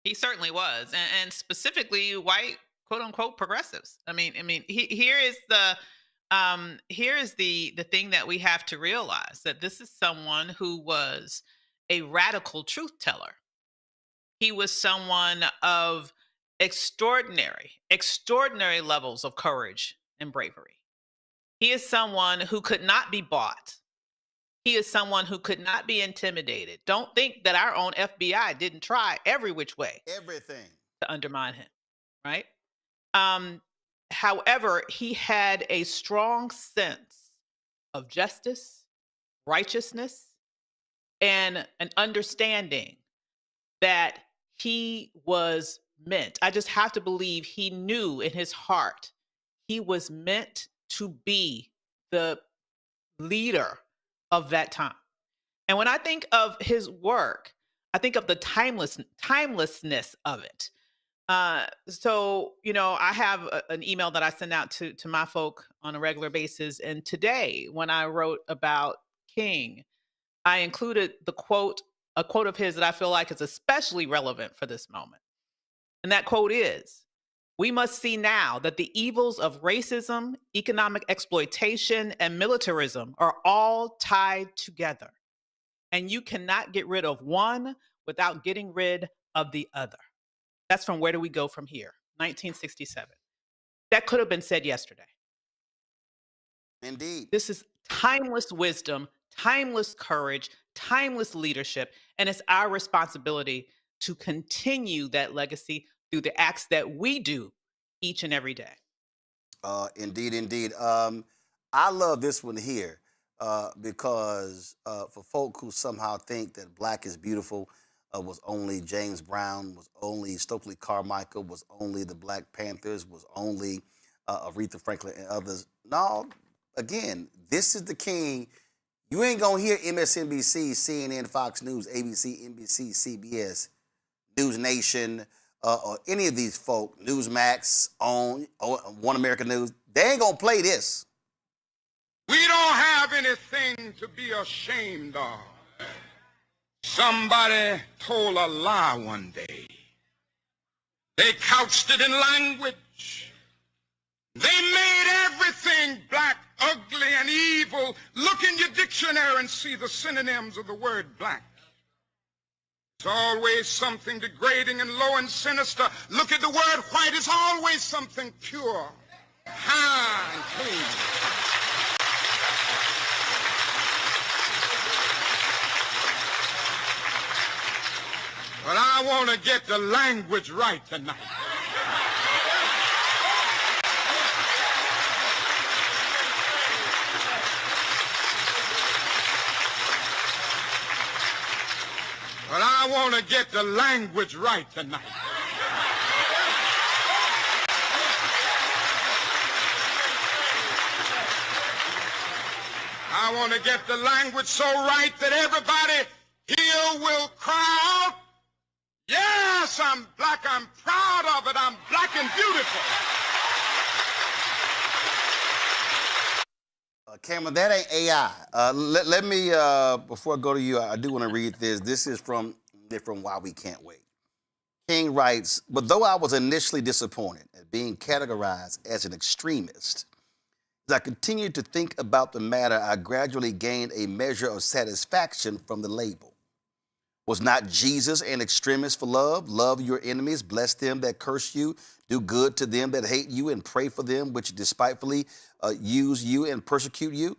He certainly was, and specifically white, quote unquote, progressives. Here is the thing that we have to realize, that this is someone who was a radical truth teller. He was someone of extraordinary levels of courage and bravery. He is someone who could not be bought. He is someone who could not be intimidated. Don't think that our own FBI didn't try every which way. Everything. To undermine him, right? However, he had a strong sense of justice, righteousness, and an understanding that he was meant. I just have to believe he knew in his heart he was meant to be the leader of that time. And when I think of his work, I think of the timelessness of it. So, I have an email that I send out to my folk on a regular basis. And today, when I wrote about King, I included a quote of his that I feel like is especially relevant for this moment. And that quote is, "We must see now that the evils of racism, economic exploitation, and militarism are all tied together. And you cannot get rid of one without getting rid of the other." That's from Where Do We Go From Here, 1967. That could have been said yesterday. Indeed. This is timeless wisdom, timeless courage, timeless leadership, and it's our responsibility to continue that legacy through the acts that we do each and every day. Indeed. I love this one here because for folk who somehow think that black is beautiful, was only James Brown, was only Stokely Carmichael, was only the Black Panthers, was only Aretha Franklin and others. No, again, this is the king. You ain't gonna hear MSNBC, CNN, Fox News, ABC, NBC, CBS, News Nation, or any of these folk, Newsmax, OWN, One American News. They ain't gonna play this. We don't have anything to be ashamed of. Somebody told a lie one day. They couched it in language. They made everything black, ugly, and evil. Look in your dictionary and see the synonyms of the word black. It's always something degrading and low and sinister. Look at the word white. It's always something pure, high, and clean. But I want to get the language right tonight. But I want to get the language right tonight. I want to get the language so right that everybody here will cry out, yes, I'm black, I'm proud of it, I'm black and beautiful. Cameron, that ain't AI. Let me, before I go to you, I do want to read this. This is from Why We Can't Wait. King writes, but though I was initially disappointed at being categorized as an extremist, as I continued to think about the matter, I gradually gained a measure of satisfaction from the label. Was not Jesus an extremist for love? Love your enemies, bless them that curse you, do good to them that hate you, and pray for them which despitefully use you and persecute you?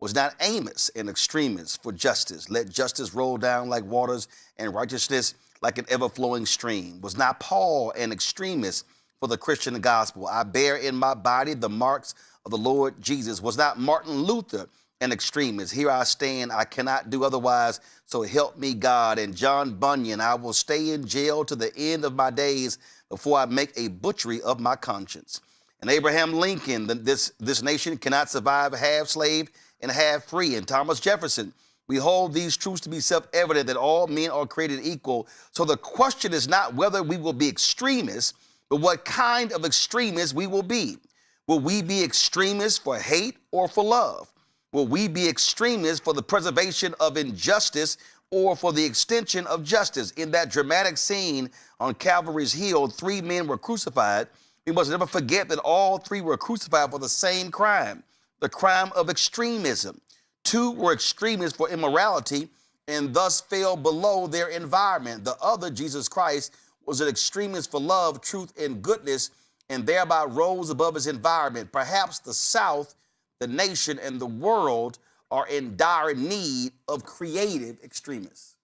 Was not Amos an extremist for justice? Let justice roll down like waters and righteousness like an ever-flowing stream. Was not Paul an extremist for the Christian gospel? I bear in my body the marks of the Lord Jesus. Was not Martin Luther an extremist? Here I stand, I cannot do otherwise, so help me God. And John Bunyan, I will stay in jail to the end of my days before I make a butchery of my conscience. And Abraham Lincoln, this nation cannot survive half slave and half free. And Thomas Jefferson, we hold these truths to be self-evident that all men are created equal. So the question is not whether we will be extremists, but what kind of extremists we will be. Will we be extremists for hate or for love? Will we be extremists for the preservation of injustice or for the extension of justice? In that dramatic scene on Calvary's Hill, 3 men were crucified. We must never forget that all 3 were crucified for the same crime, the crime of extremism. 2 were extremists for immorality and thus fell below their environment. The other, Jesus Christ, was an extremist for love, truth, and goodness, and thereby rose above his environment. Perhaps the South, the nation, and the world are in dire need of creative extremists.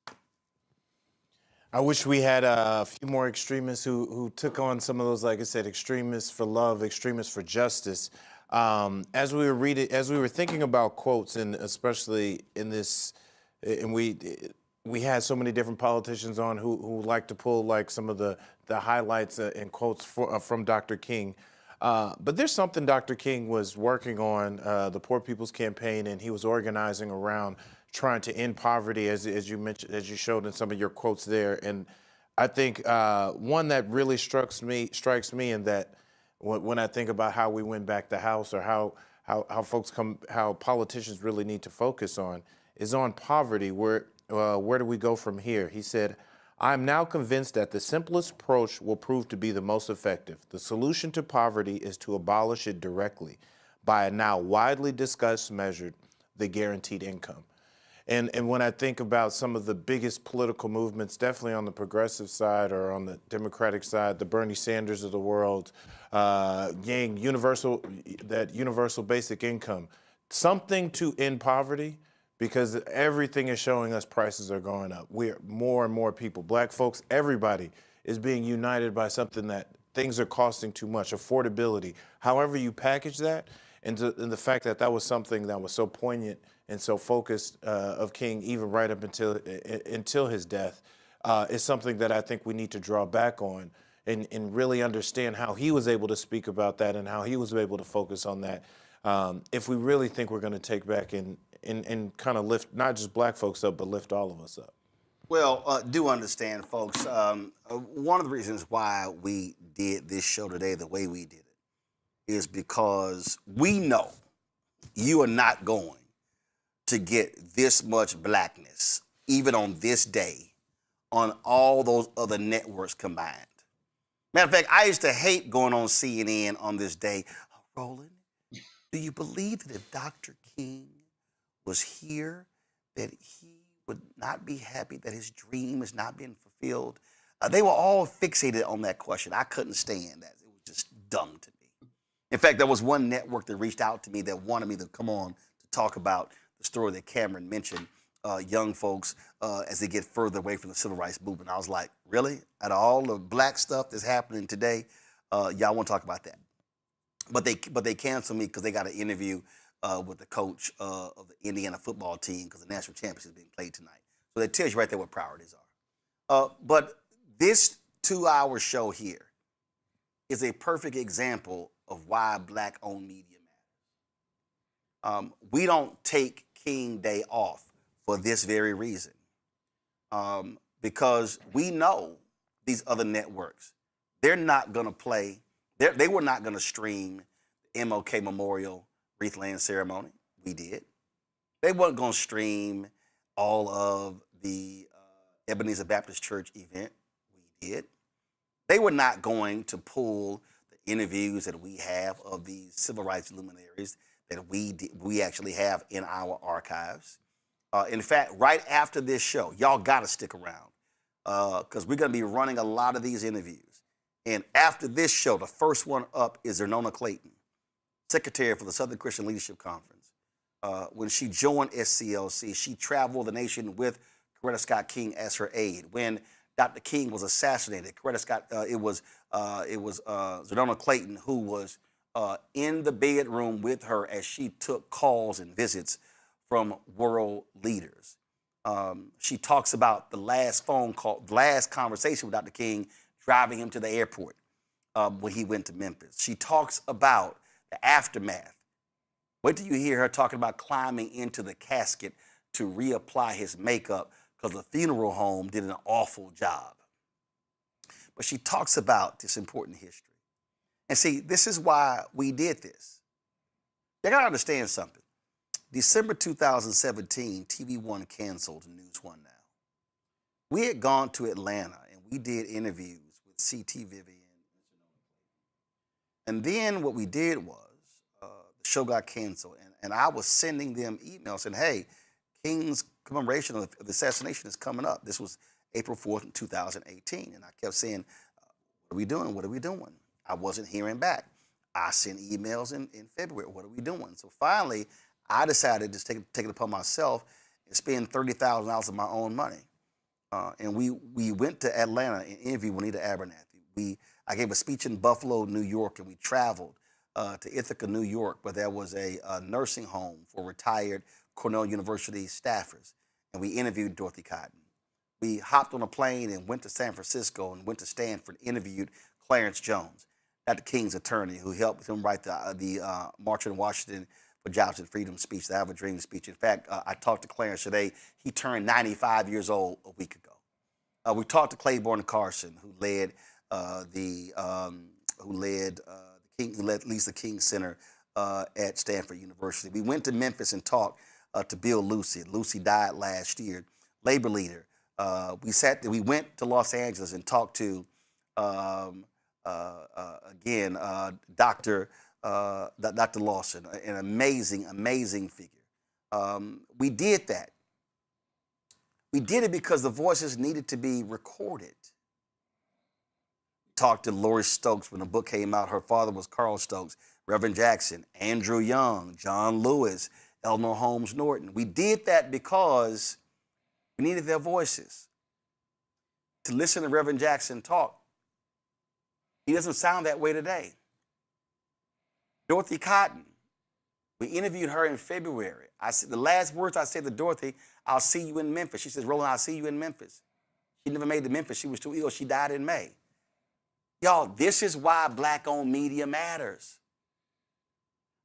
I wish we had a few more extremists who took on some of those, like I said, extremists for love, extremists for justice. As we were thinking about quotes, and especially in this, and we had so many different politicians on who like to pull like some of the highlights and quotes from Dr. King. But there's something Dr. King was working on, the Poor People's Campaign, and he was organizing around trying to end poverty, as you mentioned, as you showed in some of your quotes there. And I think one that really strikes me, and that when I think about how we win back the House, or how politicians really need to focus on, is on poverty. Where do we go from here? He said, I'm now convinced that the simplest approach will prove to be the most effective. The solution to poverty is to abolish it directly by a now widely discussed measure, the guaranteed income. And when I think about some of the biggest political movements, definitely on the progressive side or on the Democratic side, the Bernie Sanders of the world, universal basic income, something to end poverty, because everything is showing us prices are going up. We're more and more people, black folks, everybody is being united by something that things are costing too much, affordability, however you package that. And the fact that that was something that was so poignant and so focused of King, even right up until his death, is something that I think we need to draw back on and really understand how he was able to speak about that and how he was able to focus on that. If we really think we're going to take back and kind of lift not just black folks up, but lift all of us up. Well, do understand, folks, one of the reasons why we did this show today the way we did it is because we know you are not going to get this much blackness, even on this day, on all those other networks combined. Matter of fact, I used to hate going on CNN on this day. Roland, do you believe that if Dr. King was here, that he would not be happy that his dream is not being fulfilled? They were all fixated on that question. I couldn't stand that. It was just dumb to me. In fact, there was one network that reached out to me that wanted me to come on to talk about the story that Cameron mentioned, young folks as they get further away from the civil rights movement. I was like, really? Out of all the black stuff that's happening today, y'all want to talk about that? But they canceled me because they got an interview with the coach of the Indiana football team because the national championship is being played tonight. So that tells you right there what priorities are. But this 2-hour show here is a perfect example of why black-owned media matters. We don't take King Day off for this very reason. Because we know these other networks, they're not going to play, they were not going to stream the MLK Memorial Wreath-laying ceremony. We did. They weren't going to stream all of the Ebenezer Baptist Church event. We did. They were not going to pull the interviews that we have of these civil rights luminaries that we actually have in our archives. In fact, right after this show, y'all got to stick around because we're going to be running a lot of these interviews. And after this show, the first one up is Zernona Clayton, secretary for the Southern Christian Leadership Conference. When she joined SCLC, she traveled the nation with Coretta Scott King as her aide. When Dr. King was assassinated, it was Zernona Clayton who was in the bedroom with her as she took calls and visits from world leaders. She talks about the last phone call, last conversation with Dr. King driving him to the airport when he went to Memphis. She talks about the aftermath. Wait till you hear her talking about climbing into the casket to reapply his makeup because the funeral home did an awful job. But she talks about this important history. And see, this is why we did this. You gotta understand something. December 2017, TV One canceled News One Now. We had gone to Atlanta and we did interviews with C.T. Vivian. And then what we did was, the show got canceled and I was sending them emails saying, hey, King's commemoration of the assassination is coming up. This was April 4th, 2018. And I kept saying, what are we doing? What are we doing? I wasn't hearing back. I sent emails in February. What are we doing? So finally, I decided to take it upon myself and spend $30,000 of my own money. And we went to Atlanta and interviewed Juanita Abernathy. I gave a speech in Buffalo, New York, and we traveled to Ithaca, New York, where there was a nursing home for retired Cornell University staffers. And we interviewed Dorothy Cotton. We hopped on a plane and went to San Francisco and went to Stanford, interviewed Clarence Jones, Dr. King's attorney, who helped him write the March on Washington for Jobs and Freedom speech, the I Have a Dream speech. In fact, I talked to Clarence today. He turned 95 years old a week ago. We talked to Claiborne Carson, who leads the King Center at Stanford University. We went to Memphis and talked to Bill Lucy. Lucy died last year, labor leader. We went to Los Angeles and talked to Dr. Lawson, an amazing figure. We did that. We did it because the voices needed to be recorded. Talked to Lori Stokes when the book came out. Her father was Carl Stokes, Reverend Jackson, Andrew Young, John Lewis, Eleanor Holmes Norton. We did that because we needed their voices. To listen to Reverend Jackson talk, he doesn't sound that way today. Dorothy Cotton, We interviewed her in February. The last words I said to Dorothy, "I'll see you in Memphis." She says, "Roland, I'll see you in Memphis." She never made it to Memphis. She was too ill. She died in May. Y'all, this is why Black-owned media matters.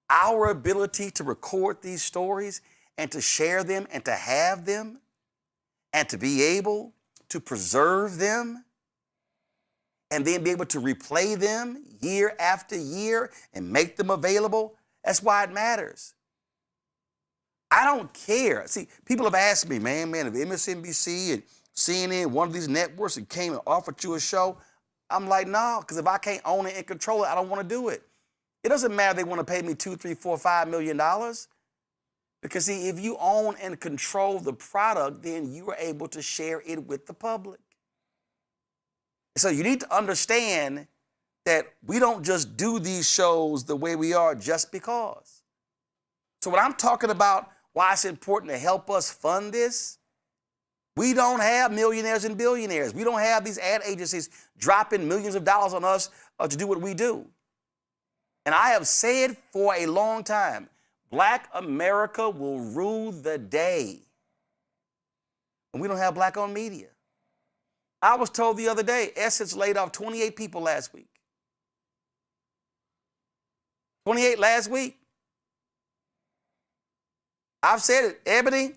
Our ability to record these stories and to share them and to have them and to be able to preserve them and then be able to replay them year after year and make them available, that's why it matters. I don't care. See, people have asked me, man, if MSNBC and CNN, one of these networks, and came and offered you a show, I'm like, no, because if I can't own it and control it, I don't want to do it. It doesn't matter if they want to pay me $2, $3, $4, $5 million. Because see, if you own and control the product, then you are able to share it with the public. So you need to understand that we don't just do these shows the way we are just because. So when I'm talking about why it's important to help us fund this, we don't have millionaires and billionaires. We don't have these ad agencies dropping millions of dollars on us to do what we do. And I have said for a long time, Black America will rule the day. And we don't have Black-owned media. I was told the other day, Essence laid off 28 people last week. 28 last week. I've said it, Ebony,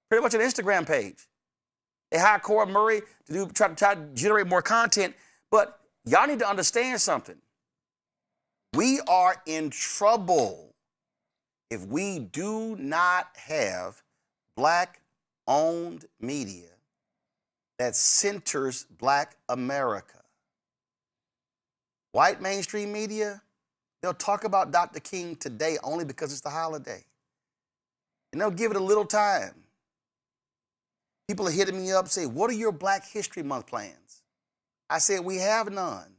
pretty much an Instagram page. They hired Cora Murray to try to generate more content, but y'all need to understand something. We are in trouble if we do not have Black-owned media that centers Black America. White mainstream media, they'll talk about Dr. King today only because it's the holiday. And they'll give it a little time. People are hitting me up, say, what are your Black History Month plans? I said, we have none.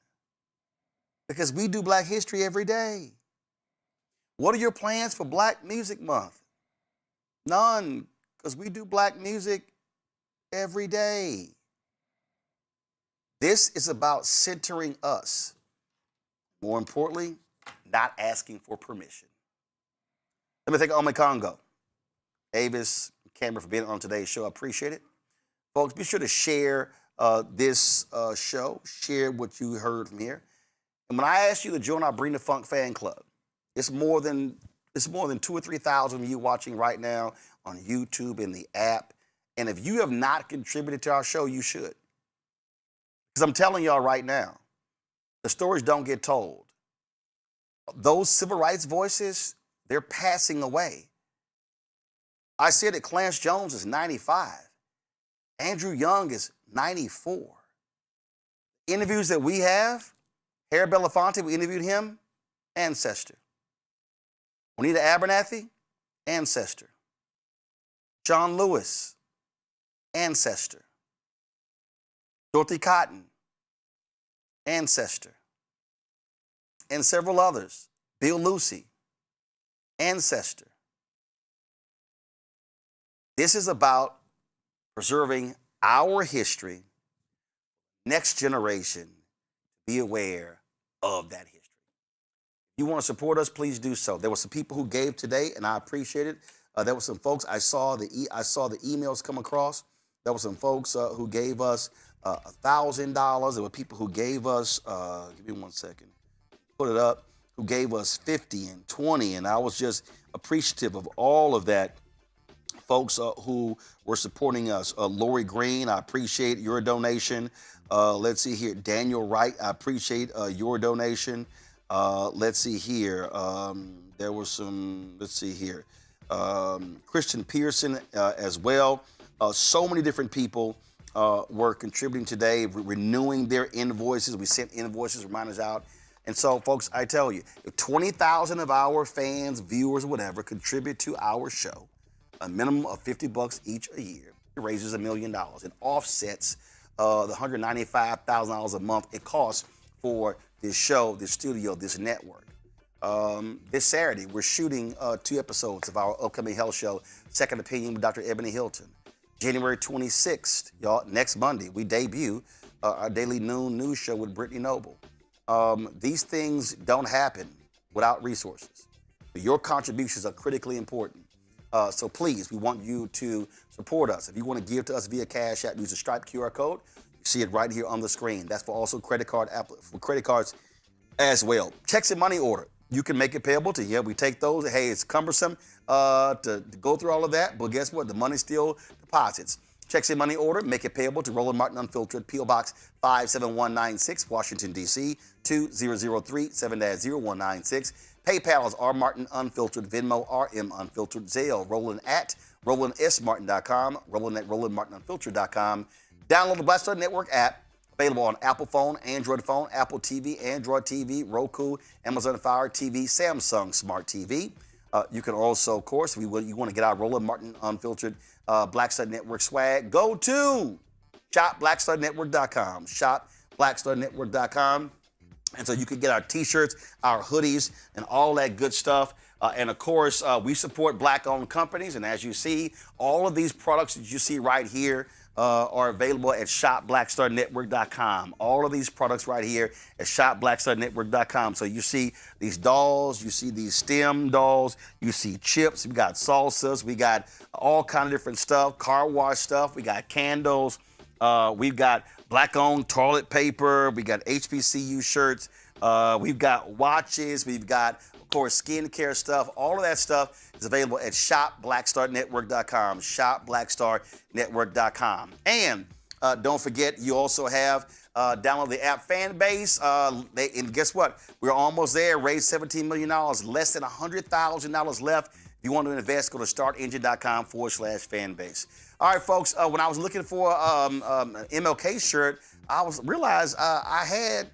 Because we do Black history every day. What are your plans for Black Music Month? None, because we do Black music every day. This is about centering us. More importantly, not asking for permission. Let me thank Ome Congo, Avis, Cameron for being on today's show. I appreciate it. Folks, be sure to share this show. Share what you heard from here. And when I ask you to join our Bring the Funk fan club, it's more than 2,000 or 3,000 of you watching right now on YouTube and the app. And if you have not contributed to our show, you should. Because I'm telling y'all right now, the stories don't get told. Those civil rights voices, they're passing away. I said that Clarence Jones is 95. Andrew Young is 94. Interviews that we have, Harry Belafonte, we interviewed him, ancestor. Juanita Abernathy, ancestor. John Lewis, ancestor. Dorothy Cotton, ancestor. And several others. Bill Lucy, ancestor. This is about preserving our history, next generation, be aware of that history. If you want to support us, please do so. There were some people who gave today, and I appreciate it. There were some folks, I saw the emails come across. There were some folks who gave us $1,000. There were people who gave us, give me 1 second, put it up, who gave us 50 and 20, and I was just appreciative of all of that. Folks who were supporting us. Lori Green, I appreciate your donation. Let's see here. Daniel Wright, I appreciate your donation. Let's see here. There were some, let's see here. Christian Pearson as well. So many different people were contributing today, renewing their invoices. We sent invoices, reminders out. And so, folks, I tell you, if 20,000 of our fans, viewers, whatever, contribute to our show, a minimum of $50 each a year, it raises $1 million. It offsets the $195,000 a month it costs for this show, this studio, this network. This Saturday, we're shooting 2 episodes of our upcoming health show, Second Opinion with Dr. Ebony Hilton. January 26th, y'all, next Monday, we debut our daily noon news show with Brittany Noble. These things don't happen without resources. Your contributions are critically important. So please, we want you to support us. If you want to give to us via Cash App, use the Stripe QR code. You see it right here on the screen. That's for also credit cards as well. Checks and money order. You can make it payable to you. We take those. Hey, it's cumbersome to go through all of that, but guess what? The money still deposits. Checks and money order, make it payable to Roland Martin Unfiltered, P.O. Box 57196, Washington, D.C. 20037 7-0196. PayPal is R Martin Unfiltered, Venmo RM Unfiltered, Zelle Roland at RolandSMartin.com, Roland at RolandMartinUnfiltered.com. Download the Black Star Network app, available on Apple phone, Android phone, Apple TV, Android TV, Roku, Amazon Fire TV, Samsung Smart TV. You can also, of course, if you want to get our Roland Martin Unfiltered Black Star Network swag, go to shopblackstarnetwork.com, shopblackstarnetwork.com. And so you can get our t-shirts, our hoodies, and all that good stuff. And of course, we support Black-owned companies. And as you see, all of these products that you see right here are available at shopblackstarnetwork.com. All of these products right here at shopblackstarnetwork.com. So you see these dolls, you see these STEM dolls, you see chips, we got salsas, we got all kind of different stuff, car wash stuff, we got candles, we've got Black-owned toilet paper, we got HBCU shirts, we've got watches, we've got, of course, skincare stuff. All of that stuff is available at shopblackstarnetwork.com, shopblackstarnetwork.com. And don't forget, you also have download the app Fanbase. And guess what? We're almost there. Raised $17 million, less than $100,000 left. If you want to invest, go to startengine.com/fanbase. All right, folks, when I was looking for an MLK shirt, I realized I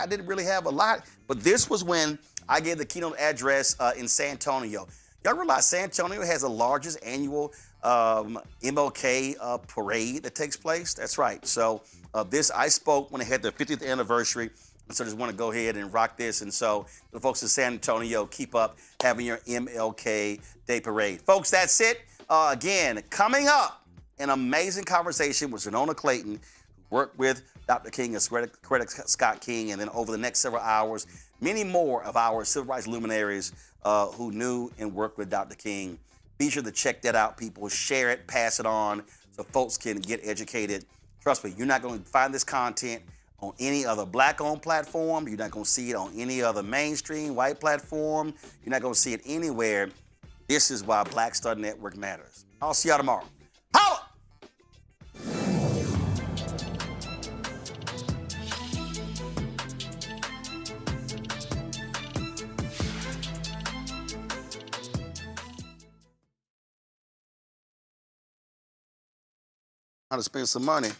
didn't really have a lot, but this was when I gave the keynote address in San Antonio. Y'all realize San Antonio has the largest annual MLK parade that takes place? That's right. So I spoke when they had their 50th anniversary. And so I just want to go ahead and rock this. And so the folks in San Antonio, keep up having your MLK Day Parade. Folks, that's it. Again, coming up, an amazing conversation with Sonona Clayton, who worked with Dr. King and Coretta Scott King, and then over the next several hours, many more of our civil rights luminaries who knew and worked with Dr. King. Be sure to check that out, people. Share it, pass it on, so folks can get educated. Trust me, you're not going to find this content on any other Black-owned platform. You're not going to see it on any other mainstream white platform. You're not going to see it anywhere. This is why Black Star Network matters. I'll see y'all tomorrow. Holla! How to spend some money.